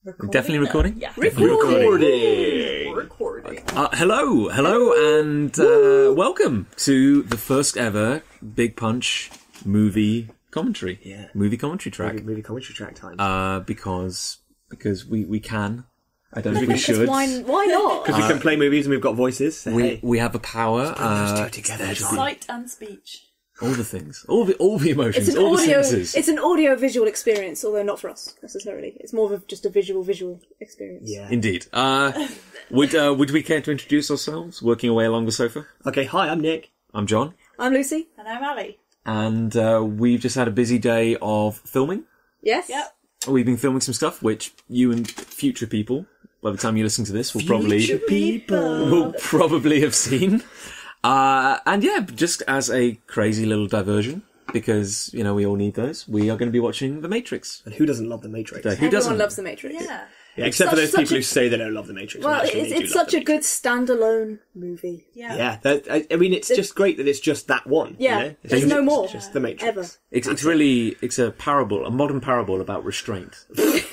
Definitely recording? Yeah. Recording. Hello, and welcome to the first ever Big Punch movie commentary. Yeah. Movie commentary track. Movie commentary track time. Because we can. I don't think we should. Why not? Because we can play movies and we've got voices. So We have the power. those two together. Sight and speech. All the things. All the emotions. It's all the senses. It's an audio-visual experience, although not for us, necessarily. It's more of just a visual experience. Yeah. Indeed. Would we care to introduce ourselves, working away along the sofa? Okay, hi, I'm Nick. I'm John. I'm Lucy. And I'm Ali. And we've just had a busy day of filming. Yes? Yep. We've been filming some stuff, which you and future people, by the time you listen to this, will probably have seen. And yeah, just as a crazy little diversion, because, you know, we all need those, we are going to be watching The Matrix. And who doesn't love The Matrix? Who Everyone doesn't? loves The Matrix. Yeah. Yeah, except for those people who say they don't love The Matrix. Well, actually they do it's love such The a good Matrix. standalone movie. Yeah. Yeah, I mean, it's just great that it's just that one. Yeah, you know? there's no more. It's just The Matrix. Ever. It's a parable, a modern parable about restraint.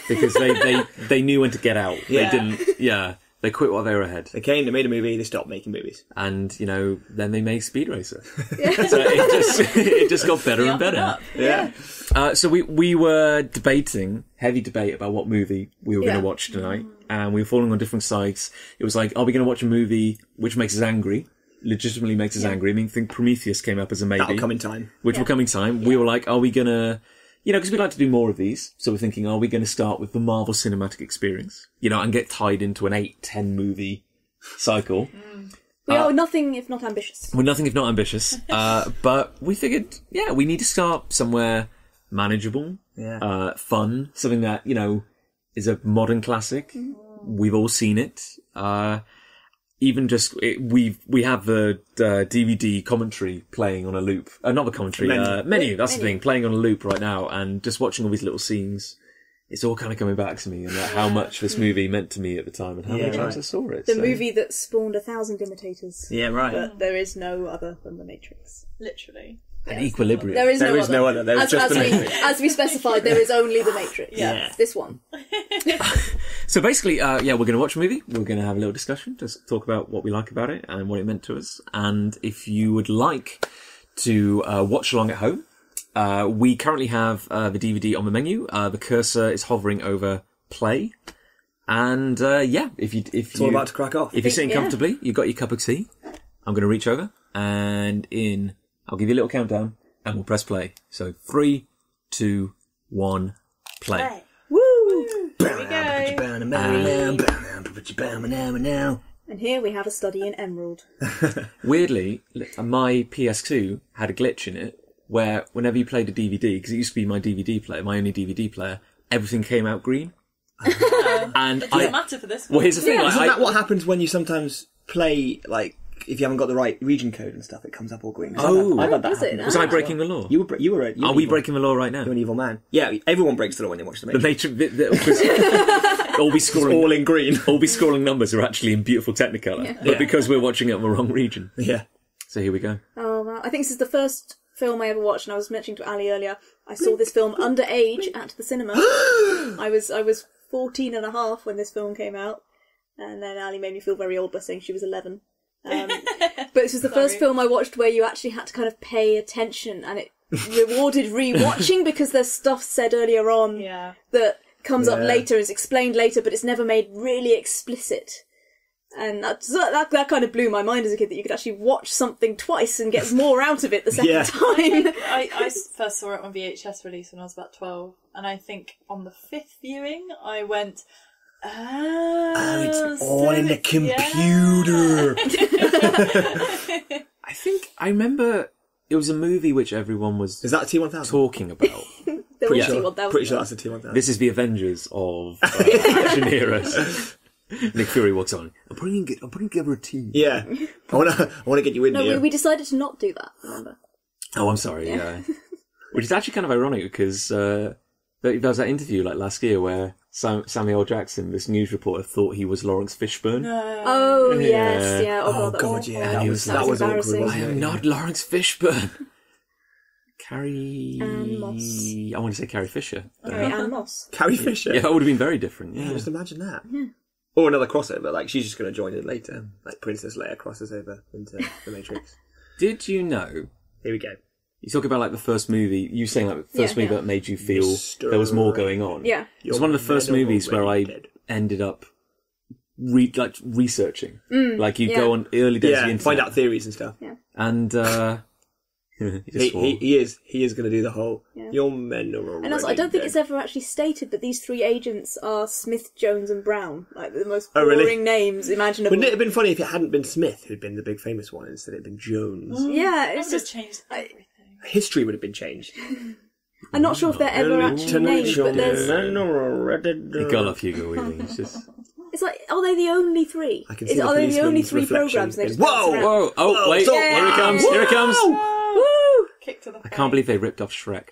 Because they knew when to get out. Yeah. They didn't, they quit while they were ahead. They came, they made a movie, they stopped making movies. And, you know, then they made Speed Racer. So it just got better and better. Yeah. So we were debating, heavy debate about what movie we were going to watch tonight. And we were falling on different sides. It was like, are we going to watch a movie which makes us angry? Legitimately makes us angry. I mean, I think Prometheus came up as a maybe. That'll come in time. Which will come in time. We were like, are we going to... You know, because we like to do more of these. So we're thinking, are we going to start with the Marvel Cinematic Experience? You know, and get tied into an 8-10 movie cycle. We are nothing if not ambitious. We're nothing if not ambitious. But we figured, we need to start somewhere manageable, fun, something that, you know, is a modern classic. We've all seen it. Even just, we have the DVD commentary playing on a loop. Not the commentary, menu, that's the thing, playing on a loop right now, and just watching all these little scenes. It's all kind of coming back to me, and how much this movie meant to me at the time, and how many times I saw it. The movie that spawned 1,000 imitators. Yeah, right. But there is no other than The Matrix. Literally. An equilibrium. There is no other. There's just The Matrix. As we specified, there is only The Matrix. Yeah. This one. So basically, we're going to watch a movie. We're going to have a little discussion, just talk about what we like about it and what it meant to us. And if you would like to watch along at home, we currently have the DVD on the menu. The cursor is hovering over play. And It's all about to crack off. If you're sitting comfortably, you've got your cup of tea. I'm going to reach over and I'll give you a little countdown and we'll press play. So 3, 2, 1, play. Woo! Here we go. And here we have a study in Emerald. Weirdly, my PS2 had a glitch in it where whenever you played a DVD, because it used to be my DVD player, my only DVD player, everything came out green. And It doesn't matter for this one. Well, here's the thing. Isn't that what happens when you sometimes play, like, if you haven't got the right region code and stuff, it comes up all green. Oh. I've had that Does it? happen. Was I breaking the law? You were Are we breaking the law right now? You're an evil man. Yeah, everyone breaks the law when they watch The The Matrix. Matrix, all be scoring, All in green. all be scoring numbers are actually in beautiful Technicolor, but because we're watching it on the wrong region. Yeah. So here we go. Oh, wow. I think this is the first film I ever watched, and I was mentioning to Ali earlier, I saw this film underage at the cinema. I was 14 and a half when this film came out, and then Ali made me feel very old by saying she was 11. But this was the first film I watched where you actually had to kind of pay attention, and it rewarded re-watching because there's stuff said earlier on that comes up later, is explained later, but it's never made really explicit. And that kind of blew my mind as a kid, that you could actually watch something twice and get more out of it the second time. I first saw it on VHS release when I was about 12, and I think on the 5th viewing I went, it's all in the computer. I think I remember it was a movie which everyone was Is that a T-1000? talking about. Pretty sure that's a T-1000. This is the Avengers of action heroes. Nick Fury walks on. I'm putting together a team. Yeah. I want to get you in No, here. we decided to not do that, remember? Oh, I'm sorry. Which is actually kind of ironic because there was that interview like last year where Samuel L. Jackson, this news reporter, thought he was Lawrence Fishburne. Oh, yes, yeah. Oh, God, yeah. That was embarrassing. awkward, wasn't I it? am not Lawrence Fishburne. Carrie... Ann Moss. I want to say Carrie Fisher. Carrie Ann Moss. Carrie Fisher. Yeah, that would have been very different. Yeah. Just imagine that. Or another crossover, like she's just going to join in later. Like Princess Leia crosses over into The Matrix. Did you know... Here we go. You talk about like the first movie. You saying like the first movie that made you feel Mystery. there was more going on. Yeah. It was one of the first movies where I ended up researching. Like you go on early days of the internet, find out theories and stuff. Yeah. and He is going to do the whole. Your men are already And also, I don't think dead. it's ever actually stated that these three agents are Smith, Jones, and Brown. Like the most Oh, boring really? names imaginable. Wouldn't it have been funny if it hadn't been Smith who'd been the big famous one instead it had been Jones? Yeah, That it's would have just. changed everything. History would have been changed. I'm not sure if they're ever actually named, but there's. You got off Hugo Weaving. It's just It's like, are they the only three? I can see the Are they the only policeman's three reflection programs? They in- just Whoa! bounce around? whoa! Oh wait! stop. Here it comes! Here it comes! Woo! Kick to the face. I can't believe they ripped off Shrek.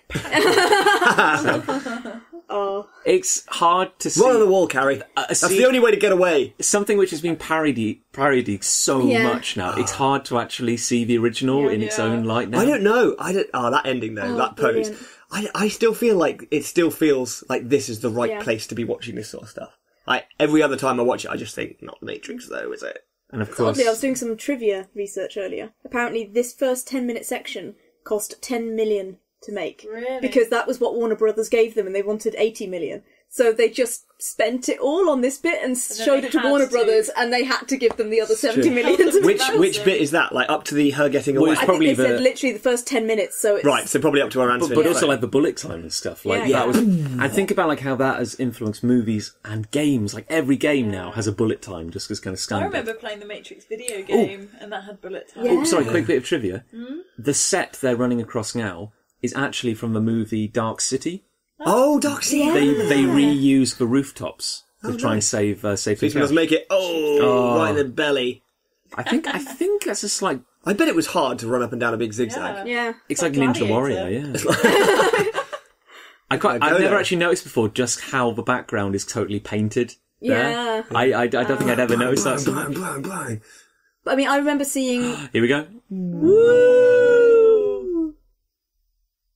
Oh, It's hard to see. Run on the wall, Carrie. That's see- the only way to get away. Something which has been parodied so Yeah. much now. It's hard to actually see the original in its own light now. I don't know. That ending though, that pose. brilliant. I still feel like it still feels like this is the right place to be watching this sort of stuff. Like every other time I watch it, I just think, not The Matrix though, is it? And of course, oddly, I was doing some trivia research earlier. Apparently, this first 10-minute section cost 10 million to make. Really? Because that was what Warner Brothers gave them, and they wanted 80 million. So they just spent it all on this bit and then showed they it to had Warner to. Brothers, and they had to give them the other 70 million to make that. Which bit is that? Like up to her getting away? Well, it's I think probably they said the- literally the first 10 minutes, so it's... Right, so probably up to her answer. but also like the bullet time and stuff. Like Yeah. that was. And think about like how that has influenced movies and games. Like every game now has a bullet time, just as kind of I standard. remember playing the Matrix video game, and that had bullet time. Yeah. Oh, sorry, quick bit of trivia. The set they're running across now is actually from the movie Dark City. Oh, Dark Sea. Yeah. They reuse the rooftops to try and save Policeman things. does make it. Right in the belly. I think that's a slight. I bet it was hard to run up and down a big zigzag. Yeah. It's like Gladiator. Ninja Warrior, yeah. I've go never there. actually noticed before just how the background is totally painted. Yeah. There. I don't think I'd ever noticed that. Bang. But, I mean, I remember seeing... Here we go.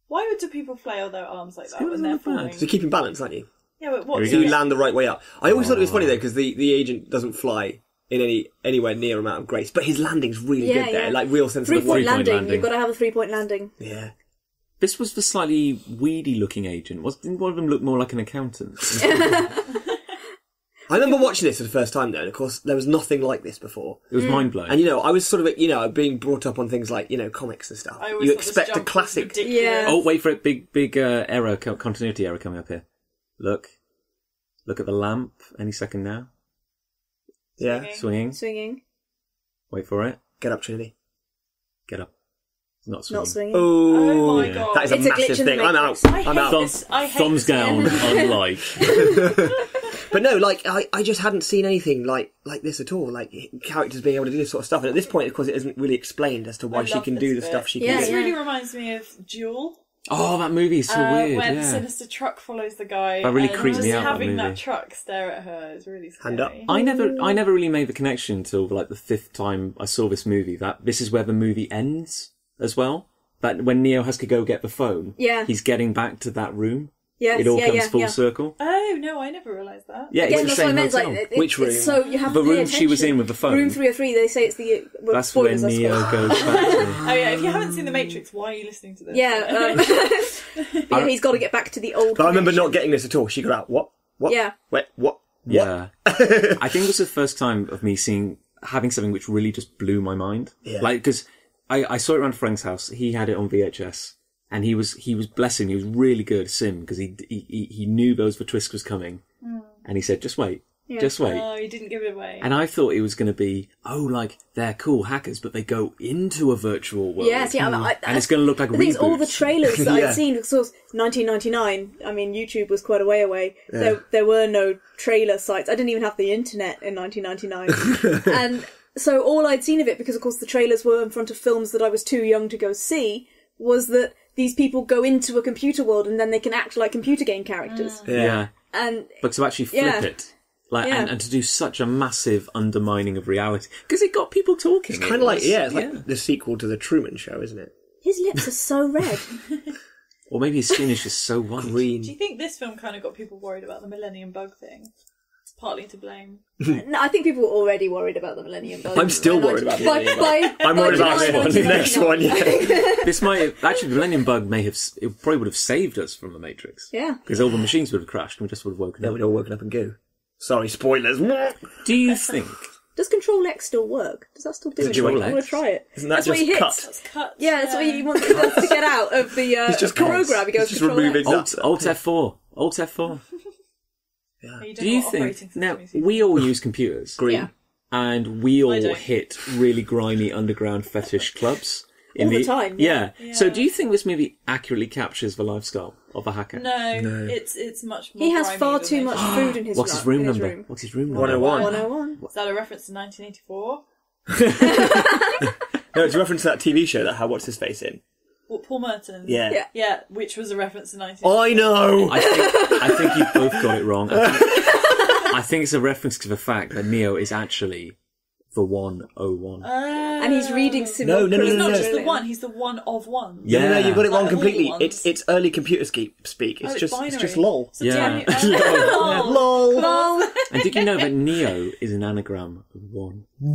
Why do people flail their arms like that when they're falling? So you're keeping balance, aren't you? Yeah, but what? Here we So go. you land the right way up. I always thought it was funny though because the agent doesn't fly in anywhere near amount of grace, but his landing's really Yeah, good there, yeah. like real sense of Three-point Three-point landing. landing. You've got to have a three-point landing. Yeah. This was the slightly weedy-looking agent. Didn't one of them look more like an accountant? I remember watching this for the first time though, and of course there was nothing like this before. It was mind-blowing. And I was sort of being brought up on things like comics and stuff. I always You thought this expect a jump was classic. ridiculous. Yeah. Oh, wait for it. Big error, continuity error coming up here. Look at the lamp. Any second now. Yeah. Swinging. Swinging. Wait for it. Get up, Trinity. Get up. It's not swinging. Not swinging. Oh, Oh my god. that is a It's a glitch massive in the thing. I'm out. Matrix. I hate I'm out. this. I hate Thumbs this. down, unlike. But no, I just hadn't seen anything like this at all. Like characters being able to do this sort of stuff, and at this point, of course, it isn't really explained as to why I she love can this do the bit. stuff she Yeah, can This do. really reminds me of Duel. Oh, that movie is so weird. When Yeah. Sinister Truck follows the guy. That really and creeped just me out, that having movie. that truck stare at her is really scary. Hand up. I never really made the connection until like the fifth time I saw this movie that this is where the movie ends as well. That when Neo has to go get the phone, he's getting back to that room. Yes, It all yeah, comes yeah, full yeah. circle. Oh, no, I never realised that. Yeah, Again, it's that's the what I same meant. hotel. Like, Which room? So you have The to pay room she was attention. in with the phone. Room 303. They say it's the. Well, That's when spoilers, I Neo suppose. goes back to... Oh, yeah, if you haven't seen The Matrix, why are you listening to this? Yeah, but yeah, he's got to get back to the old. But I remember connection. not getting this at all. She got out. What? Yeah. Wait, what? Yeah. I think it was the first time of me having something which really just blew my mind. Yeah. Like, because I saw it around Frank's house. He had it on VHS. And he was bless him, he was really good at Sim, because he knew the twist was coming. And he said, just wait. Just wait. Oh, you didn't give it away. And I thought it was going to be, they're cool hackers, but they go into a virtual world. Yes, yeah, and it's going to look like the thing is, all the reboots. trailers that Yeah. I'd seen, because it was 1999. I mean, YouTube was quite a way away. There were no trailer sites. I didn't even have the internet in 1999, and so all I'd seen of it, because of course the trailers were in front of films that I was too young to go see, was that these people go into a computer world and then they can act like computer game characters. Yeah. And But to actually flip it. Like, Yeah. and to do such a massive undermining of reality. Because it got people talking. It's kind of like, it's like the sequel to The Truman Show, isn't it? his lips are so red. Or maybe his skin is just so white. Green. Do you think this film kind of got people worried about the Millennium Bug thing? It's partly to blame. No, I think people were already worried about the Millennium Bug. I'm still worried about the Millennium Bug. I'm worried about the next one, yeah. This might actually, the Millennium Bug it probably would have saved us from the Matrix. Yeah. Because all the machines would have crashed and we just would have woken Then up. we'd all woken up and go. Sorry, spoilers. Do you think? Does Control X still work? Does that still do Control anything? I want X? to try it. Isn't that That's what just he hits. cut? It's cut. Yeah, that's what he wants to get out of the just program. He goes just Control removing X. that. Alt F4. Alt F4. Do you think... Now, we all use computers. Green. Yeah. And we I all don't. hit really grimy underground fetish clubs. All the time, Yeah. yeah. So do you think this movie accurately captures the lifestyle of a hacker? No, it's much more. He has grimy far than too they much should. food in his What's his room in number? room. What's his room number? 101. 101. Is that a reference to 1984? No, it's a reference to that TV show that had what's his face in. What, Paul Merton? Yeah. Yeah. Yeah, which was a reference to 1984. I know. I think you both got it wrong. I think it's a reference to the fact that Neo is actually the 101. And he's reading No, simultaneously. no, no, He's no, not no. just the one, he's the one of one. Yeah. No, you've got it wrong Like all completely. ones. It's early computer speak. It's Oh, just binary. lol. So Yeah. Lol. Lol. And did you know that Neo is an anagram of one? Oh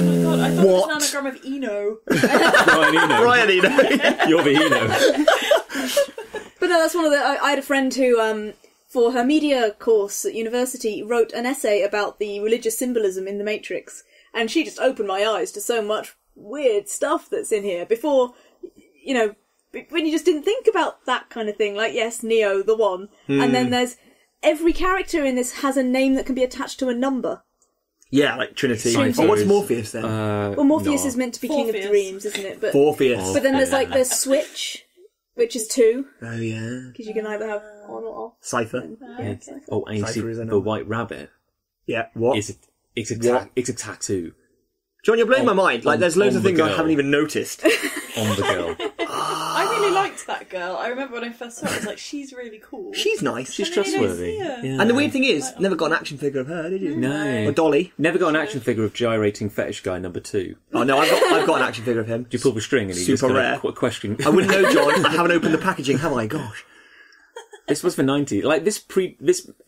my god, I thought What? it was an anagram of Eno. Brian Eno. Ryan, you know. You're the Eno. But no, that's one of the... I had a friend who, for her media course at university, wrote an essay about the religious symbolism in The Matrix. And she just opened my eyes to so much weird stuff that's in here. Before, you know, when you just didn't think about that kind of thing. Like, yes, Neo, the one. And then there's... Every character in this has a name that can be attached to a number. Yeah, like Trinity. Cyphers. Oh, what's Morpheus then? Well, Morpheus no. is meant to be King of Morpheus. Dreams, isn't it? But Morpheus. then there's Switch, which is 2, Oh yeah. because you can either have on or off. Cypher. Yeah. Oh, and you see Cypher is a the number. white rabbit Yeah. What? it's What? a tattoo John, you're blowing my mind. Like, there's loads on of the things I girl. haven't even noticed. on the girl. I really liked that girl. I remember when I first saw her, I was like, she's really cool. She's nice. She's And then you don't trustworthy. see her. Yeah. And the weird thing is, never got an action figure of her, did you? No. Or Dolly. Never got an action figure of gyrating fetish guy number 2. Oh no, I've got an action figure of him. Do you pull the string and he just Super kind of rare. question? I wouldn't know, John. I haven't opened the packaging, have I? Gosh. This was the 90s. Like this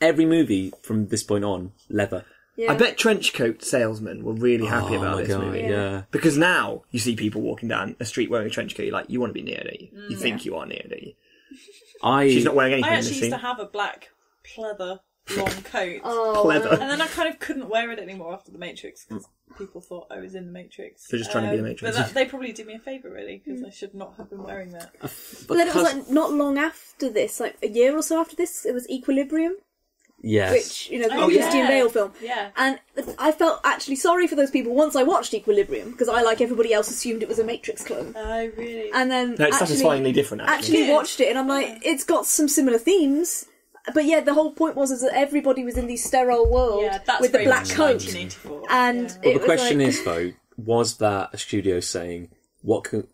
every movie from this point on, leather. Yeah. I bet trench coat salesmen were really happy about my this God, movie. yeah. Because now you see people walking down a street wearing a trench coat, you're like, you want to be Neo, don't you? You think you are Neo, don't you? She's not wearing anything I in this actually scene. used to have a black pleather long coat. Oh, Pleather. And then I kind of couldn't wear it anymore after The Matrix because people thought I was in The Matrix. They're just trying to be The Matrix. But they probably did me a favour, really, because I should not have been wearing that. But then it was like not long after this, like a year or so after this, it was Equilibrium, Yes. which, you know, the Oh, Christian yeah. Bale film. Yeah. And I felt actually sorry for those people once I watched Equilibrium, because I, like everybody else, assumed it was a Matrix clone. Oh, really? And then No, it's satisfyingly different, actually. actually watched it, and I'm like, it's got some similar themes. But yeah, the whole point was is that everybody was in this sterile world yeah, that's with the very black much coat. 1984. And yeah. But it the was question like, is, though, was that a studio saying,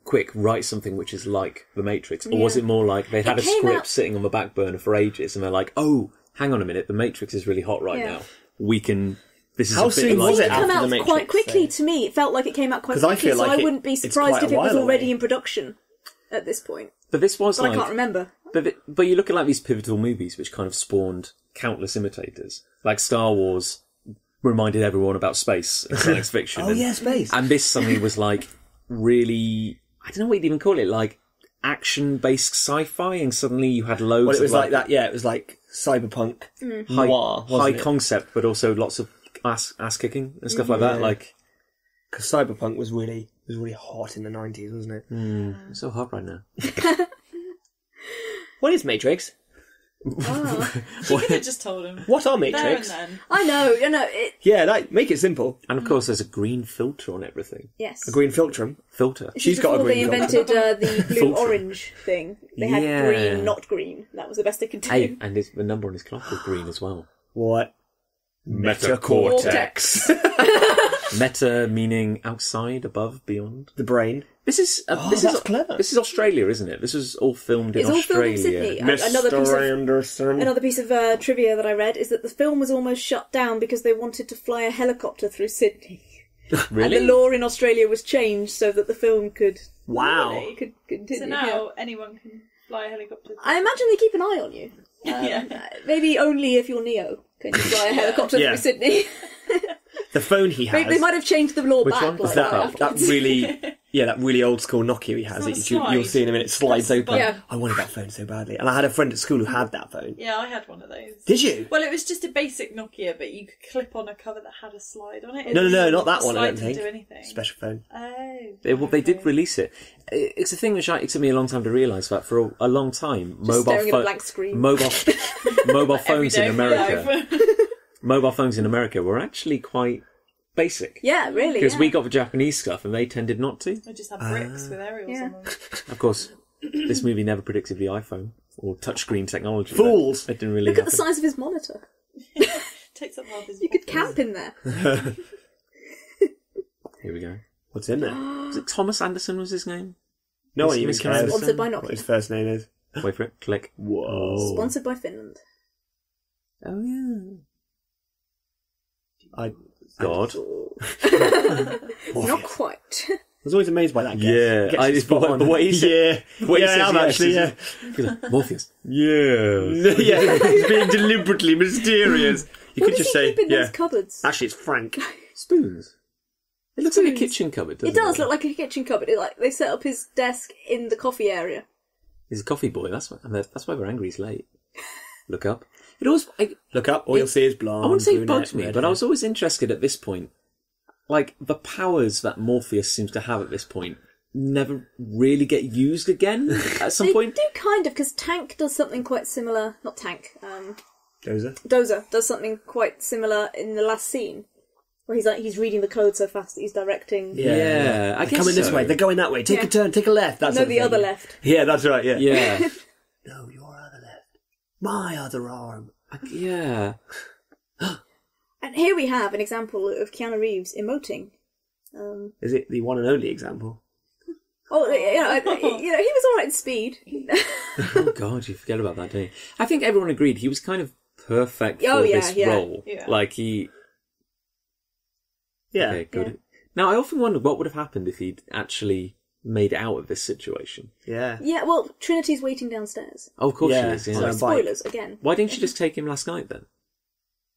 quick, write something which is like The Matrix? Or was Yeah. it more like they had It a came script out- sitting on the back burner for ages and they're like, oh, hang on a minute, The Matrix is really hot right Yeah. now. We can... This is How a bit soon like... was it it come after out The Matrix, quite quickly though? to me. It felt like it came out quite 'Cause I quickly, feel so like I wouldn't be it's surprised quite a if it was while already away. in production at this point. But this was But like... I can't remember. But you look at like these pivotal movies which kind of spawned countless imitators. Like Star Wars reminded everyone about space and science fiction. Oh, yeah, space. And this suddenly was like really, I don't know what you'd even call it, like action-based sci-fi, and suddenly you had loads Well, it of was like that, yeah, it was like cyberpunk noir, high wasn't it? concept, but also lots of ass-kicking and stuff like that. Yeah. Like, Because cyberpunk was really hot in the 90s, wasn't it? it's so hot right now. What is Matrix? She could have just told him. What are There and Matrix? then. I know. Yeah, make it simple. And of course there's a green filter on everything. Yes. A green filtrum. Filter. This She's is got a before they green invented the Fulcrum. blue-orange thing. They had Yeah. green, not green. That was the best they could do. Hey, and the number on his clock was green as well. What? Metacortex. Meta meaning outside, above, beyond. The brain. This is that's clever. This is Australia, isn't it? This was all filmed in It's all filmed in Australia. Sydney. Anderson. Another piece of trivia that I read is that the film was almost shut down because they wanted to fly a helicopter through Sydney. Really? And the law in Australia was changed so that the film could Wow. Really? Could continue. So now anyone can fly a helicopter. I imagine they keep an eye on you. Yeah. Maybe only if you're Neo can you fly a helicopter Yeah. through Sydney. The phone he has. They might have changed the law Which back. one? Like that afterwards. really, that really old school Nokia he has. It's not a You'll slide. see in a minute, it slides That's open. the button. I wanted that phone so badly, and I had a friend at school who had that phone. Yeah, I had one of those. Did you? Well, it was just a basic Nokia, but you could clip on a cover that had a slide on it. No, not that The one. I slide don't didn't think. do anything. Special phone. Oh. They did release it. It's a thing which it took me a long time to realise that for a long time, Just staring at a blank screen. mobile phones in Every day of my America, life. mobile phones in America were actually quite basic. Yeah, really. Because yeah. we got the Japanese stuff and they tended not to. I just had bricks with aerials yeah. on them. Of course, this movie never predicted the iPhone or touchscreen technology. Fools! It didn't really Look at the happen. size of his monitor. Takes up half his You could office. camp in there. Here we go. What's in there? Was it Thomas Anderson was his name? No one even Miss cares Anderson? Sponsored by what Nokia. his first name is. Wait for it. Click. Whoa. Sponsored by Finland. Oh yeah. I God. Not quite. was always amazed by that guess. Yeah, Gets it spot on. the way he said, Yeah, the way he yeah, says I'm yes actually, is- yeah. He's like, Morpheus. Yeah. Yeah, he's being deliberately mysterious. You What could does just he say, keep in yeah. those cupboards? Actually, it's Frank. Spoons. It looks like a Spoons. kitchen cupboard, doesn't It it? does look like a kitchen cupboard. They set up his desk in the coffee area. He's a coffee boy, that's why we're angry he's late. Look up. It always, Look up, all you'll see is blonde. I wouldn't say it brunette, bugged me, red but I hair. was always interested at this point. Like, the powers that Morpheus seems to have at this point never really get used again at some They point. do kind of, because Tank does something quite similar. Not Tank. Dozer. Dozer does something quite similar in the last scene, where he's reading the code so fast that he's directing. Yeah, I guess Coming this so. way, they're going that way. Take Yeah. a turn, take a left. That's No, the other left. Yeah, that's right, yeah. Yeah. No, your other left. My other arm. Yeah. And here we have an example of Keanu Reeves emoting. Is it the one and only example? Oh, he was all right in Speed. Oh god, you forget about that, don't you? I think everyone agreed he was kind of perfect for Oh, yeah, this yeah. role. Yeah. Like he... Yeah. Okay, good. Yeah. Now, I often wondered what would have happened if he'd actually made it out of this situation. Yeah. Yeah, well, Trinity's waiting downstairs. Oh, of course Yeah, she is, on yeah. a bike. Spoilers, again. Why didn't you just take him last night, then?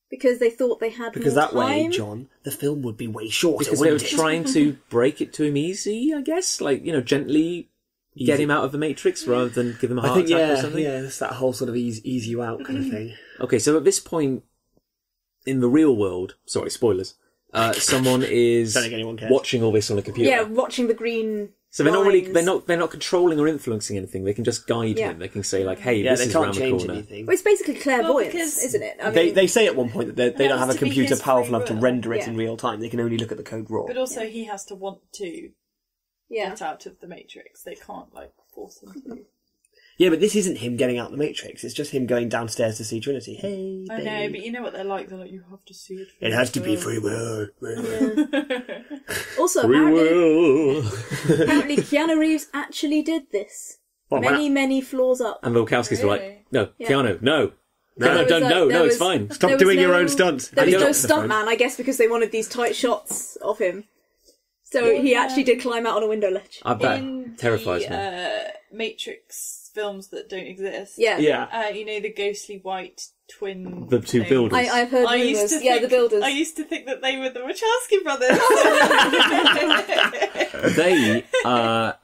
Because they thought they had Because more that way, time. John, the film would be way shorter, Because they were wouldn't it? trying to break it to him easy, I guess? Like, gently get Easy. him out of the Matrix rather than give him a I heart think, attack or yeah, something? yeah, it's that whole sort of ease you out kind of thing. Okay, so at this point, in the real world, sorry, spoilers, someone is Don't think anyone cares. watching all this on a computer. Yeah, watching the green. So they're not really, lines. they're not controlling or influencing anything. They can just guide Yeah. him. They can say like, "Hey, Yeah, this they is can't around the change corner." anything. Well, it's basically clairvoyance, because isn't it? I They mean, they say at one point that they don't it have a has to be computer his powerful free enough to will. render it Yeah. in real time. They can only look at the code raw. But also, he has to want to yeah. get out of the Matrix. They can't, force him to. Yeah, but this isn't him getting out the Matrix. It's just him going downstairs to see Trinity. Hey, I know, babe. but you know what they're like. They're like, you have to see it. It has to be free. free will. Also, We apparently, will. apparently Keanu Reeves actually did this. Well, Many floors up. And the Wachowskis were like, Really? "No, Yeah. Keanu, no, No. no, don't, There no, was- it's fine." Stop there was doing your no- own stunts. There was I no don't- stuntman, I guess, because they wanted these tight shots of him. So he actually did climb out on a window ledge. I bet In terrifies the, me. Matrix films that don't exist. Yeah. Yeah. The ghostly white twin. The two thing. builders. I've heard rumours. Yeah, the builders. I used to think that they were the Wachowski brothers.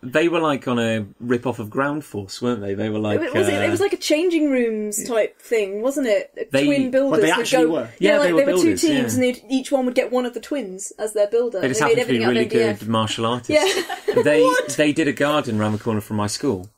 They were like on a rip off of Ground Force, weren't they? They were like, it was like a changing rooms type thing, wasn't it? Twin builders. they would actually go, were. Yeah, they were they were two builders, teams, yeah. and each one would get one of the twins as their builder. they just made happened to be everything really out of MDF. good martial artists. Yeah. They did a garden round the corner from my school.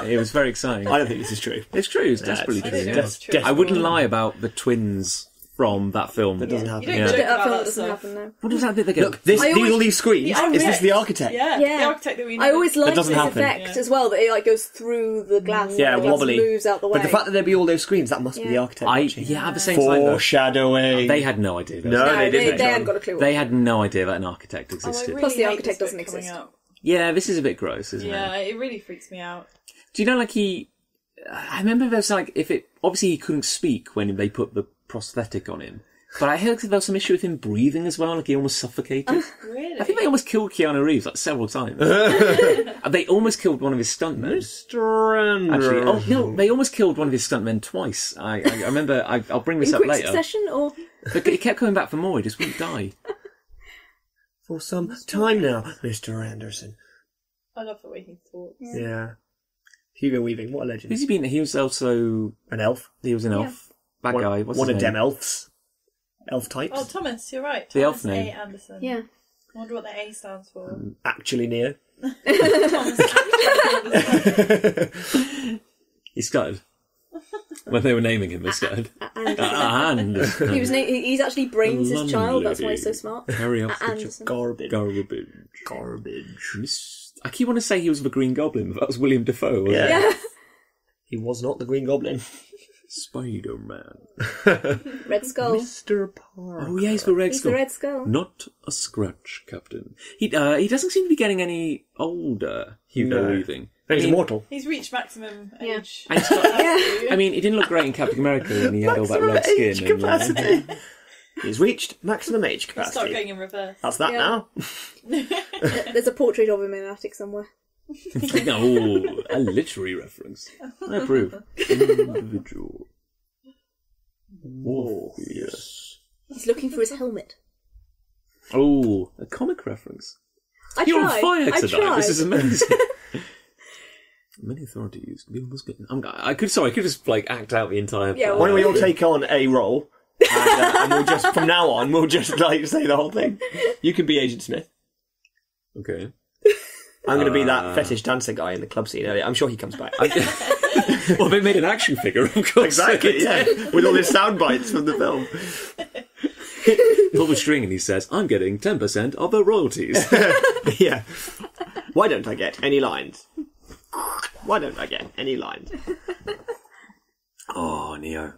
It was very exciting. I don't think this is true. It's true. It's desperately it's- true. I don't Yeah. know if it's true. I wouldn't lie about the twins from that film. That doesn't You happen. don't Yeah. joke That about film that doesn't stuff. happen now. What was that bit they go? Look, all these screens. The Is this the architect. architect? Yeah, Yeah. the architect that we know. I always liked doesn't this happen. effect Yeah. as well, that it goes through the glass. Yeah, and the glass wobbly. moves out the way. But the fact that there'd be all those screens, that must be Yeah. the architect. At watching. the same time, though, Foreshadowing. they had no idea. No, they didn't. they John. hadn't got a clue. They had no idea that an architect Oh, I existed. really Plus the hate architect this doesn't bit coming exist. out. Yeah, this is a bit gross, isn't Yeah, it? it really freaks me out. Do you know, like I remember there was like, obviously he couldn't speak when they put the prosthetic on him, But I heard there was some issue with him breathing as well, like he almost suffocated. Really? I think they almost killed Keanu Reeves like several times. They almost killed one of his stuntmen. Mr. Actually, oh no, they almost killed one of his stuntmen twice. I remember. I'll bring this In up quick later. succession, or But he kept coming back for more. He just wouldn't die. For some time now, Mr. Anderson. I love the way he talks. Yeah. Hugo Weaving, what a legend. Who's he been? He was also An elf. he was an elf. Bad guy. What's one his of name? them elves. Elf types. Oh, Thomas, you're right. The Thomas elf name. A. Anderson. yeah. I wonder what the A stands for. Actually, Neo. Thomas Anderson. He stuttered. When they were naming him, they stuttered. And He's actually Brains' his child. That's why he's so smart. Harry off the Anderson. Garbage. Garbage. I keep wanting to say he was the Green Goblin, but that was William Dafoe. Wasn't it? Yeah. He was not the Green Goblin. Spider-Man. Red Skull. Mr. Parker. Oh yeah, he's the Red He's Skull. the Red Skull. Not a scratch, Captain. He doesn't seem to be getting any older, Hugo No. Weaving. He's immortal. He's reached maximum age. And he's got- I mean, he didn't look great in Captain America when he had all that red age skin. capacity. He's reached maximum age Start capacity. going in reverse. That's that Yeah. now. There's a portrait of him in an attic somewhere. Oh, a literary reference. I approve. Individual. Morpheus. He's looking for his helmet. Oh, a comic reference. I You're tried. on fire I tonight. tried. This is amazing. Many authorities. I could just like act out the entire. Yeah, Why don't we all take on a role, and we'll just from now on we'll just like say the whole thing. You can be Agent Smith. Okay. I'm going to be that fetish dancer guy in the club scene earlier. I'm sure he comes back. Well, they made an action figure, of course. Exactly, yeah. With all his sound bites from the film. Pull the string and he says, "I'm getting 10% of the royalties." Yeah. Why don't I get any lines? Why don't I get any lines? Oh, Neo.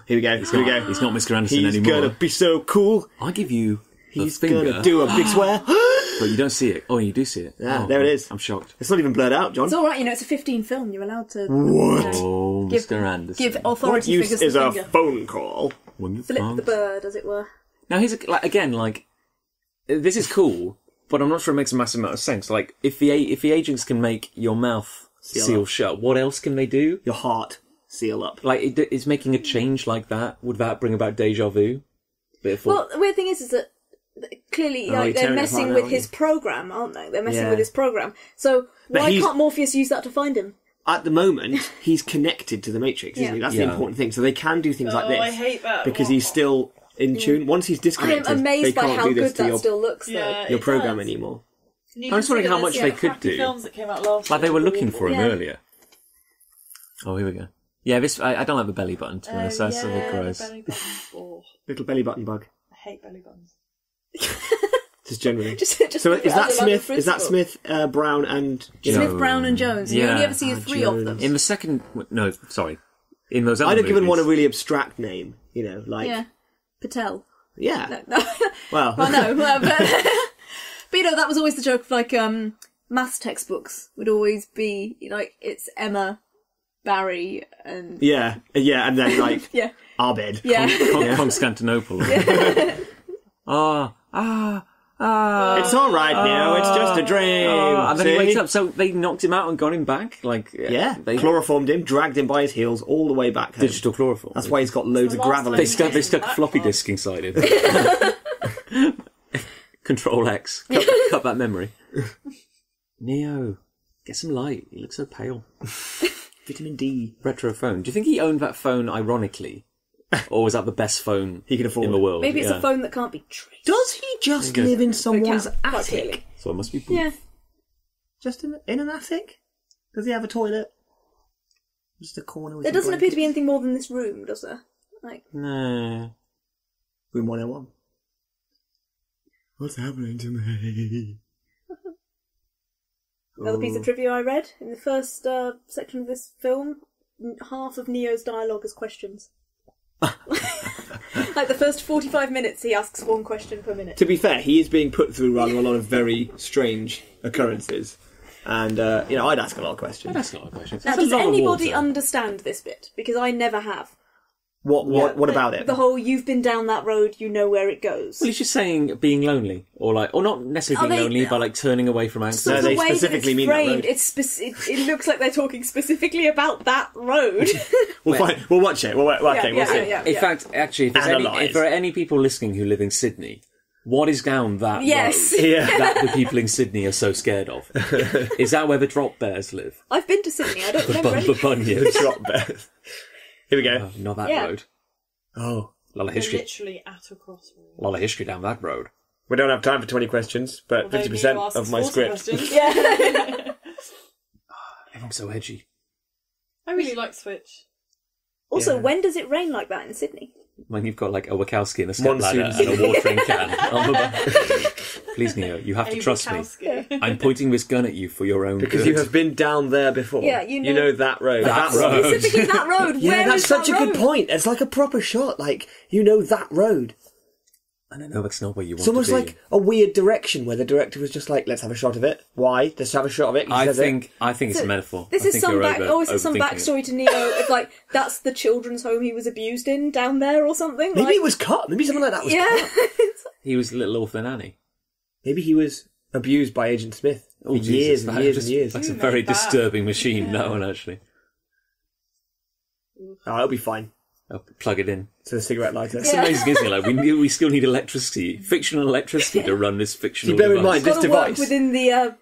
Here we go. Here we go. He's not Mr. Anderson He's anymore. gonna be so cool. I give you the He's finger, gonna do a big swear. but you don't see it. Oh, you do see it. Yeah, Oh, there it is. I'm shocked. It's not even blurred out, John. It's all right, it's a 15 film. You're allowed to Oh, Give- Mr. Anderson. give What authority use figures is the a finger. phone call? When you Flip can't. the bird, as it were. Now, here's this is cool, but I'm not sure it makes a massive amount of sense. Like, if the agents can make your mouth seal up. shut, what else can they do? Your heart seal up. Like, is making a change like that, would that bring about deja vu? Well, the weird thing is that clearly Oh, like, you're they're tearing it messing apart with now, his aren't program, aren't they? They're messing Yeah. with his program. So But why he's- can't Morpheus use that to find him? At the moment, he's connected to the Matrix, isn't he? That's the Yeah. important thing. So they can do things like Oh, this. I hate that. Because he's still in tune. Once he's I am disconnected, they amazed by can't how do this good to that still looks, though. Yeah, your it program does. anymore. And you I'm just wondering consider how much there's they some could crappy do. films that came out last Like, they year were that looking for him Yeah. earlier. Oh, here we go. Yeah, this I don't like the belly button, to be honest. That's a bit the gross. belly buttons. Oh, Little belly button bug. I hate belly buttons. Just generally. Just So leave it is that as a matter of Smith? Is that principle. Smith, Brown, and Smith, Brown, and Jones. You Yeah. only ever see three of them. Jones. In the second... No, sorry. In those other I'd have given movies- one a really abstract name. You know, like Yeah, Patel. yeah. No. Well, I know, but that was always the joke of like maths textbooks would always be like it's Emma, Barry, and yeah, and then like yeah, Abed. yeah. Constantinople. It's all right now. It's just a dream. And then he See? wakes up. So they knocked him out and got him back. Like Yeah, they chloroformed him, dragged him by his heels all the way back home. digital chloroform. That's why he's got loads of last gravel. time in he- his They stuck a floppy That disk inside it. Control X. Cut that memory. Neo, get some light. You look so pale. Vitamin D. Retro phone. Do you think he owned that phone ironically? Or was that the best phone He could afford in the it. world? Maybe it's Yeah. a phone that can't be traced. Does he just There you go. live in someone's Quite attic? clearly. So it must be... Yeah, Just in an attic? Does he have a toilet? Just a corner with there some doesn't appear to be blankets? anything more than this room, does there? Like, No. Room 101. What's happening to me? another piece of trivia I read in the first section of this film, half of Neo's dialogue is questions. Like the first 45 minutes, he asks one question per minute. To be fair, he is being put through rather a lot of very strange occurrences. And, I'd ask a lot of questions. That's not a question. Now, That's a does lot of anybody water. understand this bit? Because I never have. What about it? The whole "you've been down that road, you know where it goes." Well, he's just saying being lonely, or not necessarily being lonely, but like turning away from anger. No, the they way specifically that mean it's that framed, it looks like they're talking specifically about that road. We'll watch it. We'll see. In fact, actually, if there are any people listening who live in Sydney, what is down that Yes. road Yeah. that the people in Sydney are so scared of? Is that where the drop bears live? I've been to Sydney. I don't remember any. The Bunyans. Drop bears. Here we go. Oh, not that Yeah. road. Oh. A lot of We're history. literally at a crossroad. A lot of history down that road. We don't have time for 20 questions, but Although 50% Neil asks of my 40 script. questions. Yeah. Everyone's so edgy. I really like Switch. Also, Yeah. when does it rain like that in Sydney? When you've got like a Wachowski and a step ladder Monsoons. and a watering can on the back. Please, Neo, you have to trust me. Wachowski. I'm pointing this gun at you for your own Because good. you have been down there before. Yeah, you know that road. That road. Specifically that road. Yeah, Where that's is such a that good road? point. It's like a proper shot. Like, you know that road. And I know that's not where you want It's almost to be. like a weird direction where the director was just like, let's have a shot of it. Why? Let's have a shot of it. He I says it. think it's a metaphor. This I is think some you're some overthinking backstory to Neo. If like that's the children's home he was abused in down there or something. Maybe like, it was cut. Maybe something like that was yeah. cut. He was Little Orphan Annie. Maybe he was abused by Agent Smith for Jesus, years and that years just- and years. That's a Who very made that? disturbing machine, that one, actually. Oh, it'll be fine. I'll plug it in. To the cigarette lighter. It's Yeah. amazing, isn't it? Like, we still need electricity, fictional electricity to run this fictional bear in device. mind, Got this to work device.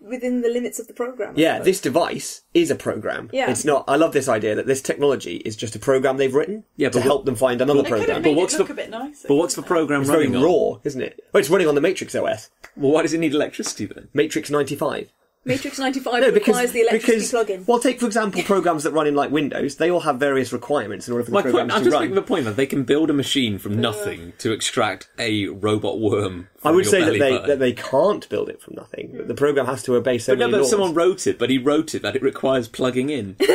within the limits of the program. I Yeah, suppose. this device is a program. Yeah. It's not. I love this idea that this technology is just a program they've written Yeah, to but help them find another They could have program. made what's it look the- a bit nicer. But what's the program It's very running on? raw, isn't it? Well, it's running on the Matrix OS. Well, why does it need electricity then? Matrix 95. Matrix 95 requires the electricity plug-in. Well, take for example programs that run in like Windows. They all have various requirements in order for the My point, programs I'm to just run. making the point that they can build a machine from nothing to extract a robot worm. I from would your say that belly they button. that they can't build it from nothing. But the program has to obey so But no, many but laws. someone wrote it, but he wrote it that it requires plugging in. Do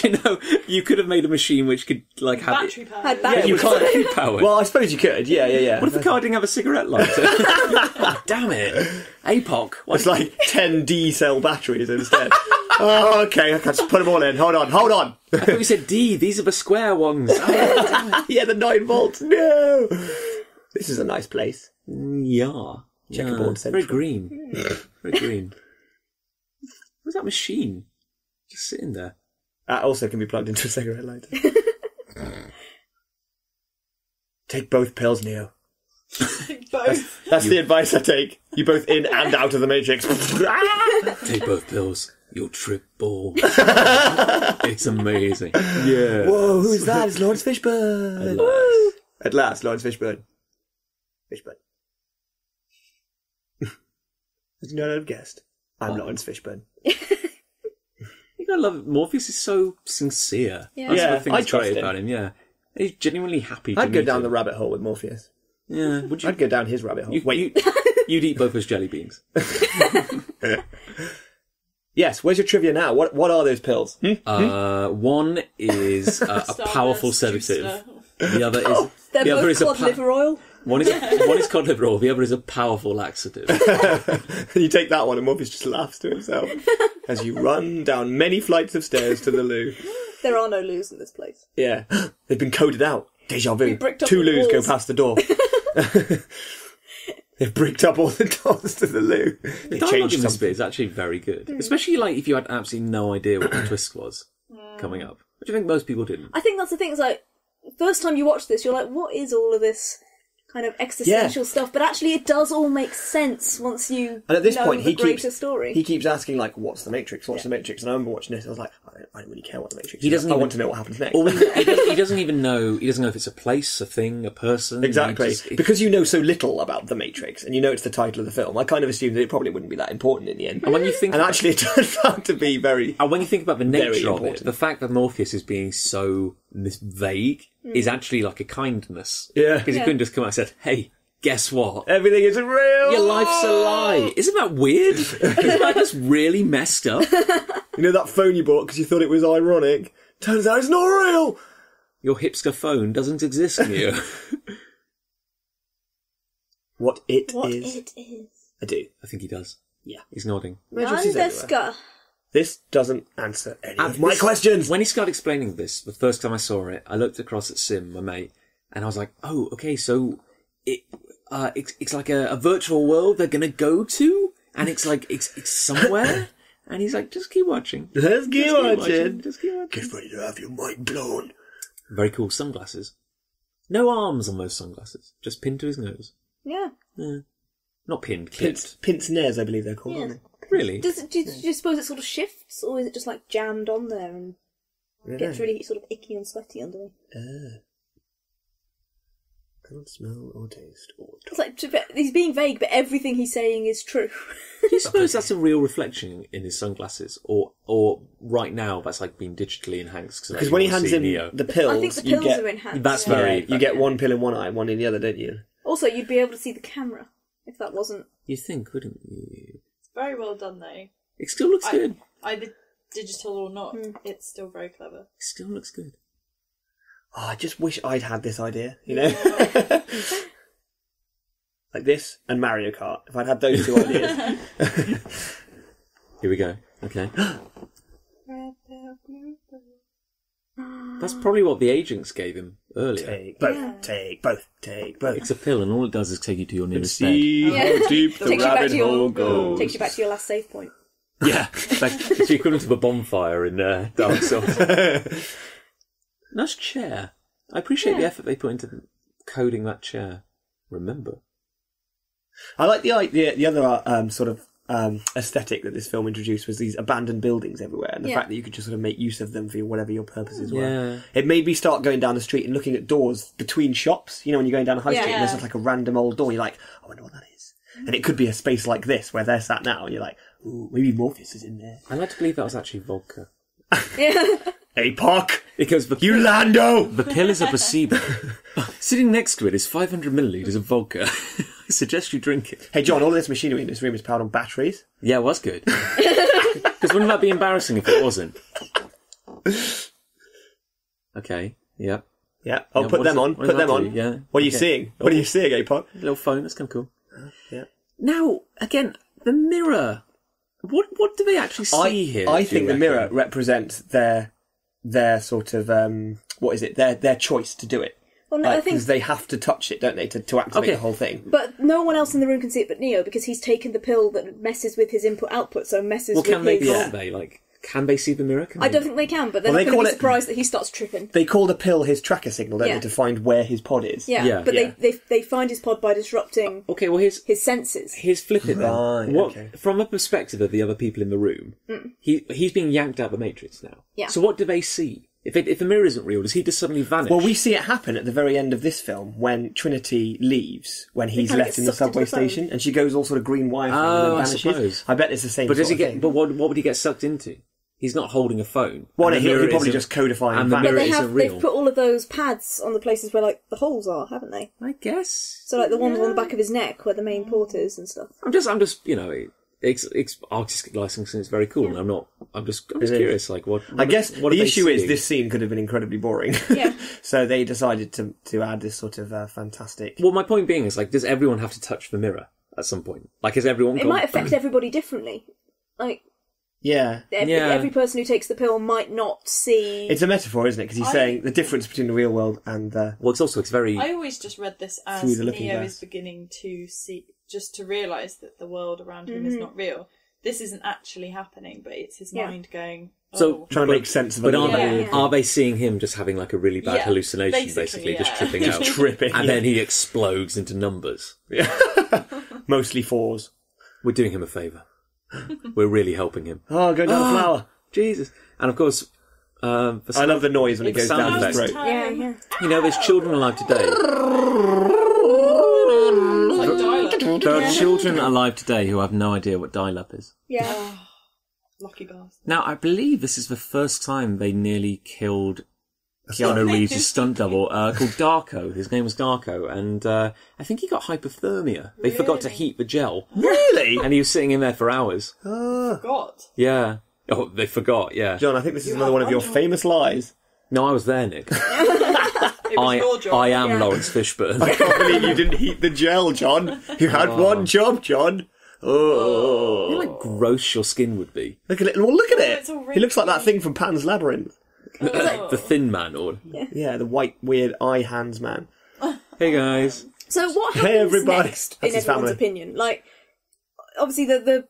you know, you could have made a machine which could like have battery it. power. Had Yeah, battery you can't keep power. Well, I suppose you could. Yeah. What if the car didn't have a cigarette lighter? Oh, damn it. APOC. What? It's like 10 D cell batteries instead. Oh, okay. I can just put them all in. Hold on. I thought you said D. These are the square ones. Oh, Yeah, the 9 volts. No. This is a nice place. yeah. Checkerboard Very central. green. Very green. What's that machine? Just sitting there. That also can be plugged into a cigarette lighter. Take both pills, Neo. Both. That's the advice I take. You both in and out of the Matrix. Take both pills. You'll trip ball. It's amazing. Yeah. Whoa, who's that? It's Lawrence Fishburne. Alas. At last, Lawrence Fishburne. Fishburne. As you not have guessed, I'm Lawrence Fishburne. You gotta love it. Morpheus is so sincere. Yeah. That's Yeah, the thing I that's great trust him. about him. Yeah, he's genuinely happy. To I'd go meet down him. the rabbit hole with Morpheus. Yeah, would you? I'd go down his rabbit hole. You'd eat both those jelly beans. Yes, where's your trivia now? What are those pills? One is a Stardust, powerful sedative. Juicer. The other is They're the other both is a cod liver oil. one is cod liver oil. The other is a powerful laxative. You take that one and Morpheus just laughs to himself as you run down many flights of stairs to the loo. There are no loos in this place. Yeah, they've been coded out. Deja We vu. bricked up 2 the loos go walls. past the door. They've bricked up all the doors to the loo. The They dialogue changed in this something. bit is actually very good, especially like if you had absolutely no idea what the twist was coming up. Which I think most people didn't. I think that's the thing. It's like first time you watch this, you're like, "What is all of this kind of existential stuff?" But actually, it does all make sense once you And at this know point, the he greater keeps story. He keeps asking like, "What's the Matrix? What's the Matrix?" And I remember watching this. I was like, I don't really care what the Matrix He is. doesn't I even- want to know what happens next. Or he doesn't even know. He doesn't know if it's a place, a thing, a person. Exactly. He just- Because you know so little about The Matrix, and you know it's the title of the film, I kind of assumed that it probably wouldn't be that important in the end. And when you think, And actually it turns out to be very... and when you think about the Very nature of it, important. the fact that Morpheus is being so this vague is actually like a kindness. Yeah. Because he couldn't just come out and said, "Hey, guess what? Everything is real! Your life's a lie." Isn't that weird? Isn't that just really messed up? You know that phone you bought because you thought it was ironic? Turns out it's not real! Your hipster phone doesn't exist near you. What it What is. it is. I do. I think he does. Yeah. He's nodding. Matrix is everywhere. Nandeska. This doesn't answer any of my questions. When he started explaining this, the first time I saw it, I looked across at Sim, my mate, and I was like, "Oh, okay, so it's like a virtual world they're gonna go to, and it's like it's somewhere." And he's like, "Just keep watching. Let's keep watching. Just keep watching. Get ready to have your mind blown." Very cool sunglasses. No arms on those sunglasses, just pinned to his nose. Yeah. Not pinned, clipped. Pince-nez, I believe they're called, aren't they? Really? Do you suppose it sort of shifts, or is it just like jammed on there and gets really sort of icky and sweaty underneath? Can't smell or taste or It's like he's being vague, but everything he's saying is true. Do you suppose that's a real reflection in his sunglasses, or right now that's like being digitally enhanced? Because when he hands him the pills, I think the pills are enhanced. That's yeah. very. you get one pill in one eye and one in the other, don't you? Also, you'd be able to see the camera if that wasn't. You think, wouldn't you? It's very well done, though. It still looks good. Either digital or not, it's still very clever. It still looks good. Oh, I just wish I'd had this idea, you know? Like this and Mario Kart. If I'd had those two ideas. Here we go. Okay. That's probably what the agents gave him earlier. Take both, take both, take both. It's a pill, and all it does is take you to your nearest bed. See how deep the Takes you back rabbit to your- hole goes. Takes you back to your last save point. Yeah, it's the equivalent of a bonfire in Dark Souls. Nice chair. I appreciate the effort they put into coding that chair. Remember. I like the idea. The other sort of aesthetic that this film introduced was these abandoned buildings everywhere, and the fact that you could just sort of make use of them for whatever your purposes were. Yeah. It made me start going down the street and looking at doors between shops. You know, when you're going down a high street and there's just like a random old door, you're like, I wonder what that is. And it could be a space like this where they're sat now, and you're like, ooh, maybe Morpheus is in there. I like to believe that was actually vodka. APOC! Because You Lando! the pill is a placebo. Sitting next to it is 500 millilitres of vodka. I suggest you drink it. Hey John, all this machinery in this room is powered on batteries. Yeah, it was good. Because wouldn't that be embarrassing if it wasn't? Okay, yep. Yeah, I'll Yeah, put what them does on. that- what Put does them that on. do? Yeah. What are you Okay. seeing? What are you seeing, APOC? Little phone, that's kind of cool. Yeah. Now, again, the mirror. What do they actually see here? I do you think the reckon? mirror represents their sort of what is it? Their choice to do it. Well, no, I think. Because they have to touch it, don't they, to activate the whole thing. But no one else in the room can see it but Neo, because he's taken the pill that messes with his input-output, so messes Well, with can they? his... Can't they? Like, can they see the mirror? Can I they? don't think they can, but they're Well, not they going to call be it- surprised that he starts tripping. They call the pill his tracker signal, don't Yeah. they, to find where his pod is. Yeah, but Yeah. they find his pod by disrupting Okay, well, here's senses. flip it then. Right, What, okay. From a perspective of the other people in the room, he's being yanked out of the Matrix now. Yeah. So what do they see? If the mirror isn't real, does he just suddenly vanish? Well, we see it happen at the very end of this film when Trinity leaves, when he's kinda left get in the sucked into subway the phone. station, and she goes all sort of green wire thing Oh, and I then vanishes. suppose. I bet it's the same But does sort he of get? thing. But what would he get sucked into? He's not holding a phone. Well, And the he'll mirror probably isn't- just codify and and the vanish. mirror But isn't real. they've put all of those pads on the places where, like, the holes are, haven't they? I guess. So, like, the ones on the back of his neck where the main port is and stuff. I'm just, you know, it's artistic licensing is very cool, and I'm just curious, like what I guess what the are they issue is seeing? this scene could have been incredibly boring. Yeah. So they decided to add this sort of fantastic... Well, my point being is, like, does everyone have to touch the mirror at some point? Like, has everyone? It gone, might affect everybody differently. Like, Yeah. every person who takes the pill might not see... It's a metaphor, isn't it? Because he's saying the difference between the real world and the... Well, it's very. I always just read this Through as the looking Neo glass. is beginning to see, just to realise that the world around him is not real. This isn't actually happening, but it's his mind going, So Trying to make sense of But it. are they seeing him just having like a really bad Yeah, hallucination, basically, just yeah. tripping Just out, tripping, and yeah. then he explodes into numbers? Mostly fours. We're doing him a favour. We're really helping him. Oh, go down the flower. Jesus, and of course, I love the noise when it goes sound down his effects. throat. Yeah, yeah. you know, there's children alive today. it's like dial-up. There are children alive today who have no idea what dial-up is. Yeah. Lucky bastard. Now, I believe this is the first time they nearly killed Keanu Reeves' stunt double, called Darko. His name was Darko, and I think he got hypothermia. They forgot to heat the gel, Really? and he was sitting in there for hours. God. Yeah. Oh, they forgot, yeah. John, I think this is another one of your famous lies. No, I was there, Nick. It was your job. I am Lawrence Fishburne. I can't believe you didn't heat the gel, John. You had one job, John. Oh. You know how gross your skin would be. Look at it. Well, look at it. it's all He looks like that wrinkly. thing from Pan's Labyrinth. The Thin Man, or Yeah, the white, weird eye hands man. hey guys. So what happens everybody. next That's in his everyone's family. opinion? Like, obviously we're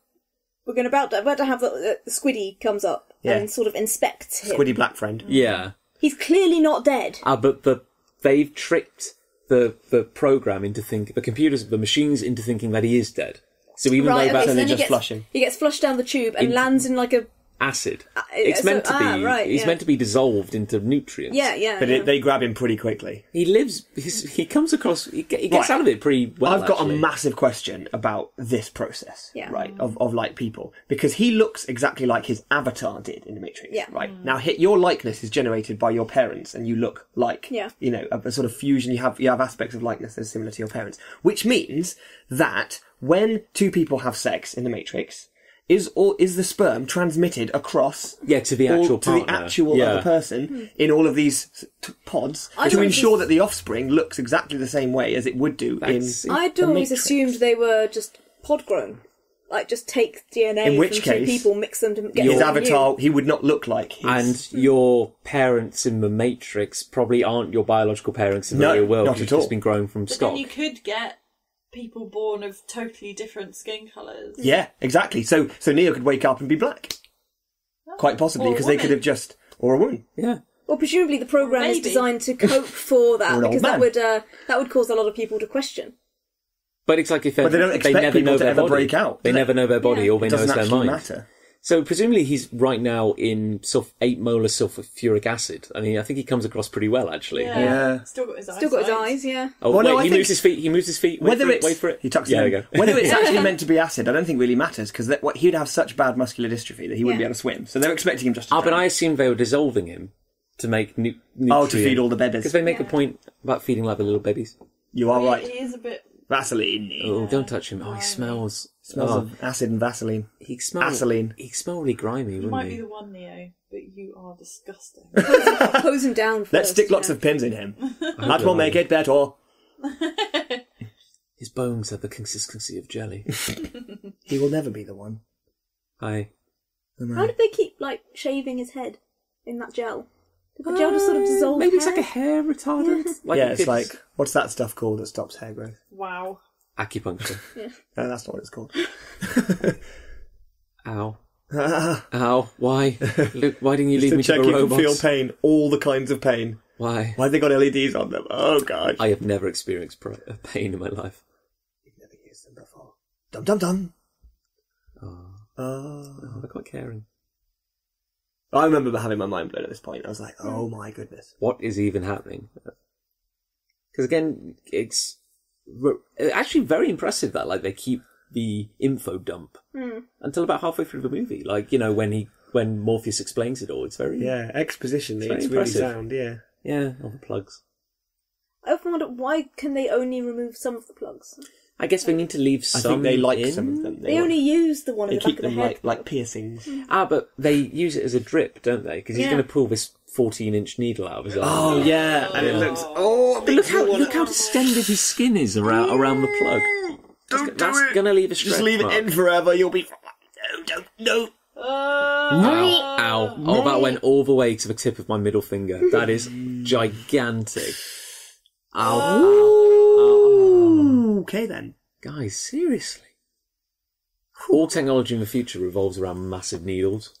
about to have the Squiddy comes up and sort of inspects him. Squiddy black friend. Yeah. He's clearly not dead. But they've tricked the program into the machines into thinking that he is dead. So even Right, though okay, that so they then just flush him. He gets flushed down the tube and lands in like a... acid, it's so- meant to be. right, he's yeah. meant to be dissolved into nutrients. Yeah. But they grab him pretty quickly. He lives. He comes across. He gets Right. out of it pretty well. I've got actually. a massive question about this process, Yeah. right, of like people. Because he looks exactly like his avatar did in The Matrix, Yeah. right? Now, your likeness is generated by your parents and you look like, Yeah. you know, a sort of fusion. You have aspects of likeness that are similar to your parents. Which means that when two people have sex in The Matrix, is the sperm transmitted across to the actual partner. other person in all of these pods I to don't ensure that the offspring looks exactly the same way as it would do I'd The always Matrix. assumed they were just pod grown. Like, just take DNA In which from two case, people, mix them to get his someone avatar, new. he would not look like his. And your parents in the Matrix probably aren't your biological parents in the No, real world. not You've at all. just been grown from But stock. then you could get people born of totally different skin colours. Yeah, exactly. So Neo could wake up and be black. Quite possibly, Or a because they could woman. have just... Or a woman. Yeah. Well, presumably the program is Maybe. designed to cope for that, Or an old because that man. would cause a lot of people to question. But it's like if But they don't expect never people know to their ever body. break out, They do they? never know their body. Yeah. All they It know doesn't is their actually mind. matter. So presumably he's right now in 8 molar sulfuric acid. I mean, I think he comes across pretty well, actually. Yeah. Still got his eyes. Still got his eyes, yeah. Oh, Well, no, wait, I he think- moves his feet. He moves his feet. Wait Whether for it. it's... Wait for it. He tucks Yeah, it there in. you go. Whether it's actually meant to be acid, I don't think really matters, because he'd have such bad muscular dystrophy that he wouldn't be Yeah. able to swim. So they're expecting him just to But drown. I assumed they were dissolving him to make nutrients. to feed all the babies. Because they make a point about feeding like the little babies. You are right. He is a bit... Vaseline. Oh, don't touch him. Oh, he smells. Smells oh, of acid and Vaseline. he smells. Vaseline. He smells really grimy, You wouldn't might he? be the one, Neo, but you are disgusting. Hose him down first. Let's stick lots yeah. of pins in him. That will make it better. His bones have the consistency of jelly. He will never be the one. Hi. How did they keep, like, shaving his head in that gel? Did the gel just sort of dissolve Maybe it's hair? like a hair retardant. Like Yeah, it it's gives- like, what's that stuff called that stops hair growth? Wow. acupuncture. No, that's not what it's called. Ow. Ow. Why? Luke, why didn't you leave to me to check the you can robots? feel pain, all the kinds of pain. Why? Why have they got LEDs on them? Oh, God. I have never experienced pain in my life. You've never used them before. Dum dum dum. Oh, Oh. they're quite caring. I remember having my mind blown at this point. I was like, oh my goodness. What is even happening? Because again, it's actually very impressive that like they keep the info dump until about halfway through the movie. Like, you know, when Morpheus explains it all, it's very Yeah, expositionally, It's very it's really impressive. sound, yeah. yeah, all the plugs. I often wonder, why can they only remove some of the plugs? I guess they need to leave I some. think they like in. some of them. They only use the one in They the back keep of the them head. like piercings. But they use it as a drip, don't they? Because he's Yeah. going to pull this 14-inch needle out of his arm. Oh, yeah. And it looks... Oh, But look how distended his skin is around the plug. That's going to leave a stretch Just leave it mark. in forever, you'll be... No. Ow. Ow. Oh, that went all the way to the tip of my middle finger. That is gigantic. Ow. Oh. Okay, then. Guys, seriously. All technology in the future revolves around massive needles.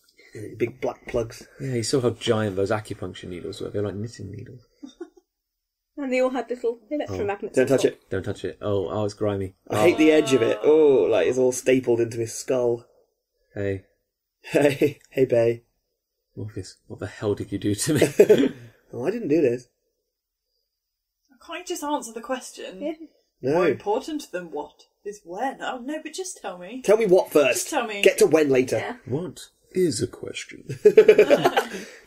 Big black plugs. Yeah, you saw how giant those acupuncture needles were. They're like knitting needles. And they all had little electromagnets. Don't on touch top. it. Don't touch it. Oh, it's grimy. I hate the edge of it. Oh, like it's all stapled into his skull. Hey, Hey, Bay. Morpheus, what the hell did you do to me? Oh, I didn't do this. Can't you just answer the question? Yeah. More No. important than what is when? Oh, no, but just tell me. Tell me what first. Just tell me. Get to when later. Yeah. What is a question?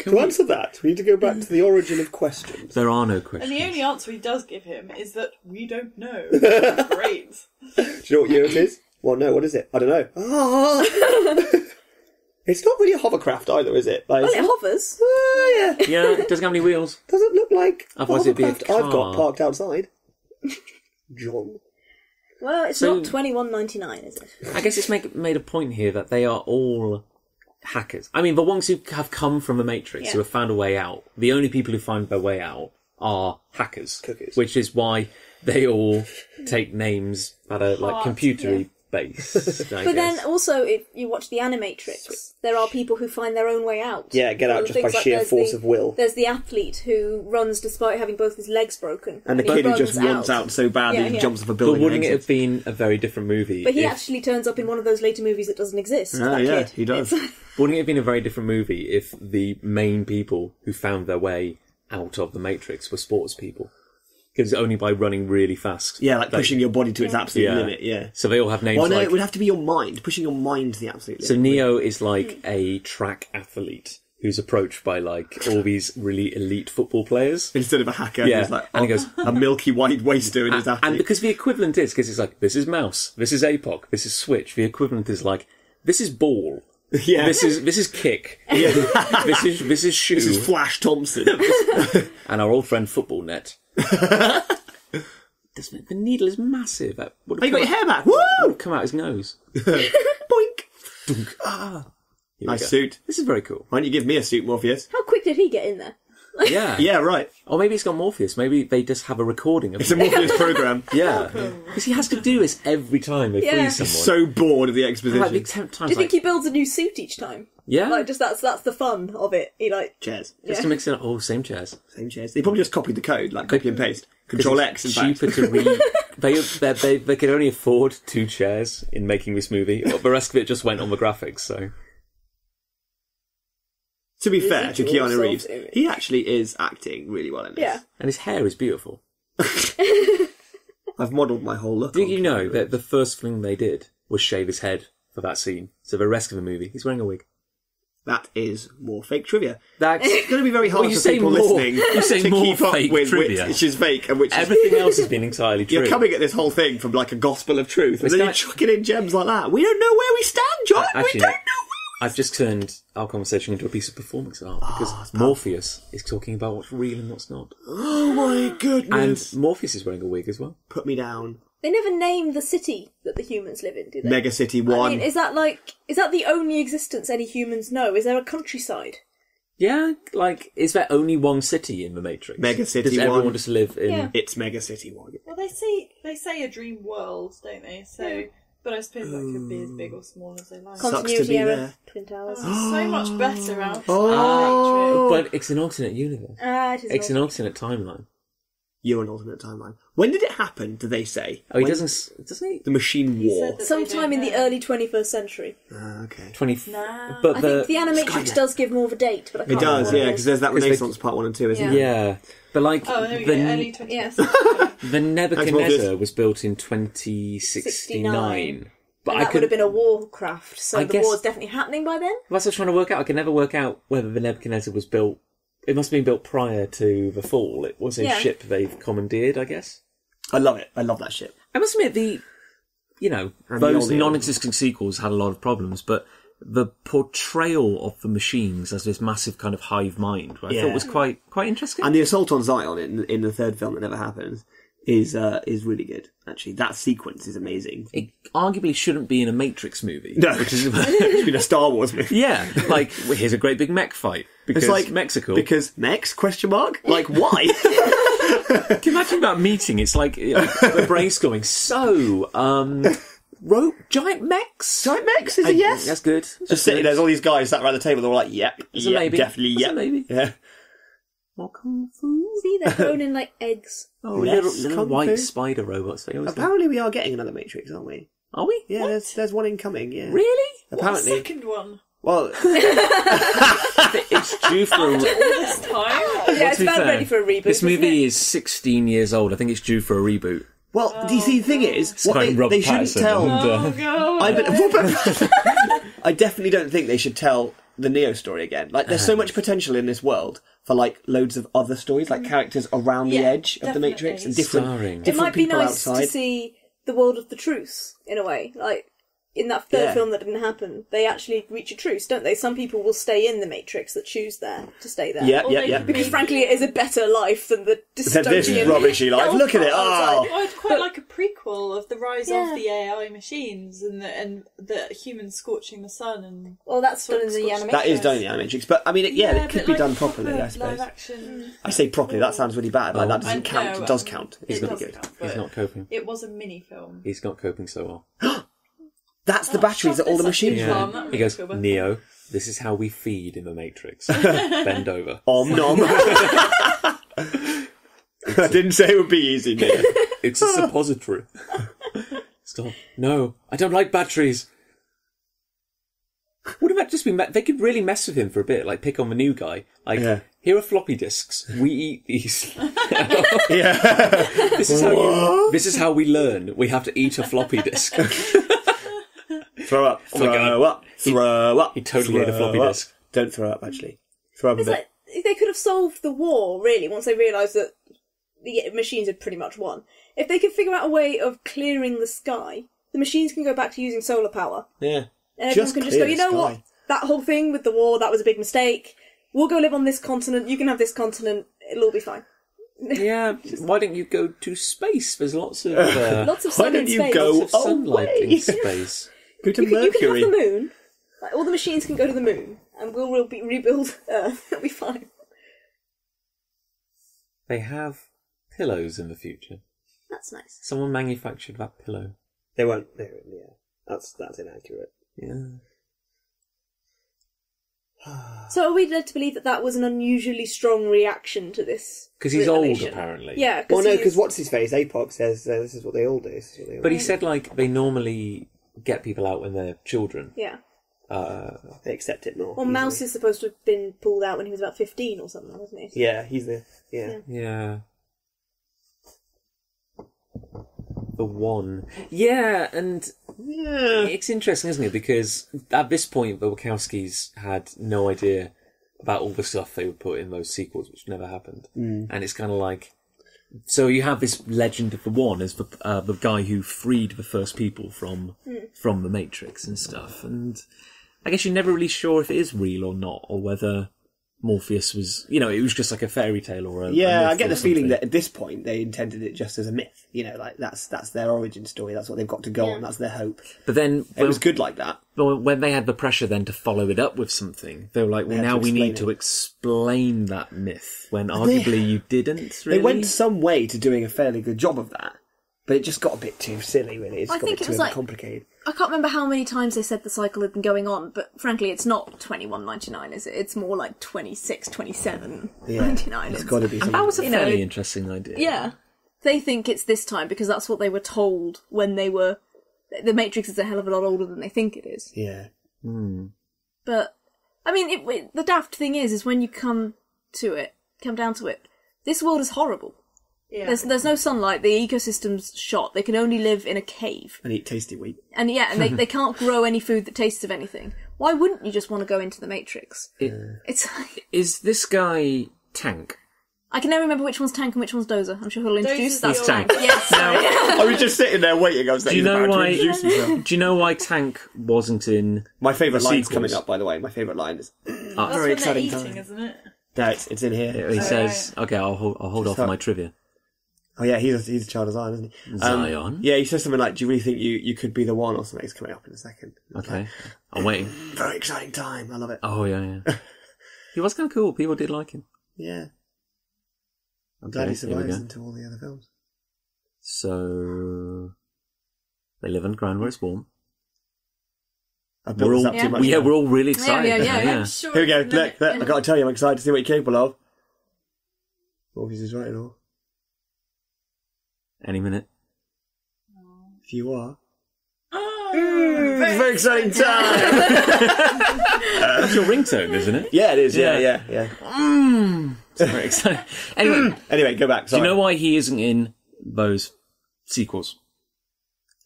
To answer that, we need to go back to the origin of questions. There are no And questions. the only answer he does give him is that we don't know. Great. Do you know what year it is? Well, no, what is it? I don't know. Ah! It's not really a hovercraft either, is it? Like, Well, it hovers. oh, yeah. Yeah, it doesn't have any wheels. Doesn't look like the Otherwise it'd be a hovercraft I've got car. parked outside. John. Well, it's not $21.99, is it? I guess it's made a point here that they are all hackers. I mean, the ones who have come from the Matrix, who have found a way out, the only people who find their way out are hackers. Cookies. Which is why they all take names that are like computery based. But then also, if you watch The Animatrix, there are people who find their own way out. Yeah, get out just by sheer force of will. There's the athlete who runs despite having both his legs broken. And the kid who just wants out so badly he jumps off a building. But wouldn't it have been a very different movie? But he actually turns up in one of those later movies that doesn't exist. Kid. He does. Wouldn't it have been a very different movie if the main people who found their way out of the Matrix were sports people? Because only by running really fast. Yeah, like pushing your body to its absolute limit, So they all have names no, it would have to be your mind. Pushing your mind to the absolute limit. So Neo is like a track athlete who's approached by like all these really elite football players. Instead of a hacker who's like and he goes, a milky white waster in his athlete. And because the equivalent is, because it's like, this is mouse, this is APOC, this is switch. The equivalent is like, this is ball. Yeah. This is kick. Yeah. this is shoe. This is Flash Thompson. And our old friend Football Net. The needle is massive. Oh, you got your hair back. Woo! Would come out his nose. Boink. Dunk. Nice suit. This is very cool. Why don't you give me a suit, Morpheus? How quick did he get in there? Yeah. Yeah, right. Or maybe it's got Morpheus. Maybe they just have a recording of It's a Morpheus program. Yeah. Because he has to do this every time they free someone. He's so bored of the exposition. Like, the 10 times, Do you think he builds a new suit each time? Yeah. Like, just that's the fun of it. He like chairs. Just to mix it up. Oh, same chairs. Same chairs. They probably just copied the code, like copy and paste. Control X, in fact. Cheaper to read. They could only afford 2 chairs in making this movie. The rest of it just went on the graphics, so... To be fair to Keanu Ritual Reeves, self-image. he actually is acting really well in this. Yeah. And his hair is beautiful. I've modelled my whole look. Did you know that the first thing they did was shave his head for that scene? So the rest of the movie, he's wearing a wig. That is more fake trivia. That's It's going to be very hard Well, you for say people more- listening you say to more keep up fake with trivia. which is fake and which is... everything else has been entirely true. You're coming at this whole thing from like a gospel of truth, and It's then you're not- chucking in gems like that. We don't know where we stand, John. Actually, we don't know where I've just turned our conversation into a piece of performance art because Morpheus is talking about what's real and what's not. Oh my goodness. And Morpheus is wearing a wig as well. Put me down. they never name the city that the humans live in, do they? Mega City 1. I mean, is that the only existence any humans know? Is there a countryside? Yeah, like, is there only one city in the Matrix? Mega City Does everyone 1. just live in... Yeah. It's Mega City 1. Well, they say a dream world, don't they? So, but I suppose that could be as big or small as they like. Sucks to Continuity be error. there. Twin Towers. So much better out. Oh. But it's an alternate universe. It is It's an not. alternate timeline. You're an alternate timeline. When did it happen, do they say? Oh, he When- doesn't he? The machine war. said that- Sometime in the early 21st century. Okay. 20... Nah. But I think the Animatrix does give more of a date, but I can't It does, remember yeah, what it because is. there's that 'Cause they- Renaissance part 1 and 2, isn't Yeah. there? Yeah. But like... Oh, there we go. Early 20th Yeah. century. The Nebuchadnezzar Morpheus. was built in 2069. But And I that would have could... been a Warcraft, so I the guess- war's definitely happening by then. That's what I was trying to work out. I can never work out whether the Nebuchadnezzar was built... It must have been built prior to the fall. It was a Yeah. ship they've commandeered, I guess. I love it. I love that shit. I must admit, And those the old- non-existent sequels had a lot of problems, but the portrayal of the machines as this massive kind of hive mind, I thought was quite interesting. And the assault on Zion in the third film that never happens is really good. Actually, that sequence is amazing. It arguably shouldn't be in a Matrix movie. No, Which is, it should be a Star Wars movie. yeah, like, well, here's a great big mech fight. Because It's like Mexico. Because Mex? Question mark? Like why? Can you imagine that meeting? It's like the brain's going, so, giant mechs? Giant Mex is a yes. That's good. Just sitting there's all these guys sat around the table. They're all like, "Yep, It's a yep, maybe. definitely, It's a yep, maybe. yeah." More kung fu? See, they're grown in like eggs. Oh, Yes, little kung white fu. spider robots. They always Apparently, we are getting another Matrix, aren't we? Are we? Yeah, What? there's one incoming. Yeah, Really? What, Apparently, second one? well, It's due for a... This time? Yeah, it's about ready for a reboot. This isn't movie it? is 16 years old. I think it's due for a reboot. do you see? The thing is, what Starring Robert they shouldn't Pattinson tell. and, Oh, God. I definitely don't think they should tell the Neo story again. Like, there's so much potential in this world for like loads of other stories, like characters around the Yeah, edge of the definitely. Matrix and Starring. different It might be people nice outside. to see the world of the truth in a way. Like in that third film that didn't happen, they actually reach a truce, don't they? Some people will stay in the Matrix that choose to stay there. Yeah. Because frankly, it is a better life than the dystopian... This rubbishy life. Look at it. Oh. I'd quite like a prequel of the rise of the AI machines and the humans scorching the sun. And well, that's done in the animation. That is done in the animatrix, but I mean, it could be done properly, I suppose. Live action. I say properly, that sounds really bad. Like, that doesn't count. It does count. It's really good. He's not coping. It was a mini film. He's not coping so well. That's the batteries that all the machines run. Yeah. He goes, Neo, this is how we feed in the Matrix. Bend over. Om nom. I didn't say it would be easy, Neo. It's a suppository. Stop. No, I don't like batteries. Wouldn't that just be... They could really mess with him for a bit, like pick on the new guy. Like, here are floppy disks. We eat these. This is how we learn. We have to eat a floppy disk. Throw up. Throw up. He totally ate a floppy disk. Don't throw up, actually. Throw up a bit. Like, they could have solved the war, really, once they realised that the machines had pretty much won. If they could figure out a way of clearing the sky, the machines can go back to using solar power. Yeah. And everyone can just go, you know what? That whole thing with the war, that was a big mistake. We'll go live on this continent. You can have this continent. It'll all be fine. Yeah, why don't you go to space? There's lots of lots of sun in space. Why don't you go lots of sunlight away? in space? Go to You can Mercury. have the moon. Like, all the machines can go to the moon, and we'll rebuild Earth. It'll be fine. They have pillows in the future. That's nice. Someone manufactured that pillow. They won't. Yeah, that's inaccurate. Yeah. So are we led to believe that that was an unusually strong reaction to this? Because he's old, revelation? apparently. Yeah. Well, no, because what's his face? APOC says this is what they all do. But he said, like, they normally get people out when they're children. Yeah. They accept it more. Well, Mouse is supposed to have been pulled out when he was about 15 or something, wasn't he? Yeah, he's the... Yeah. Yeah. The one. Yeah, and it's interesting, isn't it? Because at this point, the Wachowskis had no idea about all the stuff they would put in those sequels, which never happened. And it's kind of like... So you have this legend of the One as the guy who freed the first people from the Matrix and stuff. And I guess you're never really sure if it is real or not, or whether Morpheus was, it was just like a fairy tale or a Yeah, myth I get or the feeling something. that at this point they intended it just as a myth. Like that's their origin story. That's what they've got to go on. That's their hope. But then It was good like that. when they had the pressure then to follow it up with something, they were like, well, had now to we need explain to explain that myth, when arguably you didn't really. They went some way to doing a fairly good job of that, but it just got a bit too silly, really. It just got a bit too complicated. I can't remember how many times they said the cycle had been going on, but frankly, it's not 21.99, is it? It's more like 26, 27.99. It's got to be And something. that was a fairly interesting idea. Yeah. They think it's this time because that's what they were told when they were... The Matrix is a hell of a lot older than they think it is. Yeah. But, I mean, the daft thing is when you come down to it, this world is horrible. Yeah. There's no sunlight, the ecosystem's shot, they can only live in a cave. And eat tasty wheat. And they can't grow any food that tastes of anything. Why wouldn't you just want to go into the Matrix? It's like... Is this guy Tank? I can never remember which one's Tank and which one's Dozer. I'm sure he'll introduce that. He's Tank. Yes, sorry. I was just sitting there waiting. I was Do you know why? Do you know why Tank wasn't in? My favourite the line's sequels? coming up, by the way. My favourite line is... That's Very when they're exciting eating, time. isn't it? No, it's in here. He says, "Okay, I'll hold off on my trivia." Oh yeah, he's a child of Zion, isn't he? Zion? Yeah, he says something like, "Do you really think you could be the one?" or something. It's coming up in a second. Okay, I'm waiting. Very exciting time. I love it. Oh yeah. He was kind of cool. People did like him. Yeah. I'm Okay, glad he here we survives go. into all the other films. So they live underground where it's warm. I've built this up too much. We're all really excited. Yeah. I'm sure Here we go. it's Look, I've got to tell you, I'm excited to see what you're capable of. Morpheus is right and all. Any minute. If you are. Oh, Very exciting time! That's your ringtone, isn't it? Yeah, it is. Yeah. It's very exciting. Anyway, go back. Do Sorry. you know why he isn't in those sequels?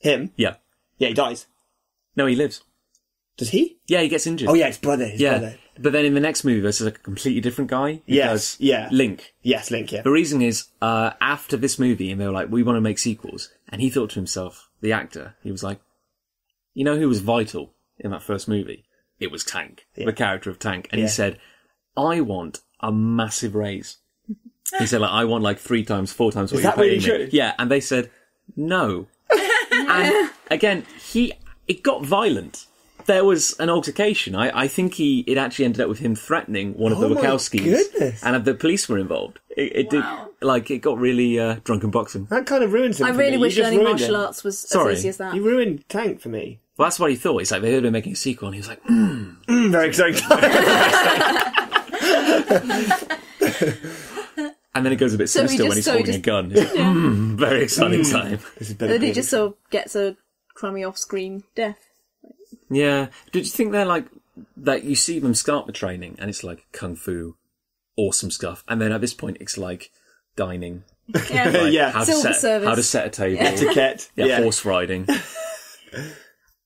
Him? Yeah. Yeah, he dies. No, he lives. Does he? Yeah, he gets injured. Oh yeah, his brother. His brother. But then in the next movie, there's a completely different guy. Who does Link. Yes, Link, yeah. The reason is, after this movie, and they were like, we want to make sequels, and he thought to himself, the actor, he was like, You know who was vital in that first movie? It was Tank, the character of Tank. And he said, I want a massive raise. He said, like, I want like 3 times, 4 times what you're paying me. Yeah, and they said, no. And again, it got violent. There was an altercation. I think it actually ended up with him threatening one of the Wachowskis. And the police were involved. It did, like, it got really drunken boxing. That kind of ruins him. I really wish learning martial arts was as easy as that. You ruined Tank for me. Well, that's what he thought. He's like, they had been making a sequel, and he was like, very exciting. And then it goes a bit sinister when he's holding a gun. He's like, very exciting time. Then he just sort of gets a crummy off-screen death. Yeah. Did you think they're like, that you see them start the training, and it's like kung fu, awesome stuff, and then at this point it's like dining. Yeah. Like how service. to set a table. Etiquette. Horse riding.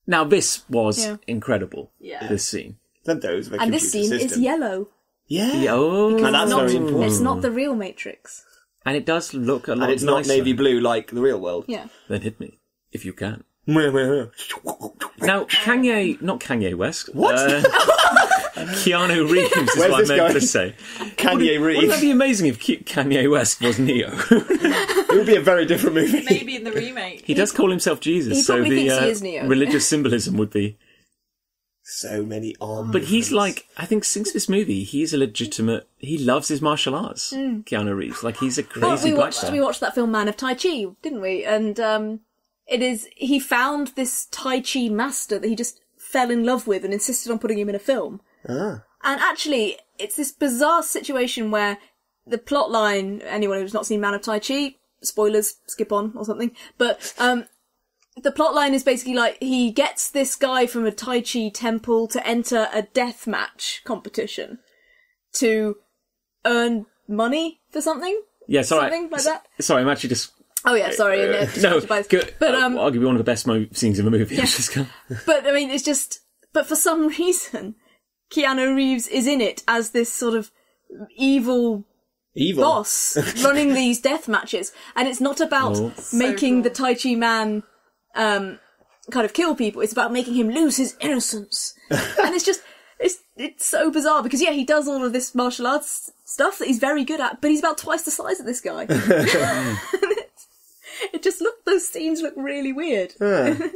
Now this was incredible, this scene. And this scene is yellow. Yeah. And that's very important. It's not the real Matrix. And it does look a lot nicer. And it's not navy blue like the real world. Yeah. Then hit me, if you can. Now, Not Kanye West. What? Keanu Reeves is what I meant to say. Kanye Reeves. Wouldn't that be amazing if Kanye West was Neo? It would be a very different movie. Maybe in the remake. He does call himself Jesus, so probably thinks he is Neo. Religious symbolism would be... So many arms. But he's like, I think since this movie, he's a legitimate... He loves his martial arts, Keanu Reeves. Like, he's a crazy black guy. We watched that film Man of Tai Chi, didn't we? And he found this Tai Chi master that he just fell in love with and insisted on putting him in a film. Ah. And actually, it's this bizarre situation where the plot line, anyone who's not seen Man of Tai Chi, spoilers, skip on or something, but the plot line is basically like he gets this guy from a Tai Chi temple to enter a death match competition to earn money for something. Yeah, sorry. Something like that. Sorry, I'm actually just... Oh yeah, sorry. No, good. But I'll give you one of the best scenes in the movie. Yeah. But I mean, it's just... But for some reason, Keanu Reeves is in it as this sort of evil boss running these death matches, and it's not about making the Tai Chi man kind of kill people. It's about making him lose his innocence, and it's just it's so bizarre because he does all of this martial arts stuff that he's very good at, but he's about twice the size of this guy. Those scenes look really weird. You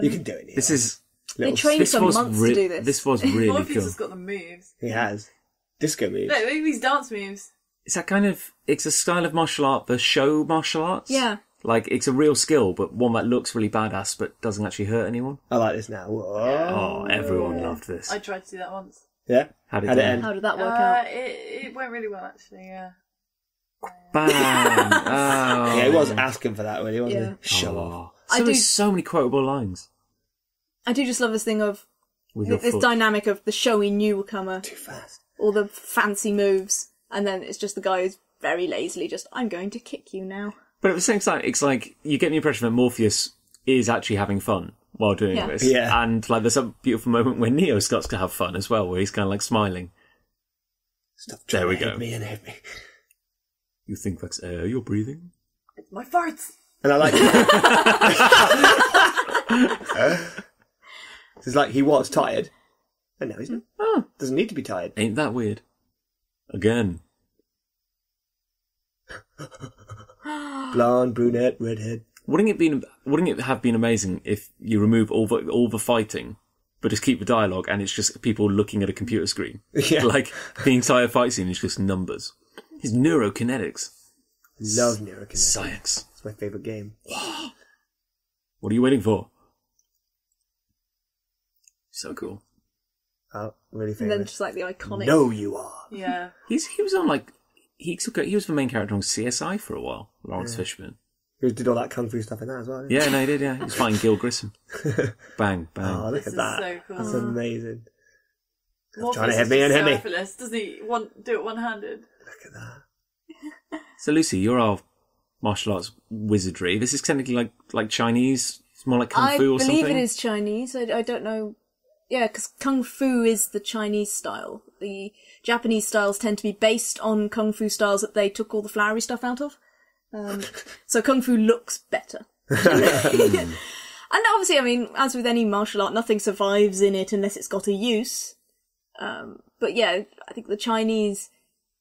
can do it. This is... They trained for months to do this. This was really Morpheus cool. has got the moves. He has. Disco moves. No, maybe these dance moves. It's that kind of... It's a style of martial art, the show martial arts. Yeah. Like, it's a real skill, but one that looks really badass, but doesn't actually hurt anyone. I like this now. Oh, everyone loved this. I tried to do that once. Yeah? How did it end? How did that work out? It went really well, actually, yeah. Bang! Oh. Yeah, he was asking for that, really, wasn't he? Show off. There's so many quotable lines. I do just love this thing of this dynamic of the showy newcomer. Too fast. All the fancy moves, and then it's just the guy who's very lazily just, I'm going to kick you now. But at the same time, it's like, you get the impression that Morpheus is actually having fun while doing this. Yeah. And like, there's a beautiful moment where Neo starts to have fun as well, where he's kind of like smiling. Stop there we trying go. to hit me. You think that's air you're breathing? It's my farts! And I like it's like he was tired. And now he's not. Oh. Doesn't need to be tired. Ain't that weird? Again. Blonde, brunette, redhead. Wouldn't it have been amazing if you remove all the fighting, but just keep the dialogue and it's just people looking at a computer screen? Yeah. Like, the entire fight scene is just numbers. His neurokinetics. Love neurokinetics. Science. It's my favourite game. What are you waiting for? So cool. Oh, really famous. And then just like the iconic... No, you are. Yeah. He was on like... He was the main character on CSI for a while, Lawrence Fishburne. He did all that kung fu stuff in that as well, didn't he? Yeah, no, he did, yeah. He was fighting Gil Grissom. Bang, bang. Oh, look This at that. is so cool. That's amazing. Morpheus Trying to hit me and hit me. Syphilis. Doesn't he do it one-handed? Look at that. So, Lucy, you're our martial arts wizardry. This is technically like Chinese. It's more like kung fu or something. I believe it is Chinese. I don't know. Yeah, because kung fu is the Chinese style. The Japanese styles tend to be based on kung fu styles that they took all the flowery stuff out of. So kung fu looks better. And obviously, I mean, as with any martial art, nothing survives in it unless it's got a use. But yeah, I think the Chinese,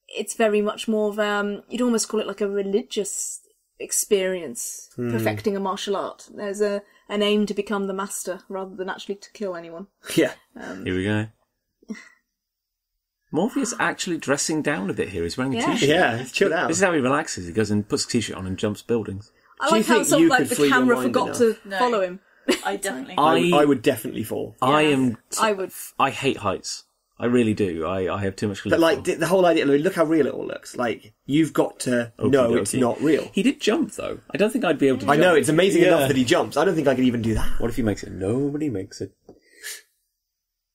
it's very much more of, you'd almost call it like a religious experience, perfecting a martial art. There's an aim to become the master rather than actually to kill anyone. Yeah. Here we go. Morpheus actually dressing down a bit here. He's wearing a t-shirt. Yeah, he's chilled out. This is how he relaxes. He goes and puts a t-shirt on and jumps buildings. I Do you like how think sort you of like could the free your camera mind forgot enough? to No. follow him. I definitely. I would definitely fall. I Yeah. am. I would. I hate heights. I really do. I have too much. But like the whole idea, look how real it all looks. Like you've got to know it's not real. He did jump though. I don't think I'd be able to. I know it's amazing Yeah. enough that he jumps. I don't think I could even do that. What if he makes it? Nobody makes it.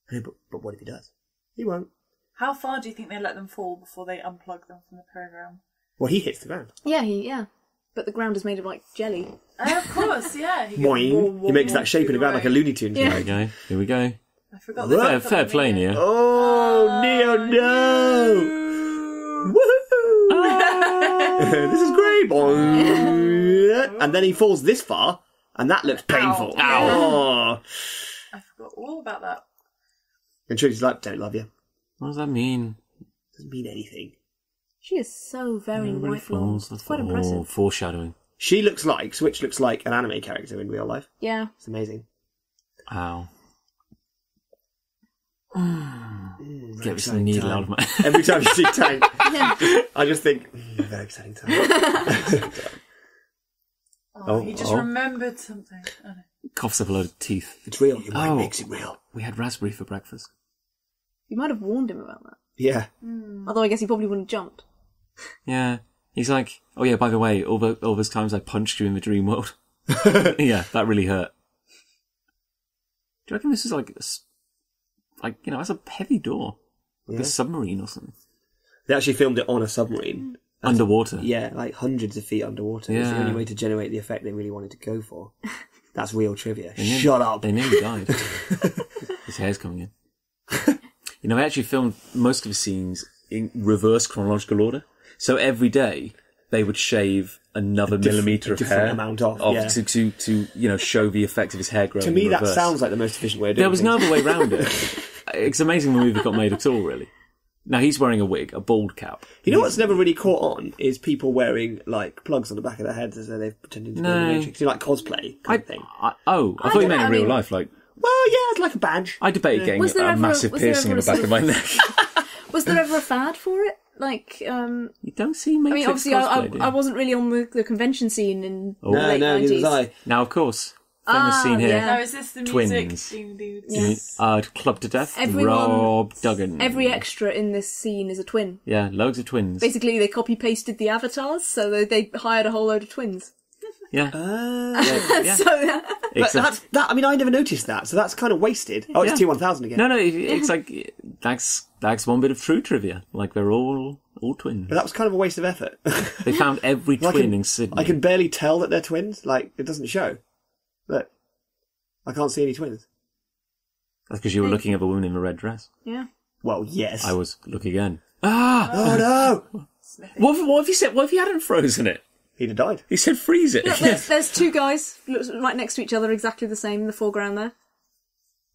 Hey, but what if he does? He won't. How far do you think they let them fall before they unplug them from the program? Well, he hits the ground. Yeah. But the ground is made of like jelly. Of course, yeah. Boing. He makes that shape in the ground like a Looney Tunes. Yeah. Here we go. Here we go. I forgot Fair play, Neo. Oh, Neo, no! Woohoo! This is great, boing. And then he falls this far, and that looks painful. Ow. Oh. I forgot all about that. And Trudy's like, don't love you. What does that mean? Doesn't mean anything. She is so very Nobody white blonde. falls. It's quite Oh, impressive. foreshadowing. Switch looks like an anime character in real life. Yeah. It's amazing. Ow. Very Get this exciting needle time. out of my... Every time you see Tank, Yeah. I just think, very exciting time. Oh, he just remembered something. Oh, no. Coughs up a load of teeth. It's real. Your mind Oh. makes it real. We had raspberry for breakfast. You might have warned him about that. Yeah. Although I guess he probably wouldn't have jumped. Yeah. He's like, oh yeah, by the way, all those times I punched you in the dream world. Yeah, that really hurt. Do you reckon this is like, that's a heavy door? Like a submarine or something? They actually filmed it on a submarine. Underwater. Yeah, like hundreds of feet underwater. It's the Yeah. only way to generate the effect they really wanted to go for. That's real trivia. nearly- Shut up. They nearly died. His hair's coming in. They actually filmed most of the scenes in reverse chronological order. So every day they would shave another millimetre of different hair amount off, yeah. to show the effect of his hair growing. To me, in that reverse. sounds like the most efficient way of doing There was no things. other way around it. It's amazing the movie got made at all, really. Now he's wearing a wig, a bald cap. You know what's never really caught on is people wearing like plugs on the back of their heads as though they've pretended to be in the No. Matrix. You know, like cosplay kind of thing. I thought you meant in real life. Like Well, yeah, it's like a badge. I debated getting Was there a ever- massive was there piercing in ever the a back of my neck. Was there ever a fad for it? Like, You don't see I Matrix mean, obviously, cosplay, do you? I wasn't really on the convention scene in the No, late neither 90s. was I. Now, of course, famous scene here. yeah. Now, is this the music? Twins. Yes. Club to Death. Everyone- Rob Duggan. Every extra in this scene is a twin. Yeah, loads of twins. Basically, they copy-pasted the avatars, so they hired a whole load of twins. Yeah. Yeah. So, Except- I mean, I never noticed that, so that's kind of wasted. Oh, it's Yeah. T1000 again. No, it's like that's one bit of true trivia. Like they're all twins. But that was kind of a waste of effort. They found every I twin can- in Sydney. I can barely tell that they're twins. Like, it doesn't show. Look. I can't see any twins. That's because you were looking at the woman in the red dress. yeah. Well, yes. I was. Look again. Ah! Oh, no! What have you said? What if you hadn't frozen it? He'd have died. He said freeze it. Look, there's two guys right next to each other, exactly the same in the foreground there.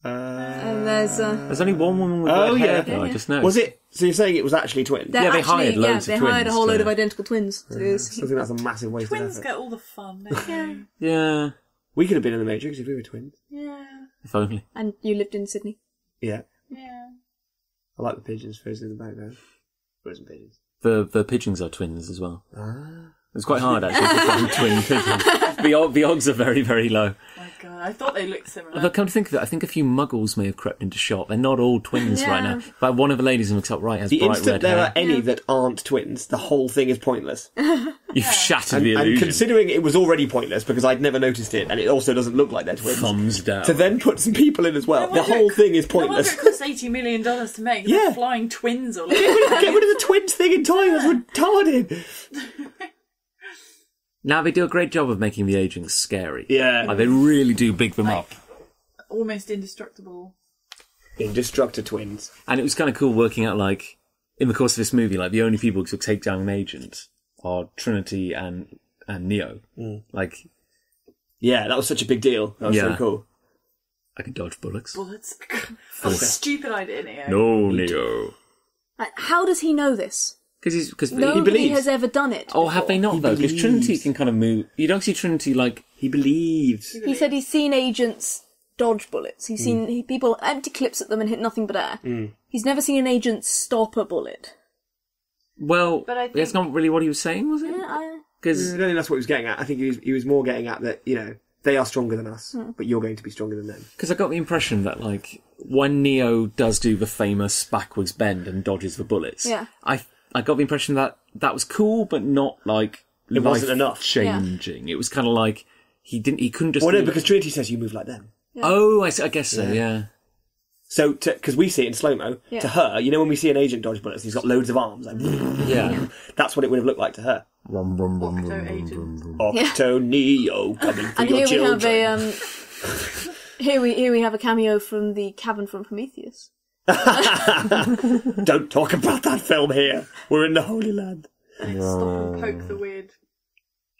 And there's There's only one woman with Oh, red yeah. hair, though. Yeah, I yeah. just noticed. Was it? So you're saying it was actually twins? they're Yeah, they actually, hired loads they of hired a twins whole load to- of identical twins. To do I this. still think that's a massive waste of Twins effort. get all the fun, don't they? Yeah. We could have been in the Matrix if we were twins. Yeah. If only. And you lived in Sydney. Yeah. Yeah. I like the pigeons frozen in the background. Frozen pigeons. The pigeons are twins as well. It's quite hard, actually, to find twin pigeons. The odds are very, very low. My God, I thought they looked similar. But come to think of it, I think a few muggles may have crept into shop. They're not all twins Yeah. right now. But one of the ladies in the top right has The bright instant red there hair. are any that aren't twins, the whole thing is pointless. You've shattered And, the and illusion. considering it was already pointless because I'd never noticed it, and it also doesn't look like they're twins. Thumbs down. To then put some people in as well, No the wonder whole it- thing is No wonder pointless. it cost $80 million to make. Yeah. They're flying twins all over. Get rid of the twins thing entirely. That's retarded. Now, they do a great job of making the agents scary. Yeah. Like, they really do big them up. Almost indestructible. Indestructor twins. And it was kind of cool working out, like, in the course of this movie, like, the only people who could take down an agent are Trinity and Neo. Like, Yeah, that was such a big deal. That was so cool. I can dodge bullets. Bullets. What a stupid idea, Neo. No, Neo. How does he know this? Because Nobody has ever done it. Oh, have they not, though? Because Trinity can kind of move. You don't see Trinity, like... He believes. He said he's seen agents dodge bullets. He's seen people empty clips at them and hit nothing but air. He's never seen an agent stop a bullet. Well, but I think... that's not really what he was saying, was it? Yeah, Because I don't think that's what he was getting at. I think he was more getting at that, you know, they are stronger than us, but you're going to be stronger than them. Because I got the impression that, like, when Neo does do the famous backwards bend and dodges the bullets, I got the impression that was cool, but not, like, it wasn't enough. Changing. Yeah. It was kind of like, he couldn't just... Well, no, because Trinity says you move like them. Yeah. Oh, I guess so, yeah. So, because we see it in slow-mo, to her, you know when we see an agent dodge bullets, he's got loads of arms. Like, yeah. That's what it would have looked like to her. Octo Neo coming for your children. We have here we have a cameo from the cavern from Prometheus. Don't talk about that film here. We're in the Holy Land. Stop and poke the weird,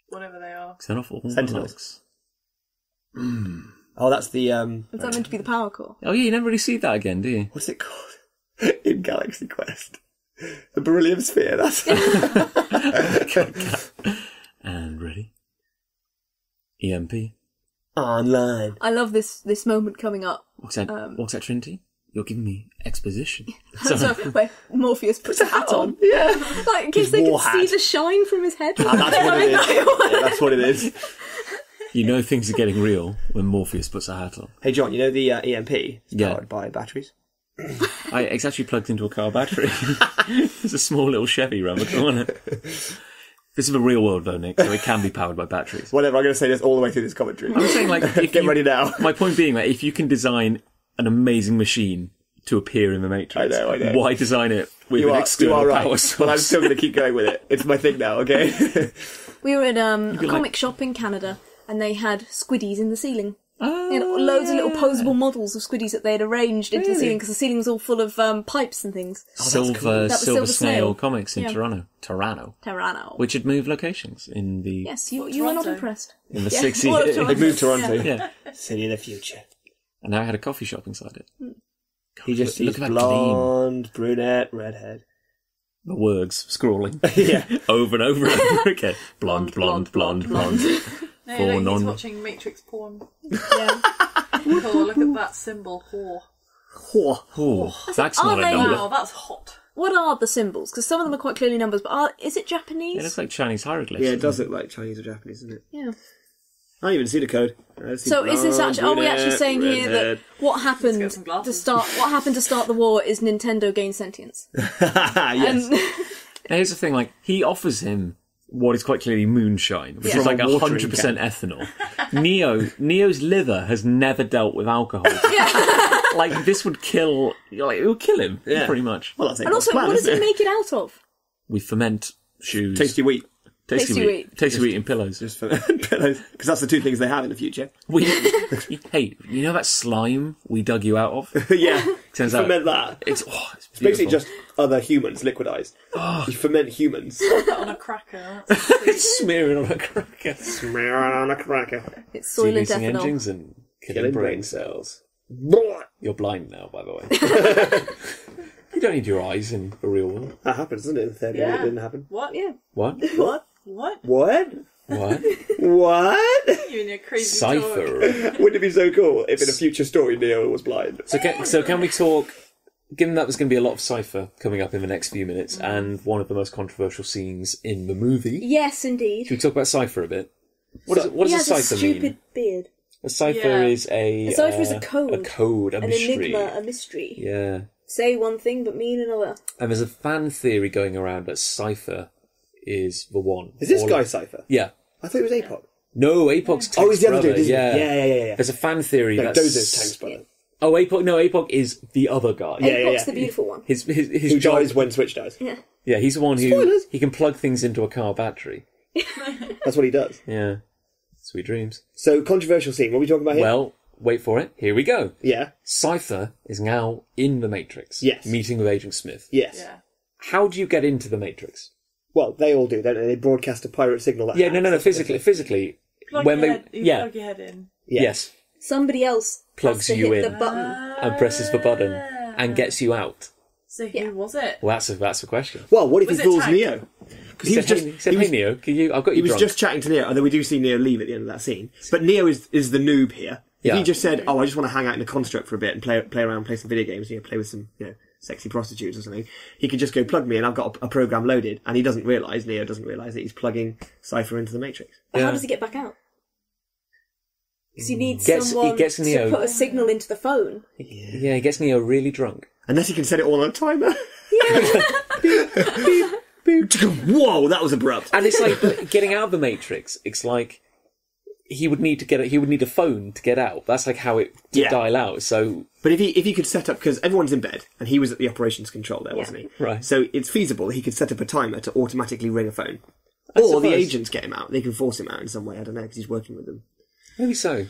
whatever they are. Sentinels. Oh, that's the... Is that meant to be the power core? Oh, yeah, you never really see that again, do you? What's it called? In Galaxy Quest. The beryllium sphere, that's... And ready. EMP. Online. I love this moment coming up. What's that, Trinity? You're giving me exposition. So where Morpheus puts a hat on. Yeah. Like, in case they can see the shine from his head. That's what it is. Yeah, that's what it is. You know things are getting real when Morpheus puts a hat on. Hey, John, you know the EMP is powered by batteries? It's actually plugged into a car battery. There's a small little Chevy around the corner. This is the real world, though, Nick, so it can be powered by batteries. Whatever, I'm going to say this all the way through this commentary. I'm saying, like... Get ready now. My point being that if you can design an amazing machine to appear in the Matrix, I know. why design it with an external power source? But I'm still going to keep going with it. It's my thing now, okay? We were in a comic shop in Canada, and they had squiddies in the ceiling. Loads of little posable models of squiddies that they'd arranged into the ceiling, because the ceiling was all full of pipes and things. Silver Snail Snail comics in Toronto. Which had moved locations in the... Yes, you were not impressed. In the 60s. They moved Toronto. Yeah. City of the future. And now I had a coffee shop inside it. God, He just look sees at that blonde, brunette, redhead. The words scrawling. Yeah. Over and over and over again. Blonde. No, look, he's watching Matrix porn. Yeah. Cool, look at that symbol, whore. That's not a number. Wow, that's hot. What are the symbols? Because some of them are quite clearly numbers, but is it Japanese? It looks like Chinese hieroglyphs. Yeah, it does look like Chinese or Japanese, doesn't it? Yeah. I don't even see the code. So is this actually? Are we actually saying here that what happened to start the war is Nintendo gained sentience? Yes. Now here's the thing: like he offers him what is quite clearly moonshine, which is like 100% ethanol. Neo's liver has never dealt with alcohol. Like this would kill. Like it would kill him pretty much. Well, that's and also, what does he make it out of? We ferment shoes. Tasty wheat. Tasty wheat in pillows. Just for pillows, because that's the two things they have in the future. Hey, you know that slime we dug you out of? Yeah, turns ferment out that. It's basically just other humans liquidized. You ferment humans. On a cracker. It's smearing on a cracker. It's soil and ethanol. Engines and killing brain cells. You're blind now, by the way. You don't need your eyes in the real world. That happens, doesn't it? In the third one, it didn't happen. What? Yeah. What? What? You and your crazy Cypher. Wouldn't it be so cool if in a future story Neo was blind? So can we talk... Given that there's going to be a lot of Cypher coming up in the next few minutes, and one of the most controversial scenes in the movie... Yes, indeed. Should we talk about Cypher a bit? What does a Cypher mean? He has a stupid beard. A Cypher is a... A Cypher is a code. A code, a mystery. An enigma, a mystery. Yeah. Say one thing but mean another. And there's a fan theory going around that Cypher is the one. Is this guy Cypher? Yeah. I thought it was APOC. No, APOC's Tank's he's the other brother. dude, isn't he? Yeah. There's a fan theory that Dozer's Tank's brother. Oh, APOC is the other guy. APOC's the beautiful one. His who job... dies when Switch dies. Yeah, he's the one who... Spoilers! He can plug things into a car battery. That's what he does. Yeah. Sweet dreams. So, controversial scene. What are we talking about here? Well, wait for it. Here we go. Yeah. Cypher is now in the Matrix. Yes. Meeting with Agent Smith. Yes. Yeah. How do you get into the Matrix? Well, they all do, don't they? They broadcast a pirate signal. No. Physically, plug when your they head, you yeah plug your head in. yes Somebody else plugs has to you hit in the button. and presses the button and gets you out. So who was it? Well, that's the question. Well, what if Was he it fools Tank? Neo? Because he was just he said, he was, "Hey Neo, can you? I've got you he was drunk." just chatting to Neo, and then we do see Neo leave at the end of that scene. But Neo is the noob here. If Yeah. he just said, "Oh, I just want to hang out in a construct for a bit and play around, play some video games, play with some sexy prostitutes or something," he could just go plug me, and I've got a program loaded, and Neo doesn't realise that he's plugging Cypher into the Matrix. But Yeah. how does he get back out? Because he needs Gets- someone he gets Neo- to put a signal into the phone. Yeah, he gets Neo really drunk. Unless he can set it all on a timer. Whoa, that was abrupt. And it's like but getting out of the Matrix. It's like he would need a phone to get out. That's like how it did Yeah. dial out. So But if he could set up, because everyone's in bed, and he was at the operations control there, wasn't he? Right. So it's feasible that he could set up a timer to automatically ring a phone. Or the suppose. agents get him out. They can force him out in some way. I don't know, because he's working with them. maybe so.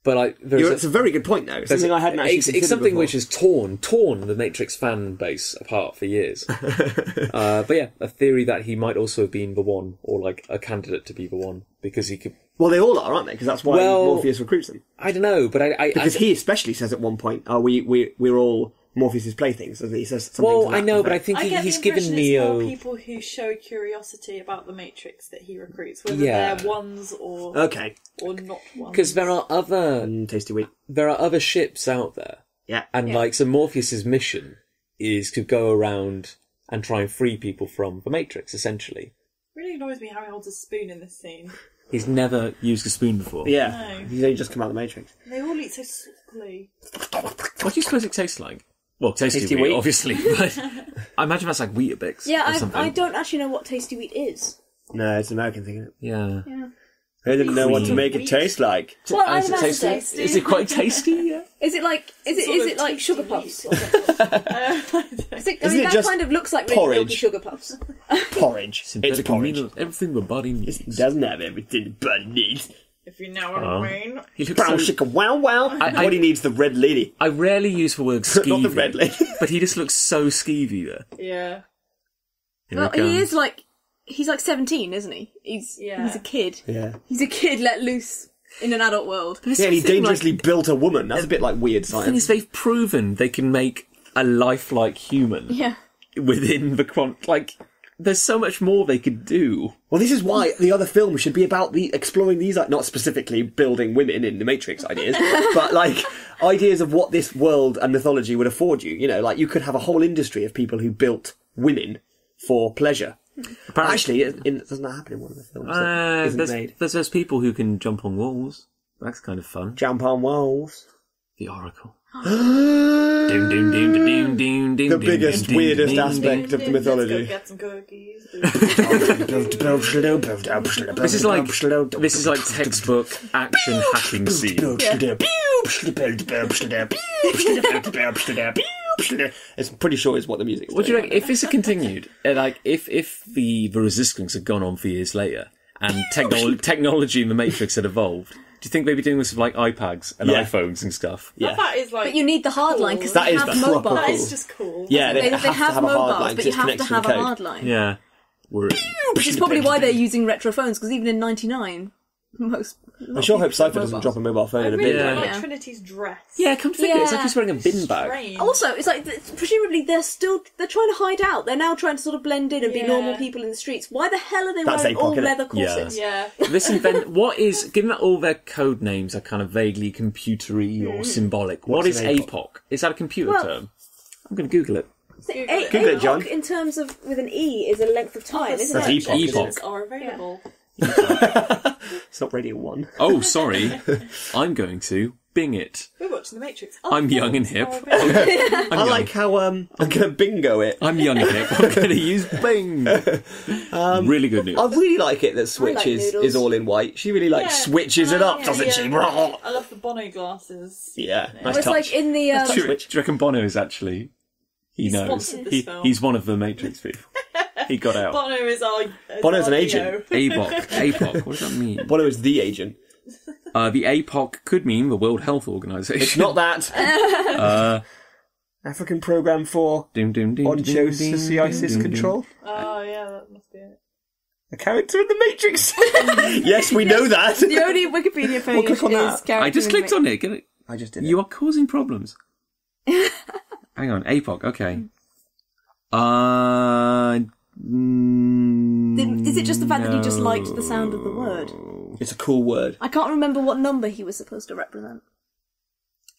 But like, It's a very good point, though. It's something I hadn't actually considered it's something before. which has torn the Matrix fan base apart for years. But yeah, a theory that he might also have been the one, or like a candidate to be the one, because he could. Well, they all are, aren't they? Because that's why Well- Morpheus recruits them. I don't know, but Because he especially says at one point, "Oh, we're all Morpheus's playthings." So he says something. well, to that I know, but I effect. think I get he's the given impression it's more Neo. people who show curiosity about the Matrix that he recruits, whether Yeah. they're ones or Okay. not ones. Because there are Tasty wheat. other ships out there, Yeah. and like so Morpheus's mission is to go around and try and free people from the Matrix. Essentially, It really annoys me how he holds a spoon in this scene. he's never used a spoon before. Yeah. No. He's only just come out of the Matrix. They all eat so sloppily. What do you suppose it tastes like? Well, tasty, Tasty wheat, wheat. obviously, but I imagine that's like Weetabix. Yeah, or something. I don't actually know what Tasty Wheat is. No, it's an American thing, isn't it? Yeah. Yeah. They didn't know what to Cream. make it taste like. Well, I Is it imagine tasty? tasty. Is it quite tasty? Yeah. Is it like is Sort of it like tasty sugar wheat. puffs? Or something? Is it, I Isn't mean, it that just kind of looks like really porridge? milky sugar puffs. Porridge. It's Synthetic porridge. amino- everything the body needs. It doesn't have everything the body needs. If you know what I mean. He looks Brown so- chicken, wow, wow. What he needs, the red lady. I rarely use the word skeevy, Not the red lady. but he just looks so skeevy there. Yeah. Here Well, it comes. he is like he's like 17, isn't he? He's a kid. Yeah. He's a kid let loose in an adult world. Yeah, and he dangerously built a woman. That's a bit like weird The thing science. is, they've proven they can make a lifelike human Yeah. within the like. There's so much more they could do. Well, this is why the other film should be about exploring these, like, not specifically building women in the Matrix ideas, but like ideas of what this world and mythology would afford you. You know, like you could have a whole industry of people who built women for pleasure. Actually, it doesn't that happen in one of the films that isn't made? There's those people who can jump on walls. That's kind of fun. Jump on walls. The Oracle. The The biggest, weirdest aspect of the Let's go mythology. get some cookies. This is like textbook action hacking scene. It's pretty sure is what the music's What do you doing. reckon? If this had continued, like if the resistance had gone on for years later, and technology in the Matrix had evolved, do you think they'd be doing this with like iPads and Yeah. iPhones and stuff? Yeah. That is like. But you need the hard line because That they is have proper mobiles. That cool. is just cool. Yeah, They have to have have a hard mobiles, line, but you just have to connects have the a code. hard line. Yeah. We're Which is probably why they're using retro phones, because even in 99, I sure hope Cypher doesn't drop a mobile phone I in a really bin. don't like Yeah. Trinity's dress. Yeah, come to think of it, it's like Yeah. he's wearing a bin bag. Strange. Also, it's like, presumably they're trying to hide out. They're now trying to sort of blend in and be Yeah. normal people in the streets. Why the hell are they That's wearing APOC, all isn't it? leather corsets? Yeah. Given that all their code names are kind of vaguely computery or symbolic, what What's is an APOC? APOC? Is that a computer Well- term? I'm going to Google it. Google it, John. APOC, in terms of, with an E, is a length of time, isn't That's it? epoch, isn't Epoch. it? Are available. It's not Radio 1. Oh, sorry. I'm going to Bing it. We're watching The Matrix. I'm young and hip. Are available. I like how I'm going to bingo it. I'm young and hip. I'm going to use Bing. Really good news. I really like it that Switch like is noodles. all in white. She really Yeah. switches it up, Yeah, doesn't yeah. she? I love the Bono glasses. Yeah, nice Well, it's touch. like in the... do you reckon Bono is actually... He knows. sponsored this film. He's one of the Matrix people. He got out. Bono is our. Bono's an our agent. Neo. APOC. What does that mean? Bono is the agent. The APOC could mean the World Health Organization. It's not that. African Program for Doom, doom, doom, Onchosis control. Oh yeah, that must be it. A character in the Matrix. Yes, we know that. The only Wikipedia page click on that. is character I just in clicked the on it. Get it? I just did it. You are causing problems. Hang on, APOC. Okay. Is it just the fact that he just liked the sound of the word? It's a cool word. I can't remember what number he was supposed to represent.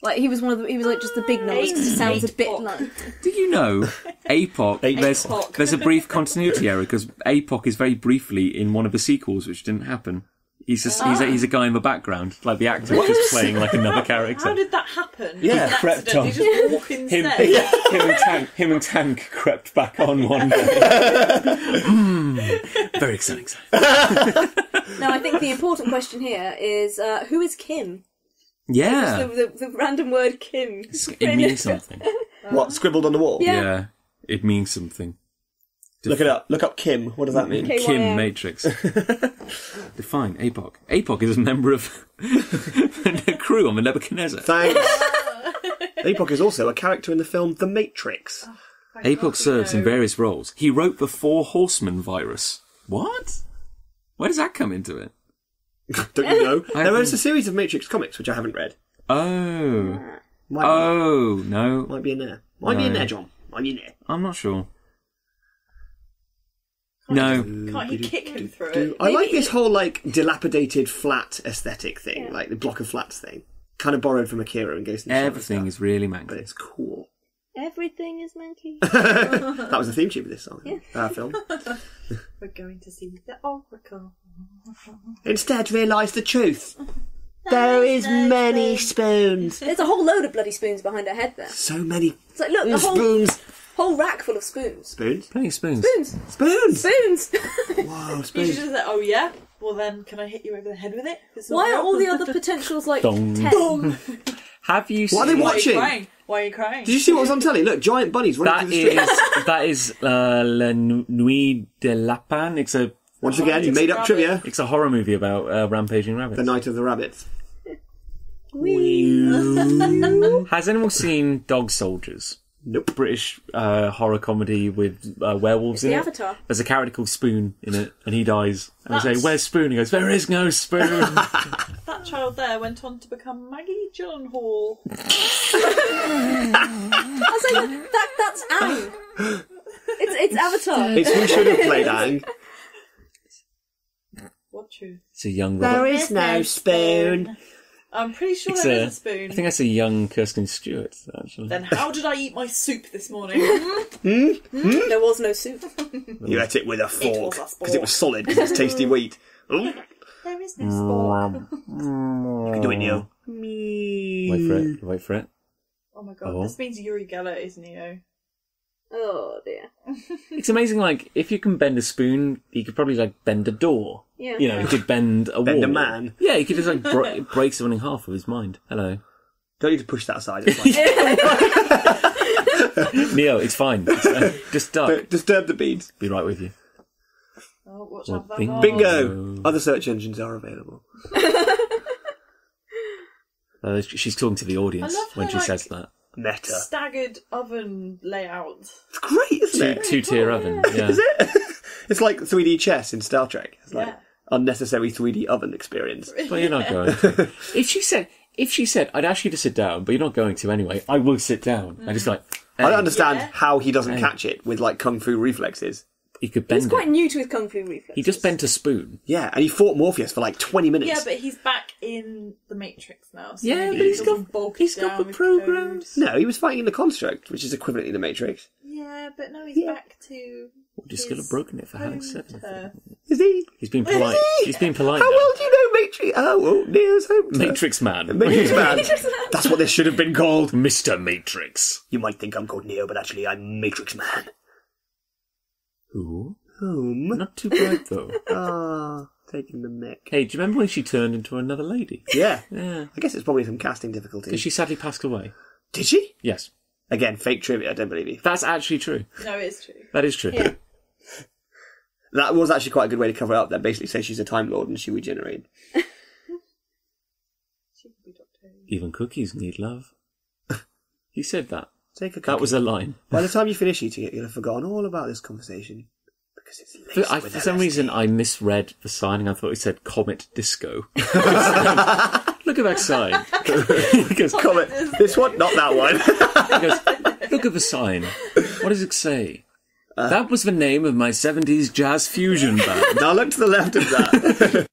Like he was he was like just the big numbers because it sounds a bit like. Do you know APOC? There's a brief continuity error because APOC is very briefly in one of the sequels, which didn't happen. He's a guy in the background, like the actor just playing like another character. How did that happen? Yeah, An crept accident, on. you just walk in set. Him and Tank crept back on one day. Very exciting. No, I think the important question here is who is Kim? Yeah, The random word Kim. it means something. What, scribbled on the wall? Yeah, it means something. Look it up. Look up Kim. What does that mean? KYM. Kim Matrix. Define APOC. APOC is a member of the crew on the Nebuchadnezzar. Thanks. APOC is also a character in the film The Matrix. APOC serves in various roles. He wrote the Four Horsemen virus. What? Where does that come into it? Don't you know? I There is haven't- a series of Matrix comics, which I haven't read. Oh. Might No. be in there. Might be in No. there, John. Might be in there. I'm not sure. No. Can't you kick him through it? I like this whole, like, dilapidated flat aesthetic thing, like the block of flats thing. Kind of borrowed from Akira and Ghost in the Shell and Everything stuff, is really but manky. it's cool. Everything is monkey. That was the theme tune of this song, film. We're going to see the oracle. Instead, realise the truth. There is many spoons. There's a whole load of bloody spoons behind her head there. So many It's like, look, a spoons. whole rack full of spoons. Spoons? Plenty of spoons. Spoons. Spoons! Spoons. Wow, You spoons. just say, oh yeah? Well then, can I hit you over the head with it? It's Why not are all the real. other potentials like Dong. 10? Have you seen... What are they Why are you watching? crying? Why are you crying? Did you see what was on telly? Look, giant bunnies running through the street. That is La Nuit de Lapin. Once again, you made up trivia. It's a horror movie about rampaging rabbits. The Night of the Rabbits. Has anyone seen Dog Soldiers? Nope. British horror comedy with werewolves in the it. Avatar. There's a character called Spoon in it, and he dies. And they say, "Where's Spoon?" He goes, "There is no Spoon." That child there went on to become Maggie Gyllenhaal. I was like, that's Aang. It's Avatar. It's who should have played Aang. What truth? It's a young Robert. is no spoon. I'm pretty sure It's there a- is a spoon. I think that's a young Kirsten Stewart, actually. Then how did I eat my soup this morning? There was no soup. You ate it with a fork. was a spork. Because it was solid, because it's tasty wheat. Ooh, There is no spork. you can do it, Neil. Wait for it. Oh my god, Oh. this means Yuri Geller is Neo. Oh dear. It's amazing, like, if you can bend a spoon, you could probably, like, bend a door. Yeah. You know, you could bend a Bend wall. a man. Yeah, you could just, like, break someone in half with his mind. Hello. Don't need to push that aside. It's fine. Neo, it's fine. Just duck. Don't disturb the beads. Be right with you. Oh, watch Well, out for that. bingo. Bingo! Other search engines are available. She's talking to the I audience love when her, she like, says that. Meta. Staggered oven layout. It's great, isn't it? Two-tier oven. Yeah. Is it? It's like 3D chess in Star Trek. It's like Yeah. unnecessary 3D oven experience. But you're not going to. If she said, I'd ask you to sit down, but you're not going to anyway, I will sit down. I just like, I don't understand Yeah. how he doesn't catch it with like kung fu reflexes. he could bend He's quite it. new to his kung fu reflexes. He just bent a spoon. Yeah, and he fought Morpheus for like 20 minutes. Yeah, but he's back in the Matrix now. So Yeah, maybe but he he's doesn't got- bog he's it got down the with programs. code. No, he was fighting in the Construct, which is equivalently the Matrix. Yeah, but now he's back to. Just could have broken it for Hannah's sake. Is he? He's been polite. He's been polite How now. well do you know Matrix? Oh, Neo's home. Matrix Man. Matrix Man. That's what this should have been called. Mr. Matrix. You might think I'm called Neo, but actually I'm Matrix Man. Ooh. Whom? Not too bright, though. Ah, taking the mick. Hey, do you remember when she turned into another lady? Yeah. Yeah. I guess it's probably some casting difficulties. Because she sadly passed away. Did she? Yes. Again, fake trivia, I don't believe you. That's actually true. No, it's true. That is true. Yeah. That was actually quite a good way to cover it up. That basically says she's a Time Lord and she regenerated. She could be Doctor Who. Even cookies need love. He said that. Take a That cookie. was a line. By the time you finish eating it, you'll have forgotten all about this conversation. For some reason, I misread the signing. I thought it said Comet Disco. Look at that sign. He goes, Comet. This one, not that one. He goes, look at the sign. What does it say? That was the name of my 70s jazz fusion band. Now look to the left of that.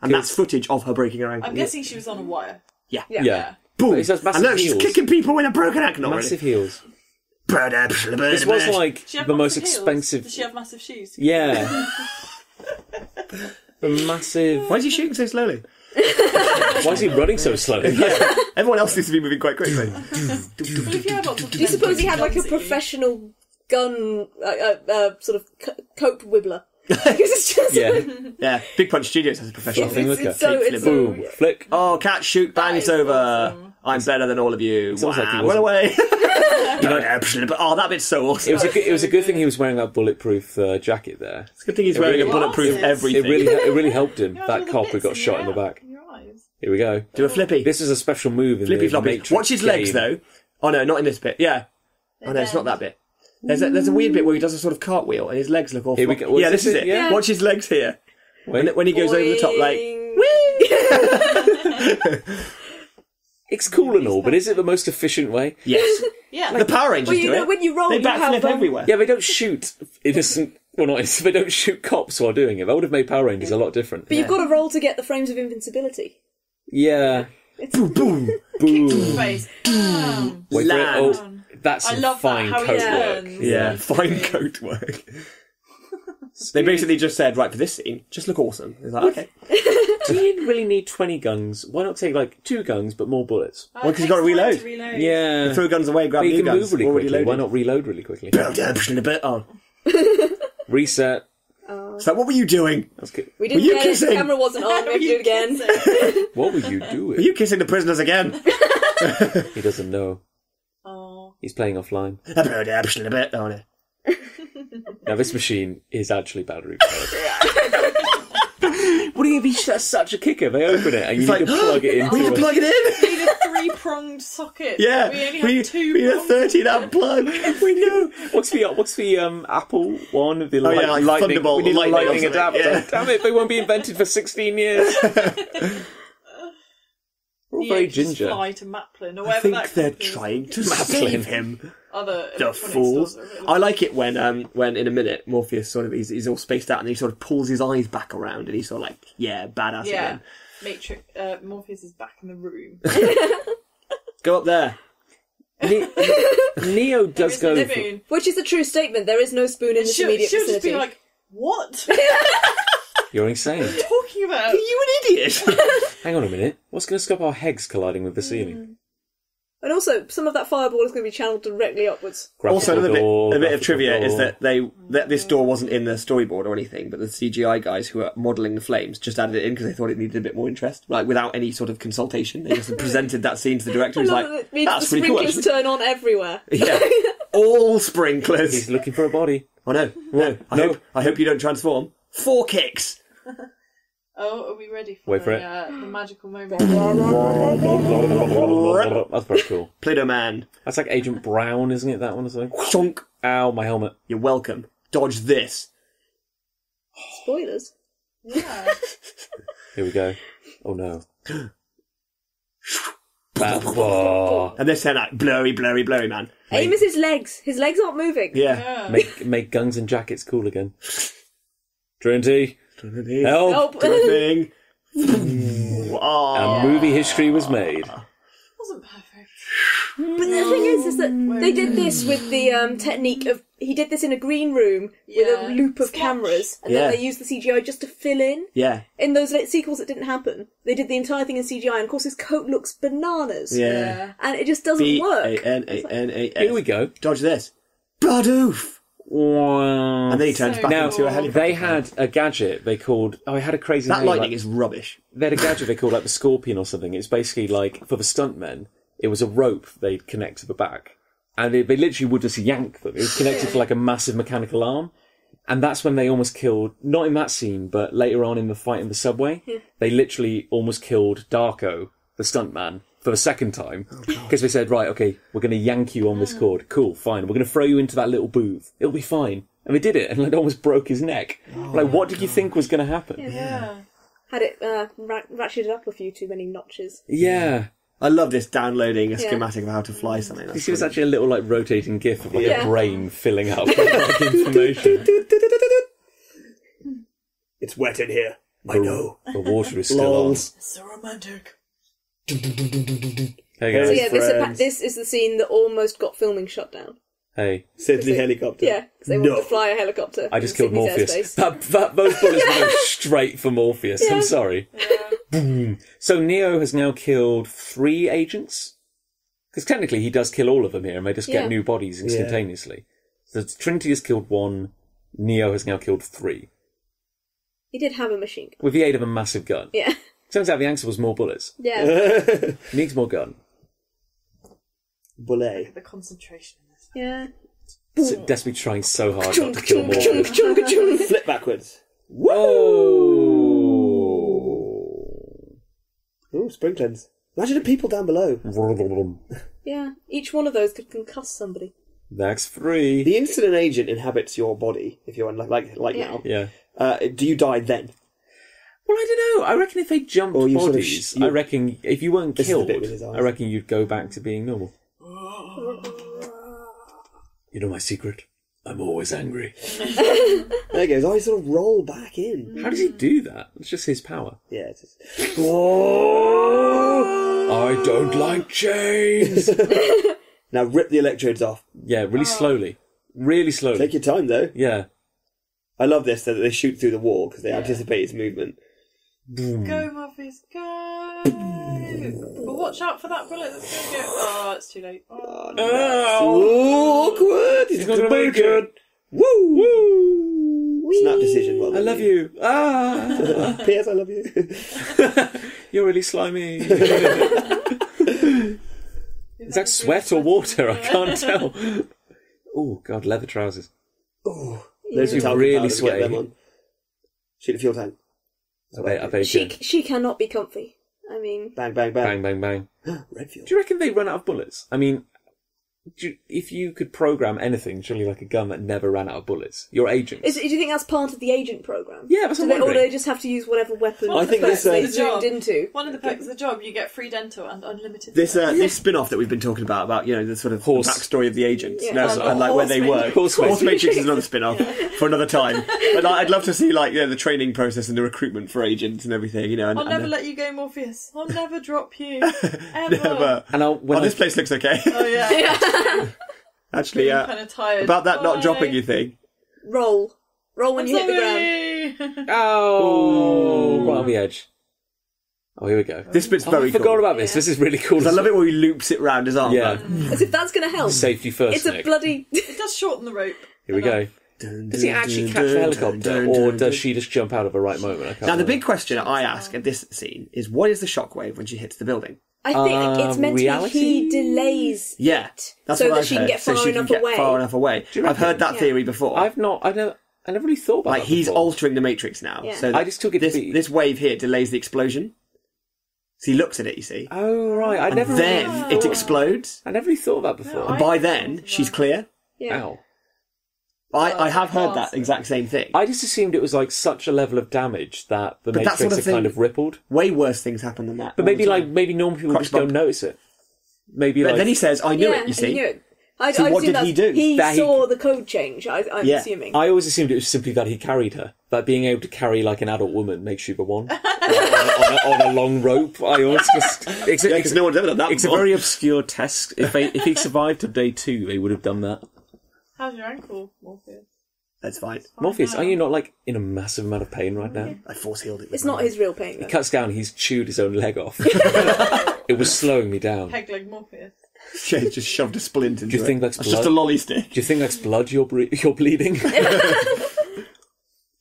And that's footage of her breaking her ankle. I'm guessing she was on a wire. Yeah. Boom! But it says massive and look, she's heels. kicking people with a broken ankle. Not Massive heels. really. This was like She had the most massive heels. expensive. Does she have massive shoes? Yeah. The massive. Why is he shooting so slowly? Why is he running so slowly? Everyone else seems to be moving quite quickly. Well, if you had lots of Do you suppose he had like a guns at you- professional gun, sort of coat wibbler? Because it's just Yeah, Big Punch Studios has a professional Something thing. like it's Boom. Flick. Oh, catch, shoot, bang, That it's is over. awesome. I'm better than all of you. almost like he Run wasn't- away. Oh, that bit's so awesome. It was a good thing he was wearing that bulletproof jacket there. It's a good thing he's wearing a really bulletproof was. everything. It really helped him. You had That all the cop who bits got shot in the your back. in your eyes. Here we go. Do a flippy. This is a special move in Flippy the floppy. Matrix Watch his legs, game. though. Oh, no, not in this bit. Yeah. Oh, no, it's not that bit. There's a weird bit where he does a sort of cartwheel and his legs look all Here we floppy. go. Well, Yeah, this this is is it. it, yeah. Watch his legs here. Wait. When he goes over the top, like... It's cool and all, but is it the most efficient way? Yes. Yeah. The Power Rangers Well, you do know, it. when you roll, They you have backflip everywhere. Yeah, they don't shoot innocent. Well, not innocent. They don't shoot cops while doing it. That would have made Power Rangers a lot different. But you've got to roll to get the frames of invincibility. Yeah. Boom, boom. Kicked in the face. Bam. Wait for it. Land. Oh, that's I some love fine that, how coat he work. turns. Yeah, fine coat work. They basically just said, right, for this scene, just look awesome. It's like, okay. Do you really need 20 guns? Why not take like 2 guns but more bullets? Well, 'cause you gotta reload. Yeah. Throw guns away, grab But you new can guns. move really already quickly. loaded. Why not reload really quickly? Oh. Reset. So what were you doing? That's good. We didn't Were you get kissing? it. The camera wasn't on. We have to do it again. What were you Were doing? you kissing the prisoners again? He doesn't know. Oh. He's playing offline. Oh, no. Now this machine is actually battery powered. What do you mean? That's such a kicker. They open it and you It's need to plug it into We need to plug it in. We need a 3-pronged socket. Yeah, We only have 2 we need a prongs. 13 amp plug. We know. What's the Apple one? The yeah, like lightning. Thunderbolt, We need a lightning or lightning something, adapter. yeah. Damn it! They won't be invented for 16 years. We're all Yeah, very just ginger. fly to Maplin or I wherever think that they're company is. trying to Maplin. save him. Other The electronic fools. stores are really- I like it when in a minute Morpheus sort of he's all spaced out and he sort of pulls his eyes back around and he's sort of like badass Yeah. again. Matrix. Morpheus is back in the room. Go up there. Neo does go. There is no spoon. Which is a true statement. There is no spoon in this She'll immediate just vicinity. be like, what? You're insane. talking about? Are you an idiot? Hang on a minute. What's going to stop our heads colliding with the ceiling? And also, some of that fireball is going to be channeled directly upwards. Also, Graphical door, a bit of graphical trivia is door. that this door wasn't in the storyboard or anything, but the CGI guys who are modelling the flames just added it in because they thought it needed a bit more interest, like without any sort of consultation. They just presented that scene to the director. I He's love like, that it means "That's the pretty cool." sprinklers actually." turn on everywhere. Yeah, all sprinklers. He's looking for a body. Oh no, no! I hope you don't transform. 4 kicks. Oh, are we ready for, Wait for it. the magical moment? That's very cool. Play-Doh Man. That's like Agent Brown, isn't it? That one or something? Chonk. Ow, my helmet. You're welcome. Dodge this. Spoilers. Yeah. Here we go. Oh no. Whoa. And this like blurry, man. Aim is his legs. His legs aren't moving. Yeah. Make guns and jackets cool again. Trinity. Help. Help. Good thing. A movie history was made. Wasn't perfect. But the thing is that they did this with the technique of... He did this in a green room with Yeah. a loop of Swatch. cameras, and Yeah. then they used the CGI just to fill in. Yeah. In those sequels, it didn't happen. They did the entire thing in CGI, and of course his coat looks bananas. Yeah. And it just doesn't work. B-A-N-A-N-A-S. Here we go. Dodge this. Badoof. And then he turns So back Now, into a helicopter. they had a gadget they called... Oh, it had a crazy That name. lightning like- is rubbish. They had a gadget they called like the Scorpion or something. It's basically like, for the stuntmen, it was a rope they'd connect to the back. And they literally would just yank them. It was connected to like a massive mechanical arm. And that's when they almost killed, not in that scene, but later on in the fight in the subway, they literally almost killed Darko, the stuntman, for the second time. Because they said, right, okay, we're going to yank you on this cord. Cool, fine. We're going to throw you into that little booth. It'll be fine. And they did it, and it almost broke his neck. What did you think was going to happen? Yeah. Had it ratcheted up a few too many notches. Yeah. I love this downloading a schematic of how to fly something. You That's see, it's brilliant. actually a little like rotating GIF of like Yeah. a brain filling up with like, information. It's wet in here. I know. The water is still on. Lols. So romantic. Hey So guys. yeah, friends. this is the scene that almost got filming shut down. Hey. Sydney helicopter. Yeah, because they wanted to fly a helicopter. I just in killed Sydney's Morpheus. airspace. Those bullets were going straight for Morpheus. I'm sorry. Boom. So Neo has now killed 3 agents? Because technically he does kill all of them here, and they just get new bodies instantaneously. So Trinity has killed 1, Neo has now killed 3. He did have a machine gun. With the aid of a massive gun. Yeah. Turns out the answer was more bullets. Yeah. Needs more gun. Bullet. The concentration in this. Yeah. So desperately trying so hard not to kill Morpheus. Flip backwards. Whoa! Ooh, sprinklers. Imagine the people down below. Yeah. Each one of those could concuss somebody. That's 3. The instant an agent inhabits your body, if you're like now, Yeah. do you die then? Well, I don't know. I reckon if they jumped Or you sort of bodies, I reckon if you weren't This is the killed, bit with his eyes. I reckon you'd go back to being normal. You know my secret? I'm always angry. There he goes. Oh, he sort of roll back in. How does he do that? It's just his power. Yeah, it is. Whoa! I don't like chains. Now rip the electrodes off. Yeah, really slowly. Really slowly. Take your time, though. Yeah. I love this, that they shoot through the wall because they anticipate his movement. Go, Morpheus, go! But watch out for that bullet that's going to go. Oh, it's too late. Oh, no. Awkward! He's not gonna gonna make make it! Woo! Woo! Snap decision, well I love you. Ah! P.S. I love you. You're really slimy. Is that sweat or water? I can't tell. Oh, God, leather trousers. Oh, there's You your talcum really powder to get sweaty. them on. Shoot the fuel tank. I bet you can. She cannot be comfy. I mean, Bang, bang, Bang, bang. bang, bang. Red fuel. Do you reckon they run out of bullets? I mean, if you could program anything, surely like a gun that never ran out of bullets. Your agents. do you think that's part of the agent program? Yeah, that's what I'm Or do wondering. they just have to use whatever weapon I think this, they the job. zoomed into? One of the perks of the job, you get free dental and unlimited. This spin-off that we've been talking about the sort of Horse. backstory of the agents, Yeah. and like where they work. Horse Horse Matrix. Matrix is another spin-off for another time. But I'd love to see the training process and the recruitment for agents and everything. And, I'll never let you go, Morpheus. I'll never drop you. Ever. never. And This place looks okay. Oh, yeah. Actually, I'm kind of tired. about that not Bye. dropping you thing. Roll when you hit the ground. ground. Oh, right on the edge. Oh, here we go. This bit's I very forgot cool. about this. This is really cool. I love it when he loops it round his arm. Yeah. As if that's going to help. Safety first, It's a Nick. bloody. It does shorten the rope. Here we go. Does he actually catch the helicopter, or does she just jump out of the right moment? I can't Now, the remember. big question I ask at this scene is, what is the shockwave when she hits the building? I think it's meant reality? to be he delays Yeah, it that's so what that I've she can heard. get So far she can enough get away. far enough away. you I've heard that Yeah. theory before. I never really thought about Like that he's before. altering the Matrix now. Yeah. So I just took it to be- this wave here delays the explosion. So he looks at it, you see. Oh, right. I And never then really it thought- explodes. I never really thought of that before. And by then, she's clear. Yeah. Ow. I have heard that awesome. exact same thing. I just assumed it was like such a level of damage that the But that Matrix sort of had thing- kind of rippled. Way worse things happen than that. But all maybe the time. maybe normal people Crotch just don't bump. notice it. Maybe But like then he says, I knew it, you He see. knew it. So I'd what assume did he that's- do? He That he- saw the code change, I'm Yeah. assuming. I always assumed it was simply that he carried her. That being able to carry like an adult woman makes you the one on a long rope. I always just Yeah, because no one's ever done that it's a before. very obscure test. If he survived to day 2, they would have done that. How's your ankle, Morpheus? That's fine. Morpheus, are you not like in a massive amount of pain right now? I force healed it. with It's my not knife. his real pain, He though. cuts down. He's chewed his own leg off. It was slowing me down. Peg leg Morpheus. Yeah, he just shoved a splint into Do you it. think that's just a blood? lolly stick. Do you think that's blood you're bleeding? Do you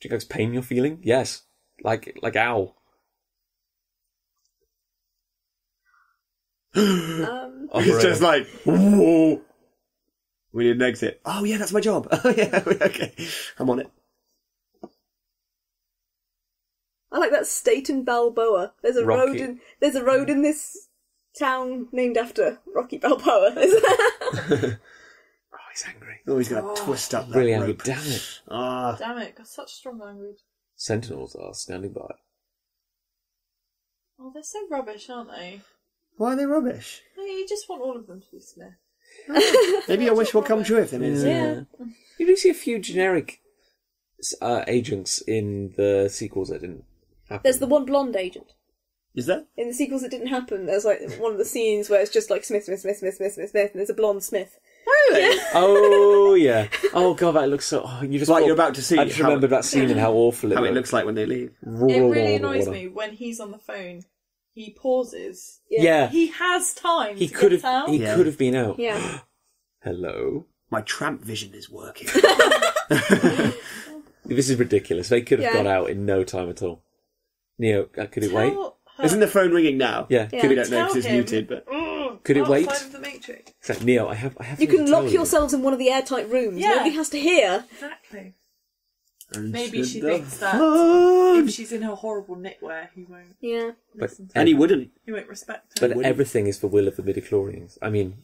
think that's pain you're feeling? Yes. Like ow. It's just like, whoa. We need an exit. Oh yeah, that's my job. Oh yeah, okay. I'm on it. I like that Staten Balboa. There's a Rocky. road in this town named after Rocky Balboa. Oh, he's angry. Oh, he's going to twist up that Really angry. rope. Damn it. Ah, Damn it, got such strong language. Sentinels are standing by. Oh, they're so rubbish, aren't they? why are they rubbish? No, you just want all of them to be Smith. Maybe your wish will come true if there is. Yeah. You do see a few generic agents in the sequels, I didn't. There's the one blonde agent. Is there? In the sequels, it didn't happen. There's like one of the scenes where it's just like Smith, and there's a blonde Smith. Really? Oh, yeah. Oh, God, that looks so... Oh, you just Like you're about to see I just remembered that scene and how awful how it looks like when they leave. It really annoys me when he's on the phone. He pauses. Yeah. He has time He to could get have. out. He could have been out. Yeah. Hello. My tramp vision is working. This is ridiculous. They could have Yeah. got out in no time at all. Neo, could it wait? Tell her- Isn't the phone ringing now? Yeah. Yeah. Could We it? don't know because it's Tell him. muted, but... Could it wait? Outside of the Matrix. It's like, Neo, I have. You can something to lock tell yourselves in one of the airtight rooms. Yeah. Nobody has to hear. Exactly. And Maybe she the thinks that phone- if she's in her horrible knitwear, he won't Yeah. But, listen to And he wouldn't. He won't respect her. but everything is the will of the midichlorians. I mean,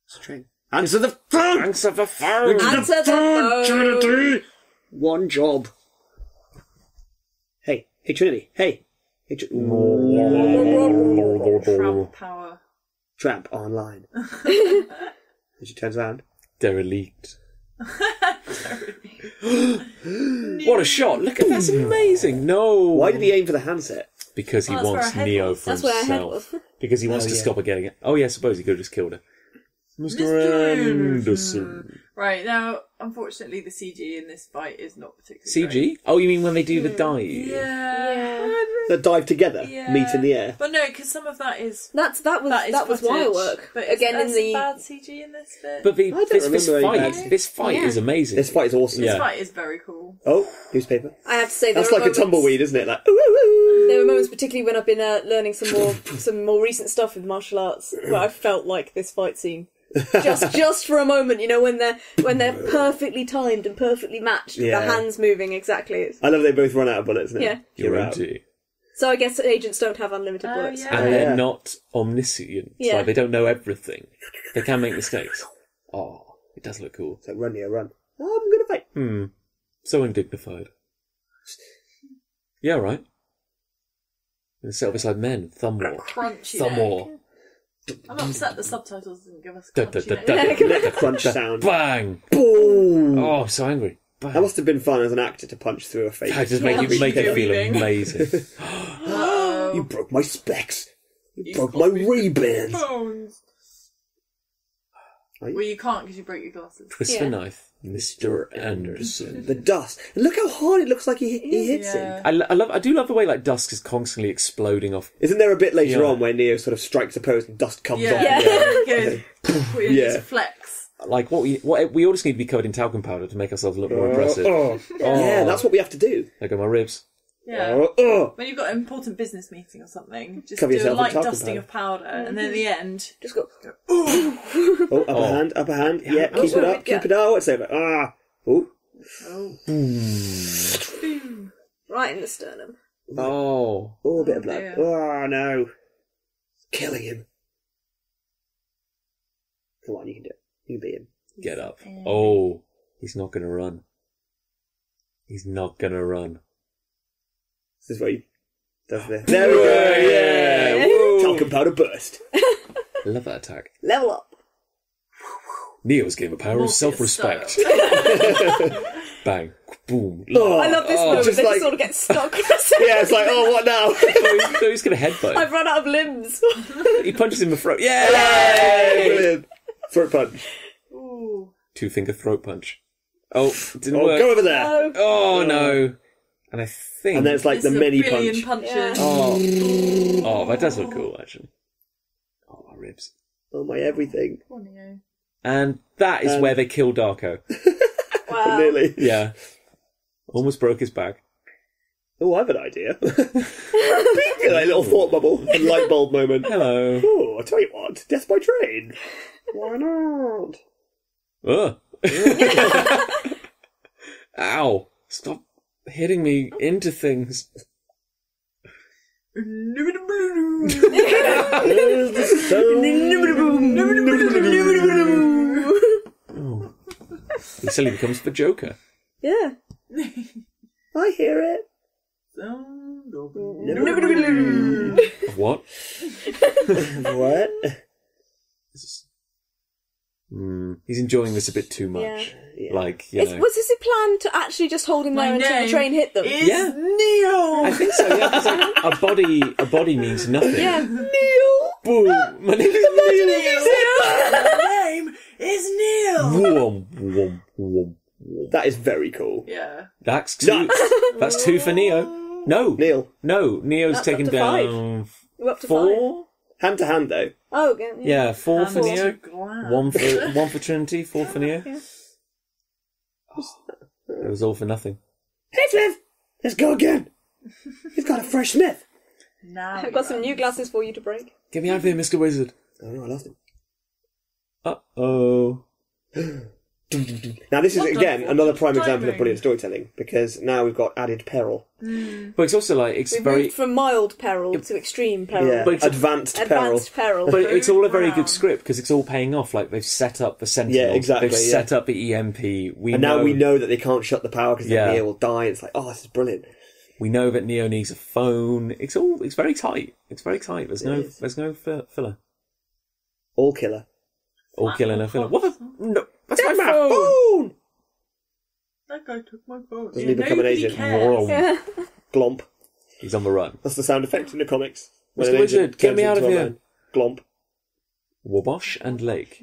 String. Answer the phone! answer the phone. Answer the phone. Trinity! One job. Hey, Trinity. Hey. Tramp power. Tramp online. As she turns around. Derelict. What a shot! Look at that's amazing. No, Why did he aim for the handset? Because he Oh, that's where wants her head Neo was. for That's where her head himself. was. Because he wants to yeah. stop her getting it. Oh yeah, I suppose he could have just killed her. Mr. Mr. Anderson. Right, now, unfortunately, the CG in this fight is not particularly CG? Oh, you mean when they do the dive? great. Yeah. They dive together, Yeah. meet in the air. But no, because some of that is... That was footage, wire work. But Again, in there's the some bad CG in this bit. But don't this remember any fight, bad- this fight Yeah. is amazing. This fight is awesome. This Yeah. fight is very cool. Oh, newspaper. I have to say That's there like are a tumbleweed, isn't it? Like, ooh, ooh, ooh. There were moments, particularly when I've been learning some more recent stuff with martial arts, where I felt like this fight scene. just for a moment, you know, when they're perfectly timed and perfectly matched, with Yeah. the hands moving exactly. I love they both run out of bullets now. Yeah. You're out. empty. So I guess agents don't have unlimited Oh, bullets. yeah. And yeah. they're not omniscient. Yeah. Like, they don't know everything. They can make mistakes. Oh, it does look cool. So run, Neo, run. Oh, I'm gonna fight. So undignified. Yeah, right. Gonna set up beside men. Thumb war. Crunchy Thumb neck. war. I'm upset the subtitles didn't give us Da, da, crunchy da, neck. da. Let the crunch sound. Bang! Boom! Oh, I'm so angry. Bang. That must have been fun as an actor to punch through a face. That just make you feel Moving. amazing. You broke my specs. You broke my Ray-Bans. Bones. Are you? Well, you can't because you broke your glasses. Twist the knife, Mr. Anderson. The dust. And look how hard it looks like he hits Yeah. him. I do love the way like Dusk is constantly exploding off. Isn't there a bit later Yeah. on where Neo sort of strikes a pose and dust comes off? Yeah. Yeah. Goes, Yeah. just flex. Like what we all just need to be covered in talcum powder to make ourselves look more impressive. Yeah, that's what we have to do. There go my ribs. Yeah. When you've got an important business meeting or something, just Cover do a yourself in light talcum dusting powder. of powder, and then at the end, Just go. Oh, upper hand. Yeah, keep it up, keep it up. What's over? Oh. boom. Right in the sternum. Oh. Oh, a bit of blood. dear. Oh, no. Killing him. Come on, you can do it. You can beat him. Get up. Oh. He's not gonna run. He's not gonna run. This is what he does there. There we go, yeah. Woo. Talcum powder burst. I love that attack. Level up. Neo's game of power of Morpheus self-respect. Bang. Boom. Oh, I love this moment. just They like- just sort of get stuck. Yeah, it's like, oh, what now? So he's gonna headbutt. I've run out of limbs. He punches him in the throat. Yeah! Brilliant. Throat punch. Ooh. 2-finger throat punch. Oh, it didn't Oh, work. go over there. No. Oh no. And I think And then it's like the This is a many billion punch. punches. Oh, that does look cool actually. Oh, my ribs. Oh, my everything. Poor Neo. And that is where they kill Darko. Wow. Nearly. Yeah. Almost broke his back. Oh, I have an idea. Bing! Like a little thought bubble. A light bulb moment. Hello. Oh, I'll tell you what. Death by train. Why not? Ugh. Ow. Stop hitting me into things. Oh. He suddenly becomes the Joker. Yeah. I hear it. What? What? He's enjoying this a bit too much. Yeah. Like, Was this a plan to actually just hold him there until the train hit them? Yeah. Neo. I think so. Yeah, 'cause, like, a body means nothing. Yeah. Neil! Boom. My name is Neil. My name is Neil. Whoom, whoom, whoom. That is very cool. Yeah. That's two. That's two for Neo. No, Neil. No, Neo's That's taken up to down We're up to 4. Hand to hand, though. Oh, okay. Yeah, 4 for Hands Neo. to glass. One for Trinity. 4 for Neo. Yeah. It was all for nothing. Hey, Cliff! Let's go again! You've got a fresh sniff! Now I've got some new glasses for you to break. Get me out of here, Mr. Wizard. Oh no, I lost him. Uh-oh. Now this is, again, another prime example of timing. brilliant storytelling, because now we've got added peril. But it's also like, it's We've very... moved from mild peril to extreme peril. Yeah, But it's advanced peril. Advanced peril. But it's all a very Brown. good script, because it's all paying off. Like, they've set up the Sentinel. Yeah, exactly, They've yeah. set up the EMP. And now we know that they can't shut the power because Yeah. then Neo will die. It's like, oh, this is brilliant. We know that Neo needs a phone. It's very tight. It's very tight. There's no filler. All killer. All killing a filler. What the? No, that's Take my my phone! phone! That guy took my phone. Doesn't he become an nobody agent? cares. Yeah. Glomp. He's on the run. That's the sound effect in the comics. When Mr. an agent Wizard, get turns me out of into a here. man. Glomp. Wabash and Lake.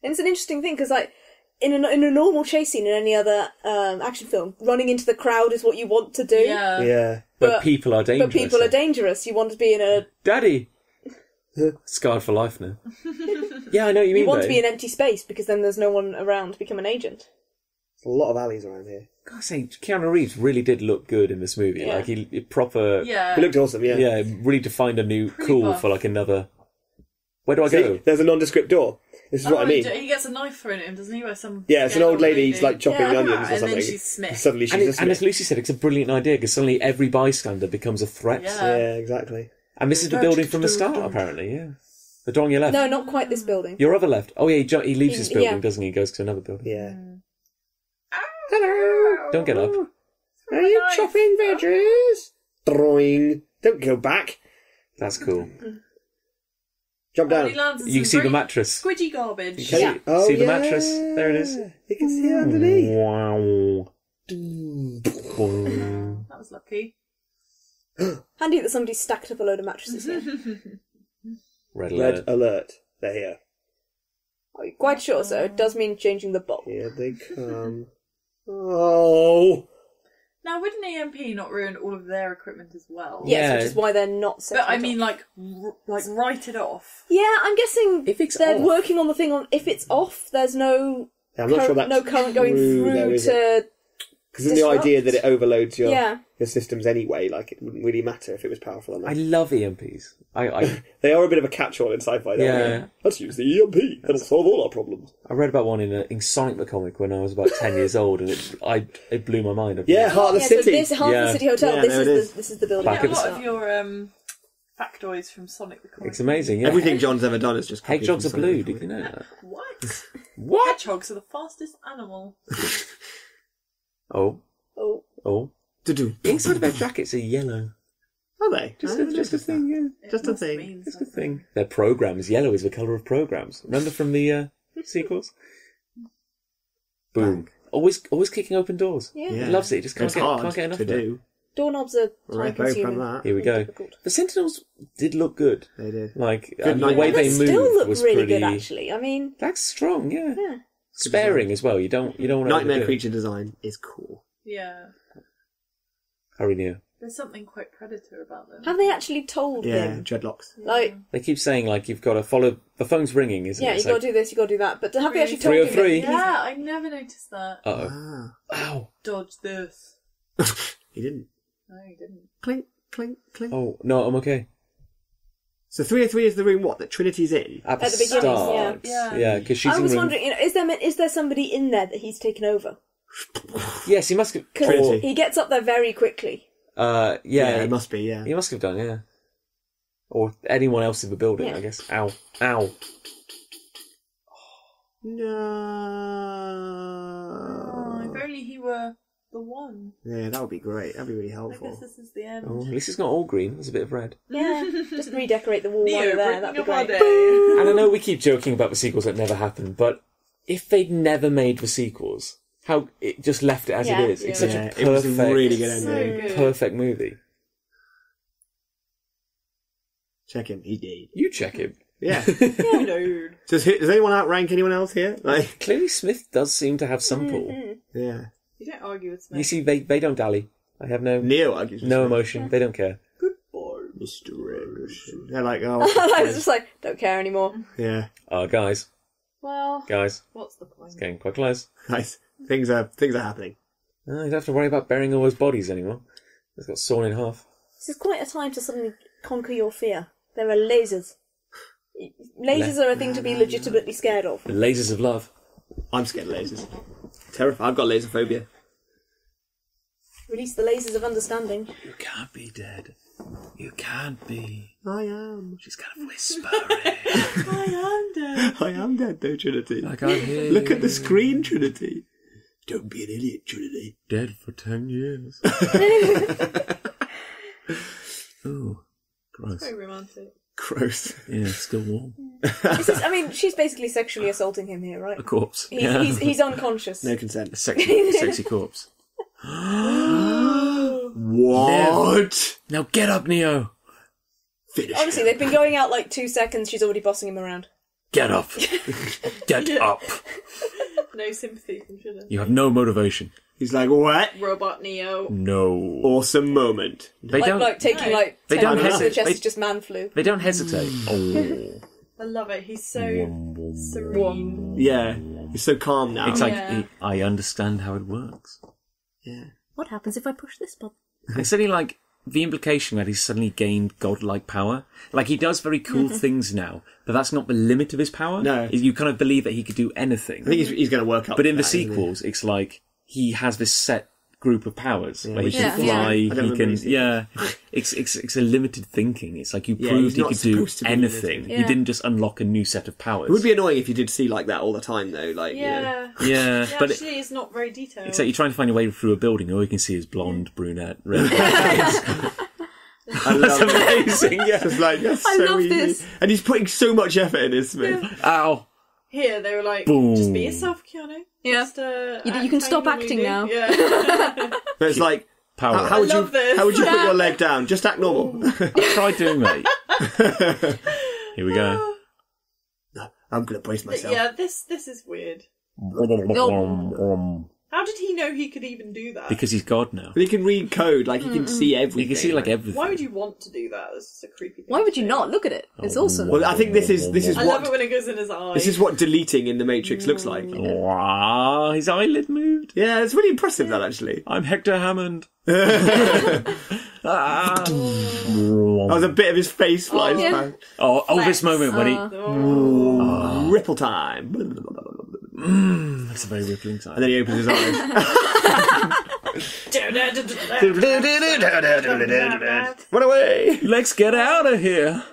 And it's an interesting thing because, like, in a normal chase scene in any other action film, running into the crowd is what you want to do. Yeah. Yeah. But people are dangerous. But people are dangerous. You want to be in a. Daddy! Scarred for life now. Yeah, I know what you mean. You want to though. be in empty space because then there's no one around to become an agent. There's a lot of alleys around here. Gotta say, Keanu Reeves really did look good in this movie. Yeah. Like, he proper... Yeah. He looked awesome, yeah. Yeah, really defined a new Pretty cool buff. for, like, another... Where do I See, go? there's a nondescript door. This is what I mean. He gets a knife thrown at him, doesn't he? By some Yeah, it's an scared old lady who's like chopping Yeah. onions or and something. then she's Smith. Suddenly she's And, a and as Smith. Lucy said, it's a brilliant idea because suddenly every bystander becomes a threat. Yeah. Yeah, exactly. And this is the building from the start, apparently, yeah. The door on your left. No, not quite this building. Your other left. Oh, yeah, he leaves this building, Yeah. doesn't he? He goes to another building. Yeah. Hello. Don't get up. Are you Knife. chopping veggies? Drawing. Don't go back. That's cool. Jump And he down. lands in You can some see the very mattress. Squidgy garbage. Can Yeah. you Oh, see the yeah. mattress? There it is. You can see it underneath. Wow. That was lucky. Handy that somebody stacked up a load of mattresses here. Red Red alert. alert. They're here. Quite sure, so it does mean changing the bolt. Here they come. Oh. Now, would an EMP not ruin all of their equipment as well? Yes, Yeah. which is why they're not set. But I mean, like write it off. Yeah, I'm guessing If it's they're off. working on the thing on. If it's off, there's no I'm not sure that's no current going true, though, through is it? to. Because in the disrupt. idea that it overloads your Yeah. systems anyway, like it wouldn't really matter if it was powerful or not. I love EMPs. I They are a bit of a catch-all in sci-fi, though. Yeah. Let's use the EMP. That'll solve all our problems. read about one in Sonic the Comic when I was about 10 years old, and it blew my mind. Yeah, Heart of the Yeah, City. so this Heart of Yeah. the City Hotel. Yeah, this no, is it is. this is the building. Back Yeah, at a the lot of your factoids from Sonic the Comic. It's amazing, yeah. Everything John's ever done is just copied Hedgehogs are from blue, Sonic. did you know that? What? What? Hedgehogs are the fastest animal. Oh, Oh, oh. Do-do. Inside of their jackets are yellow. Are they? Just, I never just a noticed that. thing, yeah. Just a Must thing. mean Just a something. thing. Their programs, yellow is the colour of programs. Remember from the sequels? Boom. Always kicking open doors. yeah. Yeah. He loves it. He just can't It's get hard enough to of it. do. Doorknobs are Right, time consuming. from that. Here we go. Difficult. The Sentinels did look good. They did. Like, Good and the night way vision. they They moved still look was really pretty... good, actually. I mean, That's strong, yeah. yeah. Sparing as well. You don't want to Nightmare overdo it. creature design is cool. Yeah. Harry Neo. There's something quite predator about them. Have they actually told Yeah, him? dreadlocks. Like, They keep saying, like, you've got to follow... The phone's ringing, isn't yeah, it? you It's got to like, do this, you got to do that. But have they actually told him? 303. that Yeah, I never noticed that. Uh-oh. Ah. Ow. Dodge this. He didn't. No, he didn't. Clink, clink, clink. Oh, no, I'm okay. So 303 is the room what that Trinity's in? At the beginning, start. yeah. Yeah, because she's I in was room... wondering, is there somebody in there that he's taken over? Yes, he must have... Because Trinity. he gets up there very quickly. Yeah, it must be, yeah. he must have done, yeah. Or anyone else in the building, Yeah. I guess. Ow. Ow. No. Oh, if only he were the one. Yeah, that would be great. That'd be really I helpful. guess this is the end. Oh, at least it's not all green. There's a bit of red. Yeah, just redecorate the wall Neo, while you're there. breaking That'd be up our great. day. And I know we keep joking about the sequels that never happened, but if they'd never made the sequels, how it just left it as Yeah. it is. It's such a perfect, it was a really good So ending. good. perfect movie. Check him. He did. You check it. Yeah. Dude. Does anyone outrank anyone else here? Like, Clearly, Smith does seem to have some pull. yeah. You don't argue with Smith. You see, they don't dally. I have no Neo argues with no Smith. emotion. They don't care. Good boy. Mr. Anderson. They're like, oh, I was just like, don't care anymore. yeah. Guys, Well, guys, what's the point? it's getting quite close. Nice. Things are happening. You don't have to worry about burying all those bodies anymore. It's got sawn in half. This is quite a time to suddenly conquer your fear. There are lasers. Lasers are a thing to be legitimately scared of. The lasers of love. I'm scared of lasers. Terrified. I've got laser phobia. Release the lasers of understanding. You can't be dead. You can't be. I am. She's kind of whispering. I am dead. I am dead though, Trinity. I can't hear Look you. at the screen, Trinity. Don't be an idiot, Trinity. Dead for 10 years. Ooh, gross. Very romantic. Gross. Yeah, it's still warm. She's basically sexually assaulting him here, right? A corpse. He's unconscious. No consent. A sexy corpse. What? Now get up, Neo. Finish. Honestly, they've been going out like 2 seconds. She's already bossing him around. Get up. Get up. No sympathy from Shida. You have no motivation. He's like, what? Robot Neo. No. Awesome moment. They Like, don't. like taking No. like They 10 don't minutes to the hesitate. chest They- is just man flu. They don't hesitate. Oh. I love it. He's so serene. Yeah. He's so calm now. It's like, Yeah. I understand how it works. yeah. What happens if I push this button? It's suddenly like the implication that he's suddenly gained godlike power. Like he does very cool things now, but that's not the limit of his power. No. You kind of believe that he could do anything. I think he's going to work up. But to in the that, isn't he? sequels, it's like he has this set group of powers where he which can is- fly. I don't He remember can, these yeah. It's a limited thinking. It's like you Yeah, proved he's he not could do supposed to be anything. limited. You Yeah. didn't just unlock a new set of powers. It would be annoying if you did see like that all the time, though. Like, you know. Yeah. Yeah, It but actually is not very detailed. it's like you're trying to find your way through a building. All you can see is blonde, brunette, red. That's I love it. amazing. Yeah. It's like, that's I so love easy. this. And he's putting so much effort in his Smith. Ow. Here, they were like, Boom. just be yourself, Keanu. Yeah. Just, You can stop acting now. Yeah. But it's like, Power. how would I you love this. how would you put your leg down? Just act normal. Try doing that. Here we go. No, I'm gonna brace myself. Yeah, this is weird. How did he know he could even do that? Because he's God now. But he can read code, like he can see everything. You can see like everything. Why would you want to do that? That's just a creepy thing. Why would you to do. not? Look at it. It's awesome. Well, I think this is I love it what when it goes in his eye. this is what deleting in the Matrix looks like. Wow, his eyelid moved. Yeah, it's really impressive that actually. I'm Hector Hammond. Oh, the bit of his face flies yeah. back. Oh, this moment when he. Oh. Ripple time. That's a very rippling time. And then he opens his eyes. Run away! Let's get out of here.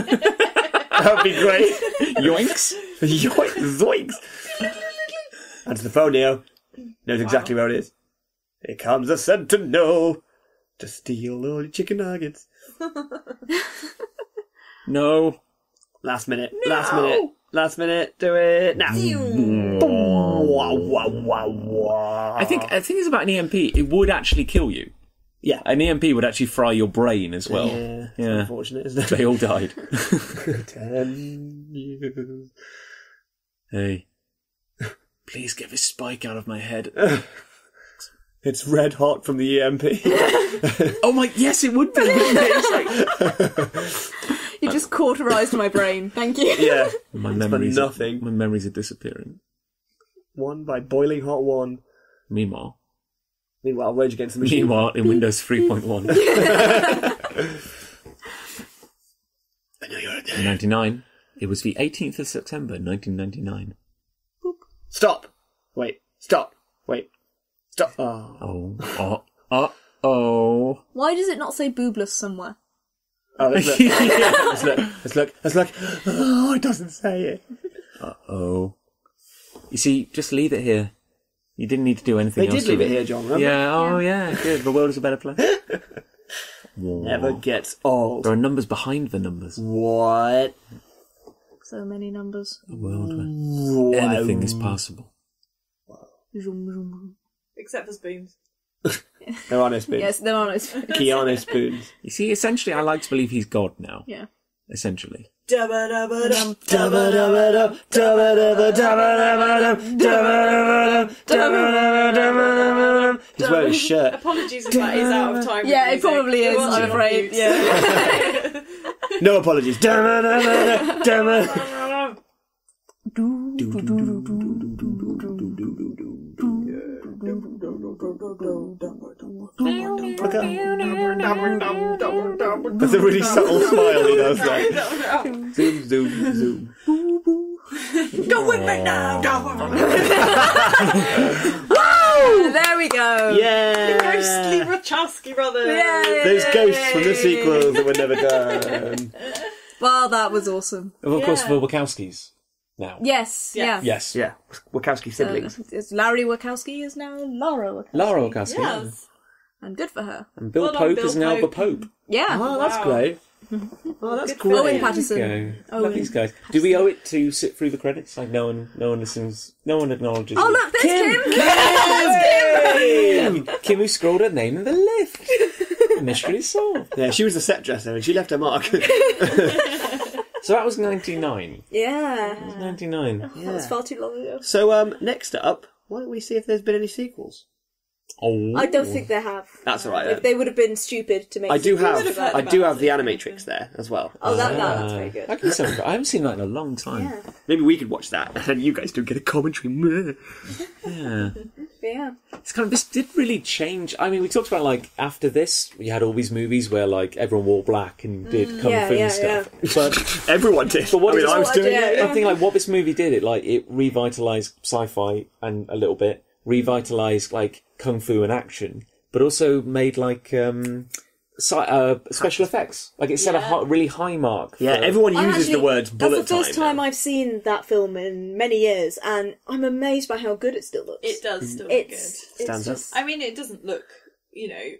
That'd be great. Yoinks. Zoinks! Answer the phone, Neo. Knows exactly where it is. Here comes a sentinel to steal all your chicken nuggets. No. Last minute. Last minute. Do it now. Wow, wow, wow, wow. I think it's about an EMP. It would actually kill you. Yeah. An EMP would actually fry your brain as well. Yeah. It's Yeah. unfortunate, isn't it? They all died. 10 years. Hey. Please get this spike out of my head. It's red hot from the EMP. Oh my, yes, it would be. Wouldn't it? It's like, You just cauterized my brain. Thank you. Yeah. my For memories. nothing. My memories are disappearing. One by boiling hot one. Meanwhile, Rage Against the Machine. in Windows 3.1. I know you're In 99, it was the 18th of September, 1999. Stop. Wait. Stop. Wait. Stop. Oh. Oh. Why does it not say boobless somewhere? Oh, let's look. Let's look. Oh, it doesn't say it. Oh. You see, just leave it here. You didn't need to do anything They else. did leave with it here, John, remember? Yeah, oh yeah, good. The world is a better place. Never gets old. There are numbers behind the numbers. What? So many numbers. A world where anything is possible. Except for spoons. There are no spoons. Yes, there are no spoons. Keanu spoons. You see, essentially, I like to believe he's God now. Yeah. Essentially. He's wearing a shirt. Apologies if that is out of time. with Yeah, it music. probably is, We'll I'm watch afraid. it. Yeah. No apologies. That's a really subtle smile he does there. Zoom, zoom, zoom. Go with me now. There we go. Yeah! Ghostly Wachowski brothers. Yay. Those ghosts from the sequels that were never done. Well, that was awesome. Of course, Yeah. the Wachowskis now. Yes. Yes. Yeah. Yes. Yeah, Wachowski siblings. It's Larry Wachowski is now Laura Wachowski. Lara Wachowski. Yes. And good for her. And Bill Well done, Pope Bill is now the Pope. Pope. Yeah. Oh, that's Wow. great. Oh, that's Good great. Owen There you Patterson. go. Owen. Love these guys. Do we owe it to sit through the credits? Like no one listens, no one acknowledges. Oh, you. look, there's Kim. Kim who scrolled her name in the lift. The mystery is solved. Yeah, she was the set dresser and she left her mark. So that was 99. Yeah. 99. That was far too long ago. So, next up, why don't we see if there's been any sequels? Oh. I don't think they have. That's all right. Then. They would have been stupid to make. I do sequels. have, heard I do about have the it. Animatrix there as well. Oh, that's very good. I can see something. I haven't seen that in a long time. Yeah. Maybe we could watch that, and you guys don't get a commentary. Yeah. Yeah. It's kind of, this did really change. I mean, we talked about, like, after this, we had all these movies where, like, everyone wore black and did kung fu and stuff. But Everyone did. But what I mean, is- I was Oh, doing yeah, it. yeah. I think, like, what this movie did, it revitalised sci-fi and a little bit, revitalised, like, kung fu and action, but also made, like, special effects. Like, it set a really high mark. Yeah, for- everyone I uses the actually- words bullet That's the first time now. I've seen that film in many years, and I'm amazed by how good it still looks. It does still look It's Stands up. just. good. I mean, it doesn't look,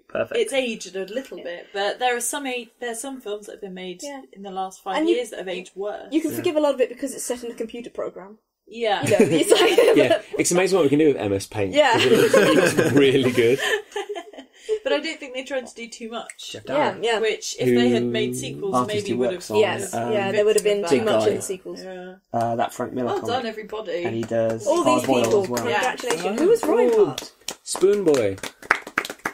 Perfect. it's aged a little bit, but there are some films that have been made Yeah. in the last 5 And you- years that have aged worse. You can forgive a lot of it because it's set in a computer program. Yeah. You know, it's like, Yeah, it's amazing what we can do with MS Paint. Yeah. 'cause it looks really good. But I don't think they tried to do too much. yeah. Which, if they had made sequels, Artist maybe who would works have. on- Yes, Um, there would have been too Big much guy. in the sequels. Yeah. That Frank Miller Well comic. done, everybody. And he does All Hard these Boiled people, as well. congratulations. Who was Reinhardt? Spoon Boy.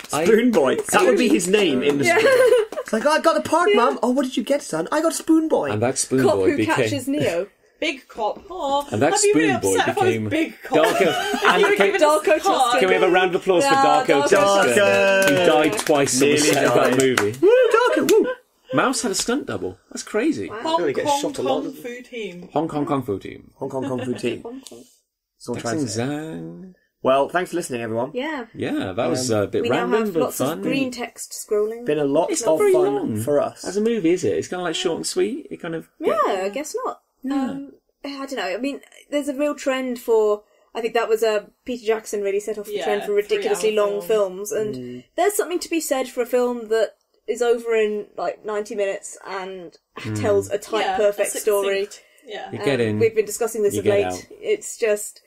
Spoon Boy. That would be his name in the Yeah. script. It's like, I got the part, Mum. Oh, what did you get, son? I got Spoon Boy. And that Spoon Cop Boy who became... catches Neo. Big Cop. Oh, And that I'd be really Spoon Boy upset if I was became Big Cop. Darko. You were And giving us Darko a card. Tester. can we have a round of applause for Yeah, Darko Darko. Tester, Darko. who died twice on the Nearly set of died. that movie? Woo, Darko, woo. Mouse had a stunt double. That's crazy. Hong Really get Kong shot a lot, Kung doesn't Fu Team. Hong Kong Kung Fu Team. Hong Kong Kung Fu Team. That's all I'm trying Texan to say. Zhang. Well, thanks for listening, everyone. Yeah. Yeah, that was a bit We now random, have but lots fun. of green text scrolling. Been a lot It's of not very fun long for us. As a movie, is it? It's kind of like short and sweet. It kind of... Yeah, I guess not. I don't know. I mean, there's a real trend for. I think that was Peter Jackson really set off the Yeah, trend for ridiculously 3-hour long film. films, and there's something to be said for a film that is over in like 90 minutes and tells a tight, Yeah, perfect a story. succinct- Yeah. You get in. We've been discussing this you of get late. out. It's just.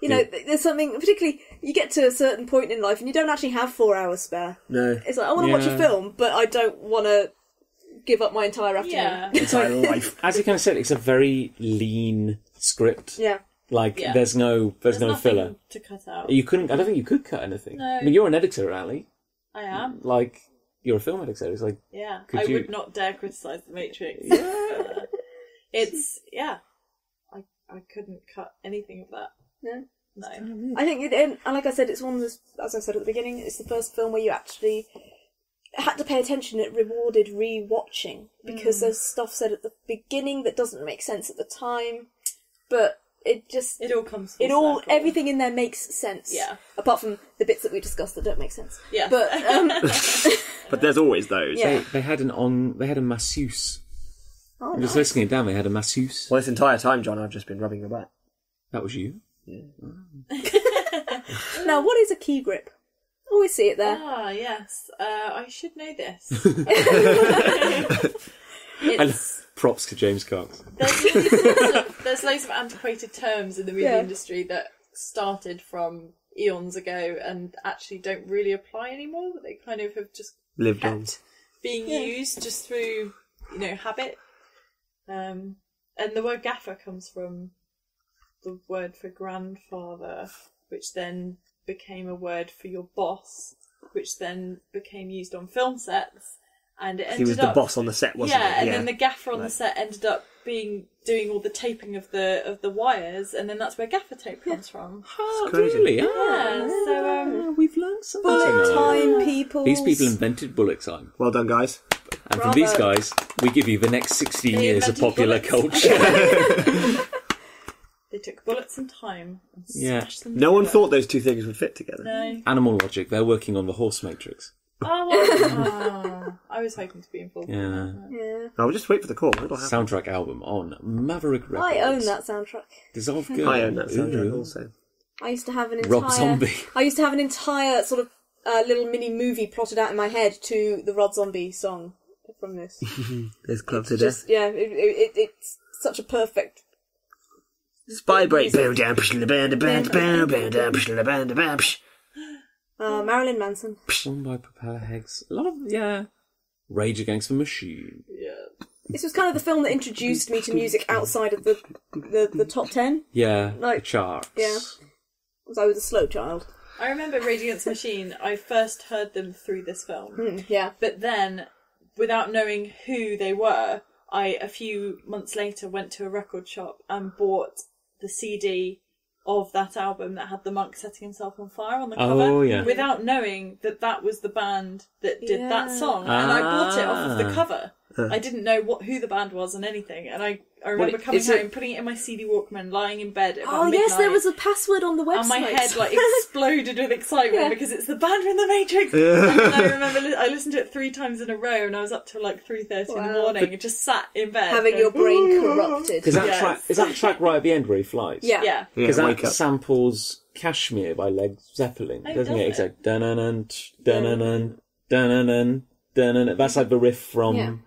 You know, there's something, particularly, you get to a certain point in life and you don't actually have 4 hours spare. No. It's like, I want to watch a Yeah. film, but I don't want to give up my entire afternoon. Yeah. It's like, life. as you kind of said, it's a very lean script. Yeah. Like, Yeah. there's no nothing filler. to cut out. You couldn't. I don't think you could cut anything. No. I mean, you're an editor, Ali. I am. Like, you're a film editor. It's like, Yeah. Could I you- would not dare criticise The Matrix. It's, yeah. I couldn't cut anything of that. No. No. I think, and like I said, it's one of the, as I said at the beginning, it's the first film where you actually had to pay attention. It rewarded re-watching because there's stuff said at the beginning that doesn't make sense at the time, but it just It all comes full it all circle. everything in there makes sense. Yeah. Apart from the bits that we discussed that don't make sense. Yeah. But But there's always those. Yeah. they had a masseuse. oh, I'm just nice. listening it down. They had a masseuse. Well, this entire time, John, I've just been rubbing your back. That was you. Now, what is a key grip? Always see it there. Ah, yes. I should know this. And props to James Cox. There's loads of antiquated terms in the movie industry that started from eons ago and actually don't really apply anymore. But they kind of have just lived on being used just through, habit. And the word gaffer comes from the word for grandfather, which then became a word for your boss, which then became used on film sets. And it ended he was the boss on the set, wasn't he? And then the gaffer on the set ended up doing all the taping of the wires, and then that's where gaffer tape comes from. Oh, really? Yeah. So we've learned something. Bullet time, people. These people invented bullet time. Well done, guys. And from these guys, we give you the next 16 years of popular culture. They took bullets and time and smashed them No one together. thought those two things would fit together. No. Animal Logic, they're working on the horse matrix. I was hoping to be involved. Yeah. I'll just wait for the call. It'll happen. Soundtrack album on Maverick Records. I own that soundtrack. Dissolve Girl. I own that soundtrack Ooh. also. I used to have an entire... Rob Zombie. I used to have an entire sort of little mini movie plotted out in my head to the Rod Zombie song from this. There's Club to Just, Death. yeah, it's such a perfect... Vibrate. Marilyn Manson. One by Propeller Heads. A lot of, Rage Against the Machine. Yeah. This was kind of the film that introduced me to music outside of the top 10. Yeah, Like, the charts. Yeah. Because I was a slow child. I remember Rage Against the Machine. I first heard them through this film. Yeah. But then, without knowing who they were, I, a few months later, went to a record shop and bought the CD of that album that had the monk setting himself on fire on the cover. Oh, yeah. Without knowing that was the band that did that song. And I bought it off of the cover. I didn't know who the band was and anything. And I remember coming home, putting it in my CD Walkman, lying in bed at about midnight. Yes, there was a password on the website. And my head exploded with excitement because it's the band from The Matrix. And I remember I listened to it 3 times in a row, and I was up till 3:30 in the morning and just sat in bed, having your brain corrupted. Is that track right at the end where he flies? Yeah. Because that samples Kashmir by Led Zeppelin, doesn't it? It's like dun-dun-dun, dun-dun-dun, dun-dun-dun, dun-dun-dun. That's like the riff from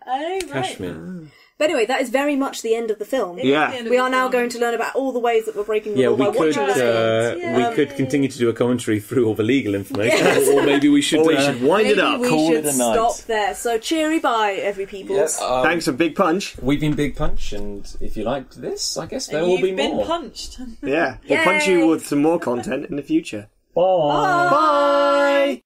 Kashmir. But anyway, that is very much the end of the film. Yeah. We are now going to learn about all the ways that we're breaking the law by watching this film. We could continue to do a commentary through all the legal information, or maybe we should wind it up. Maybe we Call should it a night. stop there. So cheery bye, every peoples. Thanks for Big Punch. We've been Big Punch, and if you liked this, I guess there And will be you've been more. punched. Yeah. We'll punch you with some more content in the future. Bye. Bye.